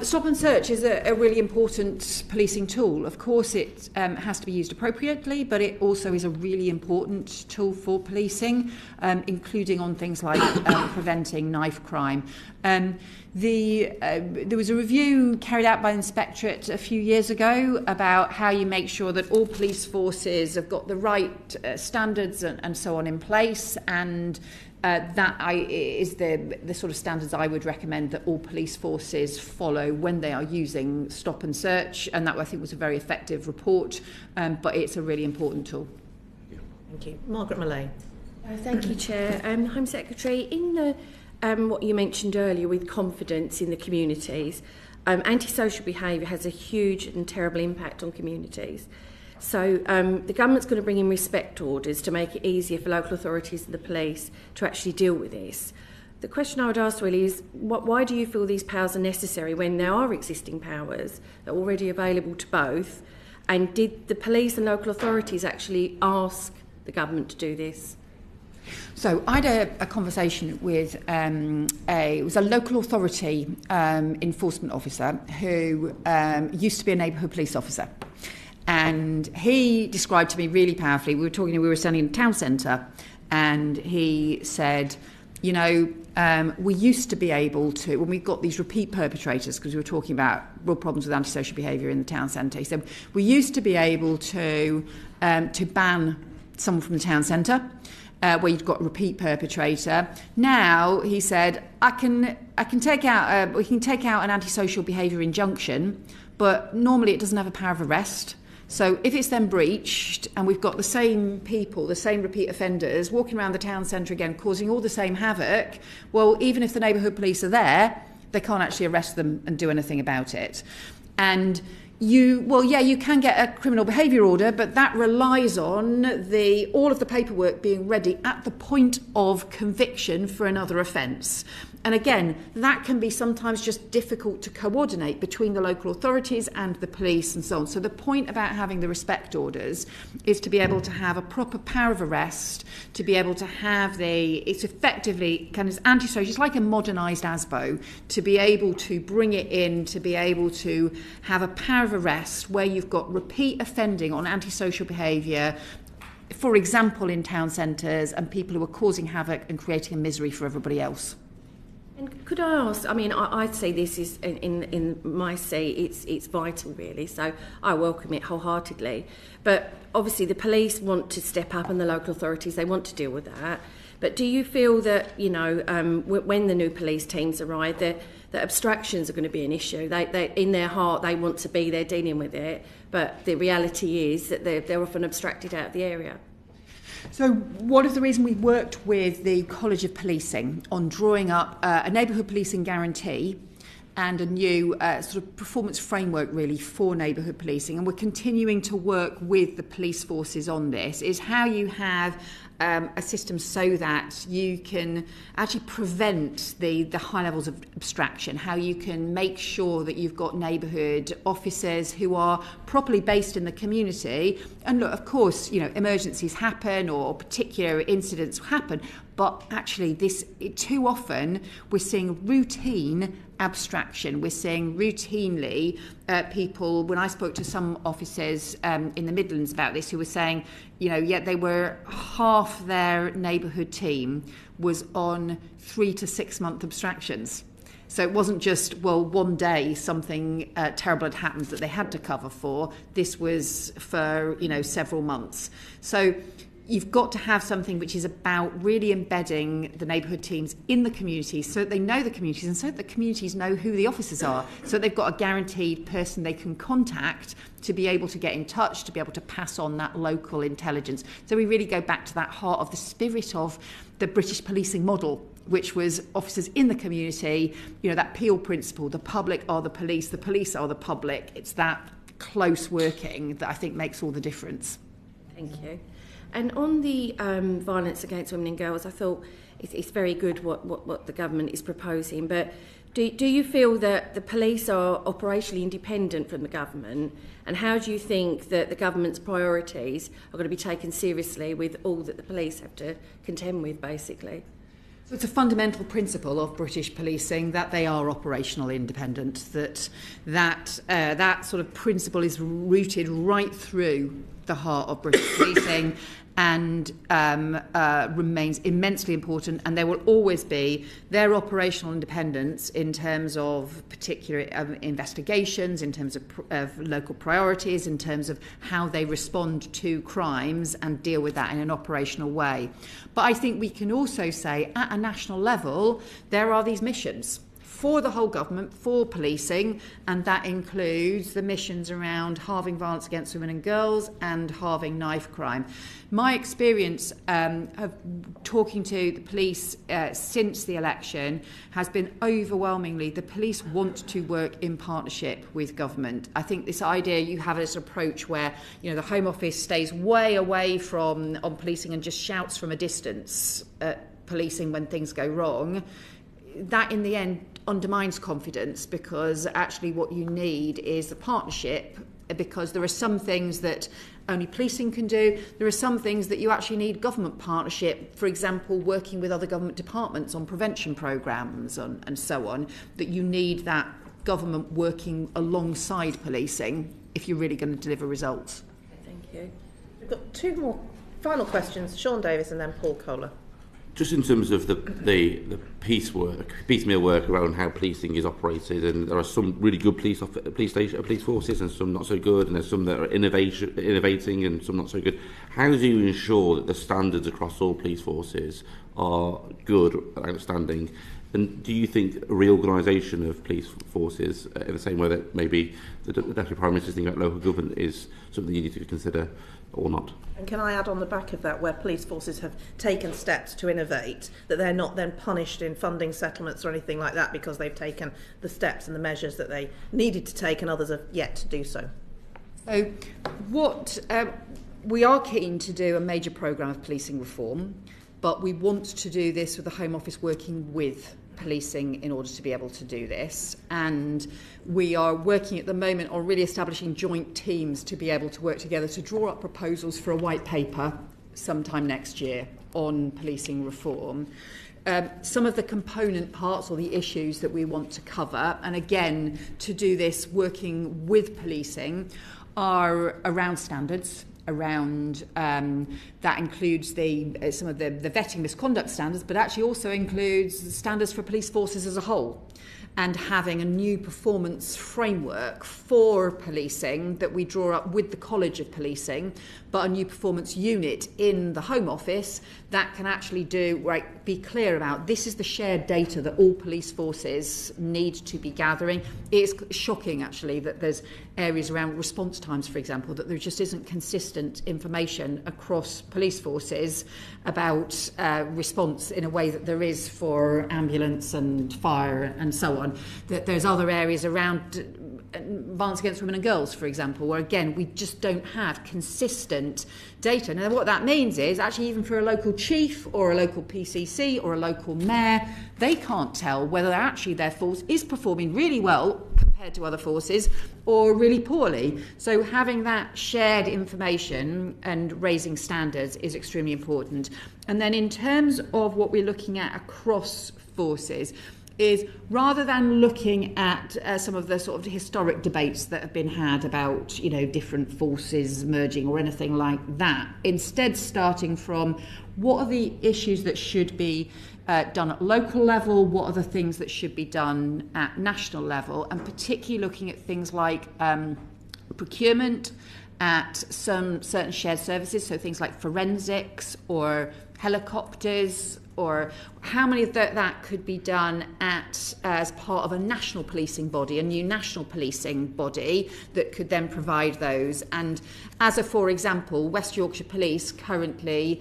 Stop and search is a really important policing tool. Of course, it has to be used appropriately, but it also is a really important tool for policing, including on things like preventing knife crime. There was a review carried out by the Inspectorate a few years ago about how you make sure that all police forces have got the right standards and so on in place, and that is the sort of standards I would recommend that all police forces follow when they are using stop and search, and that I think was a very effective report, but it's a really important tool. Thank you. Margaret Millay. Thank you, Chair. Home Secretary, in the what you mentioned earlier with confidence in the communities, antisocial behaviour has a huge and terrible impact on communities. So the government's going to bring in respect orders to make it easier for local authorities and the police to actually deal with this. The question I would ask really is, why do you feel these powers are necessary when there are existing powers that are already available to both? And did the police and local authorities actually ask the government to do this? So I had a conversation with it was a local authority enforcement officer who used to be a neighbourhood police officer. And he described to me really powerfully, we were standing in the town centre, and he said, you know, we used to be able to, when we've got these repeat perpetrators, because we were talking about real problems with antisocial behaviour in the town centre, he said, we used to be able to ban someone from the town centre, where you've got a repeat perpetrator. Now, he said, we can take out an antisocial behaviour injunction, but normally it doesn't have a power of arrest. So if it's then breached and we've got the same people, the same repeat offenders walking around the town centre again, causing all the same havoc, well, even if the neighbourhood police are there, they can't actually arrest them and do anything about it. And you can get a criminal behaviour order, but that relies on all of the paperwork being ready at the point of conviction for another offence. And again, that can be sometimes just difficult to coordinate between the local authorities and the police and so on. So the point about having the respect orders is to be able to have a proper power of arrest, to be able to have it's effectively kind of antisocial, it's like a modernised ASBO, to be able to bring it in, to be able to have a power of arrest where you've got repeat offending on antisocial behaviour, for example, in town centres, and people who are causing havoc and creating a misery for everybody else. And could I ask, I mean, I'd say this is, in my say, it's vital really, so I welcome it wholeheartedly. But obviously the police want to step up and the local authorities, they want to deal with that. But do you feel that, when the new police teams arrive, that abstractions are going to be an issue? They in their heart, they want to be there dealing with it, but the reality is that they're often abstracted out of the area. So one of the reasons we worked with the College of Policing on drawing up a neighbourhood policing guarantee and a new sort of performance framework really for neighbourhood policing, and we're continuing to work with the police forces on this, is how you have a system so that you can actually prevent the high levels of abstraction, how you can make sure that you've got neighbourhood officers who are properly based in the community. And look, of course, emergencies happen or particular incidents happen, but actually too often we're seeing routine abstraction. We're seeing routinely people, when I spoke to some officers in the Midlands about this, who were saying, yet they were half their neighbourhood team was on 3 to 6 month abstractions. So it wasn't just, one day something terrible had happened that they had to cover for. This was for, several months. So you've got to have something which is about really embedding the neighbourhood teams in the communities so that they know the communities and so that the communities know who the officers are, so that they've got a guaranteed person they can contact to be able to get in touch, to be able to pass on that local intelligence. So we really go back to that heart of the spirit of the British policing model, which was officers in the community, that Peel principle, the public are the police are the public. It's that close working that I think makes all the difference. Thank you. And on the violence against women and girls, I thought it's very good what the government is proposing. But do you feel that the police are operationally independent from the government? And how do you think that the government's priorities are going to be taken seriously with all that the police have to contend with, basically? So it's a fundamental principle of British policing that they are operational independent, that sort of principle is rooted right through the heart of British policing and remains immensely important, and there will always be their operational independence in terms of particular investigations, in terms of local priorities, in terms of how they respond to crimes and deal with that in an operational way. But I think we can also say at a national level there are these missions for the whole government, for policing, and that includes the missions around halving violence against women and girls and halving knife crime. My experience of talking to the police since the election has been overwhelmingly the police want to work in partnership with government. I think this idea you have this approach where the Home Office stays way away from on policing and just shouts from a distance at policing when things go wrong, that in the end undermines confidence, because actually what you need is the partnership, because there are some things that only policing can do. There are some things that you actually need government partnership, for example, working with other government departments on prevention programmes and so on, that you need that government working alongside policing if you're really going to deliver results. Thank you. We've got two more final questions, Sean Davis and then Paul Kohler. Just in terms of the piecemeal work around how policing is operated, and there are some really good police forces and some not so good, and there's some that are innovating and some not so good. How do you ensure that the standards across all police forces are good, outstanding? And do you think a reorganisation of police forces, in the same way that maybe the Deputy Prime Minister's thinking about local government, is something you need to consider or not? And can I add on the back of that, where police forces have taken steps to innovate, that they're not then punished in funding settlements or anything like that because they've taken the steps and the measures that they needed to take and others have yet to do so? So we are keen to do a major programme of policing reform, but we want to do this with the Home Office working with policing in order to be able to do this, and we are working at the moment on really establishing joint teams to be able to work together to draw up proposals for a white paper sometime next year on policing reform. Some of the component parts or the issues that we want to cover, and again to do this working with policing, are around standards, around that includes some of the vetting misconduct standards, but actually also includes standards for police forces as a whole, and having a new performance framework for policing that we draw up with the College of Policing, but a new performance unit in the Home Office that can actually be clear about this is the shared data that all police forces need to be gathering. It's shocking, actually, that there's areas around response times, for example, that there just isn't consistent information across police forces about response in a way that there is for ambulance and fire and so on. That there's other areas around violence against women and girls, for example, where again we just don't have consistent data. Now what that means is actually even for a local chief or a local PCC or a local mayor, they can't tell whether actually their force is performing really well compared to other forces or really poorly. So having that shared information and raising standards is extremely important. And then in terms of what we're looking at across forces, is rather than looking at some of the sort of historic debates that have been had about, you know, different forces merging or anything like that, instead starting from what are the issues that should be done at local level, what are the things that should be done at national level, and particularly looking at things like procurement at some certain shared services, so things like forensics or helicopters, or how many of that could be done as part of a national policing body, a new national policing body that could then provide those. And as for example, West Yorkshire Police currently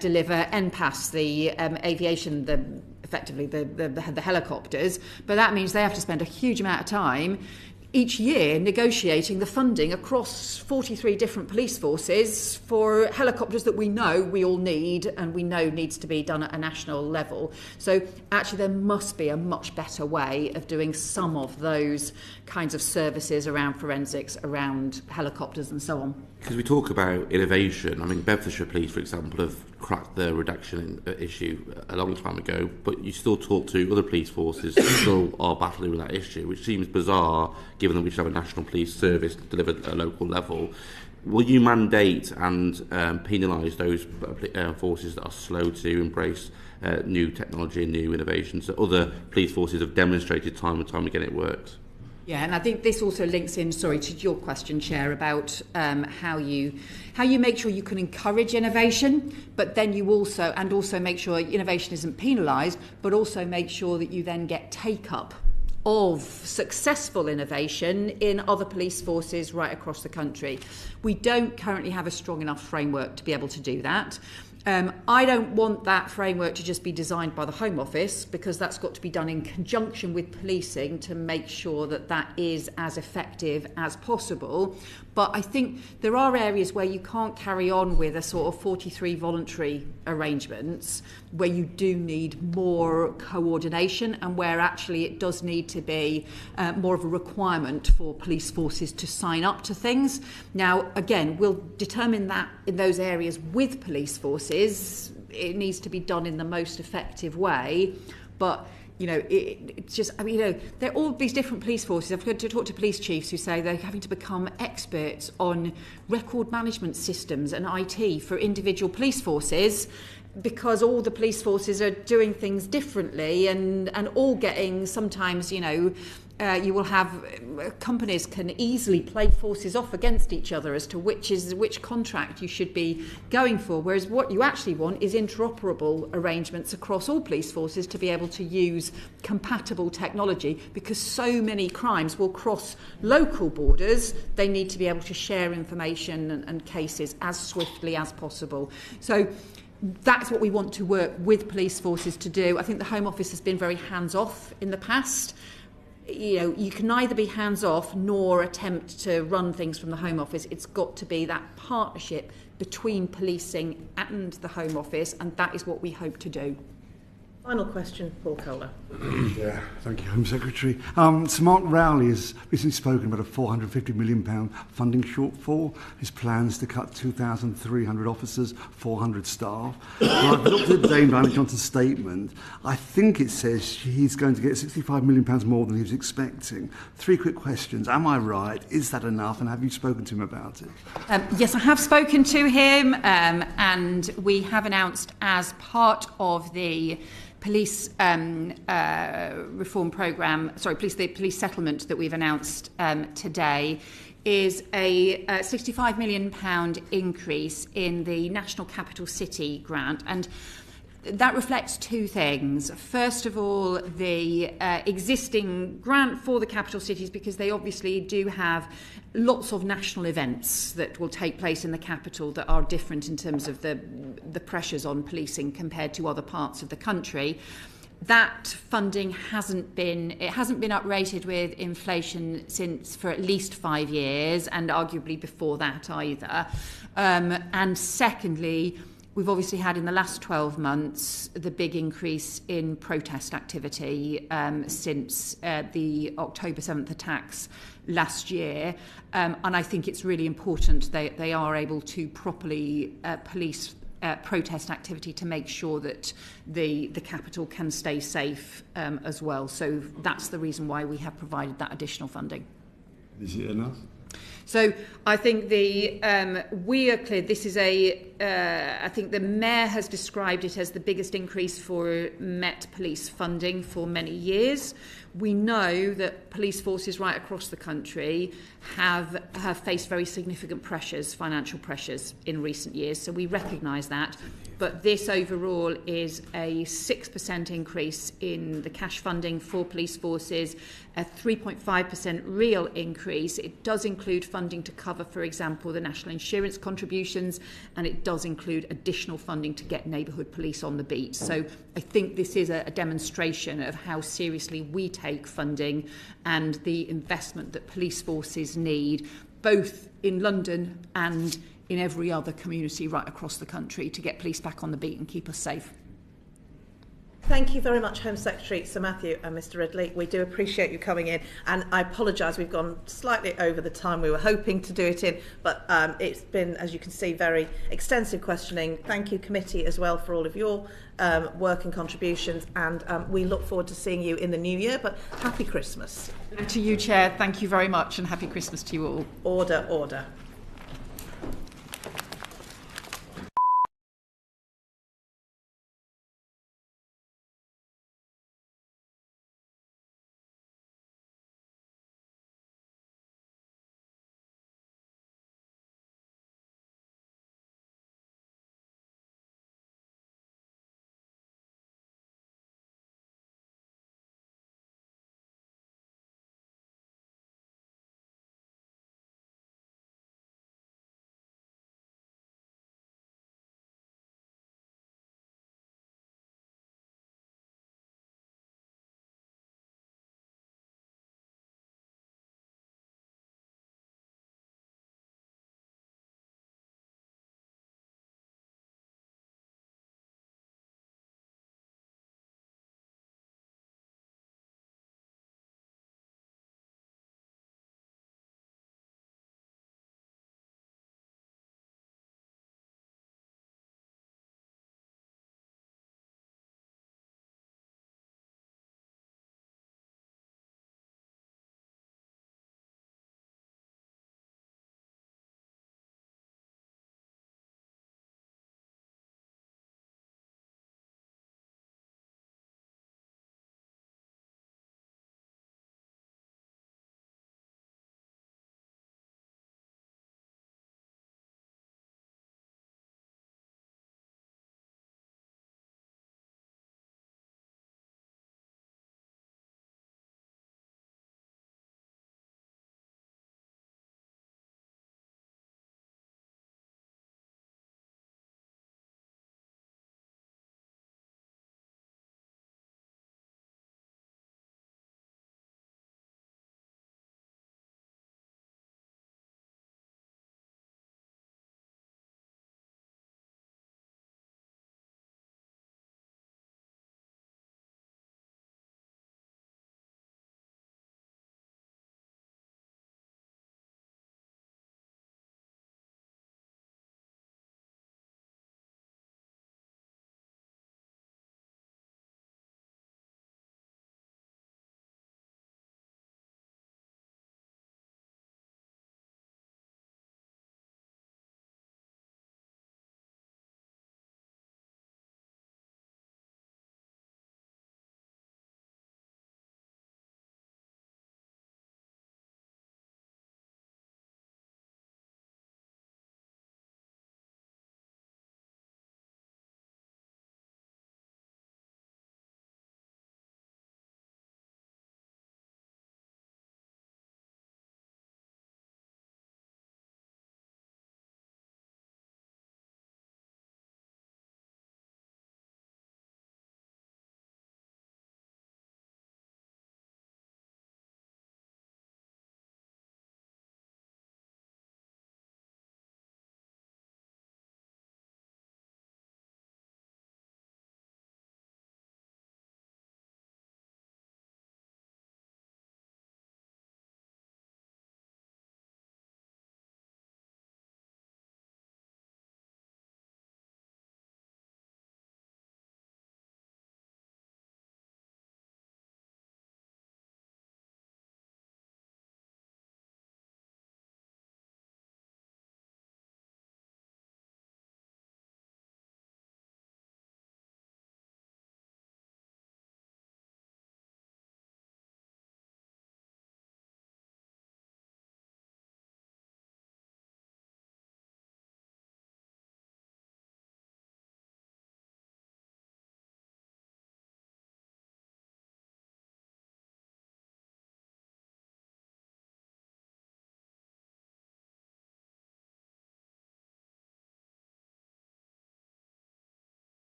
deliver NPAS, the aviation, effectively the helicopters, but that means they have to spend a huge amount of time each year negotiating the funding across 43 different police forces for helicopters that we know we all need and we know needs to be done at a national level. So actually there must be a much better way of doing some of those kinds of services around forensics, around helicopters and so on. Because we talk about innovation, I mean Bedfordshire Police, for example, have cracked the reduction issue a long time ago, but you still talk to other police forces who still are battling with that issue, which seems bizarre given that we should have a national police service delivered at a local level. Will you mandate and penalise those forces that are slow to embrace new technology and new innovations that other police forces have demonstrated time and time again it works? Yeah, and I think this also links in, to your question, Chair, about how you make sure you can encourage innovation, but then you also make sure innovation isn't penalised, but also make sure that you then get take-up of successful innovation in other police forces right across the country. We don't currently have a strong enough framework to be able to do that. I don't want that framework to just be designed by the Home Office, because that's got to be done in conjunction with policing to make sure that that is as effective as possible. But I think there are areas where you can't carry on with a sort of 43 voluntary arrangements, where you do need more coordination and where actually it does need to be more of a requirement for police forces to sign up to things. Now, again, we'll determine that in those areas with police forces. It needs to be done in the most effective way, but it's just, there are all these different police forces. I've heard to talk to police chiefs who say they're having to become experts on record management systems and IT for individual police forces, because all the police forces are doing things differently and all getting sometimes, you will have companies can easily play forces off against each other as to which contract you should be going for, whereas what you actually want is interoperable arrangements across all police forces to be able to use compatible technology, because so many crimes will cross local borders. They need to be able to share information and cases as swiftly as possible. So that's what we want to work with police forces to do. I think the Home Office has been very hands-off in the past. You can neither be hands-off nor attempt to run things from the Home Office. It's got to be that partnership between policing and the Home Office, and that is what we hope to do. Final question, Paul Kohler. Yeah, thank you, Home Secretary. Sir Mark Rowley has recently spoken about a £450 million funding shortfall. His plans to cut 2,300 officers, 400 staff. I've looked at Dame Diana Johnson's statement. I think it says he's going to get £65 million more than he was expecting. 3 quick questions. Am I right? Is that enough? And have you spoken to him about it? Yes, I have spoken to him, and we have announced as part of the police reform programme, the police settlement that we've announced today, is a £65 million increase in the National Capital City grant. And that reflects 2 things. First of all, the existing grant for the capital cities, because they obviously do have lots of national events that will take place in the capital that are different in terms of the pressures on policing compared to other parts of the country. That funding hasn't been uprated with inflation for at least 5 years, and arguably before that either. And secondly, we've obviously had in the last 12 months the big increase in protest activity since the October 7th attacks last year. And I think it's really important they are able to properly police protest activity to make sure that the capital can stay safe as well. So that's the reason why we have provided that additional funding. Is it enough? So I think we are clear. This is I think the Mayor has described it as the biggest increase for Met Police funding for many years. We know that police forces right across the country have faced very significant pressures, financial pressures in recent years. So we recognise that. But this overall is a 6% increase in the cash funding for police forces, a 3.5% real increase. It does include funding to cover, for example, the national insurance contributions, and it does include additional funding to get neighbourhood police on the beat. So I think this is a demonstration of how seriously we take funding and the investment that police forces need, both in London and in every other community right across the country, to get police back on the beat and keep us safe. Thank you very much, Home Secretary Sir Matthew and Mr Ridley. We do appreciate you coming in, and I apologise we've gone slightly over the time we were hoping to do it in, but it's been, as you can see, very extensive questioning. Thank you, committee, as well, for all of your work and contributions, and we look forward to seeing you in the new year, but happy Christmas. And to you, Chair, thank you very much, and happy Christmas to you all. Order, order.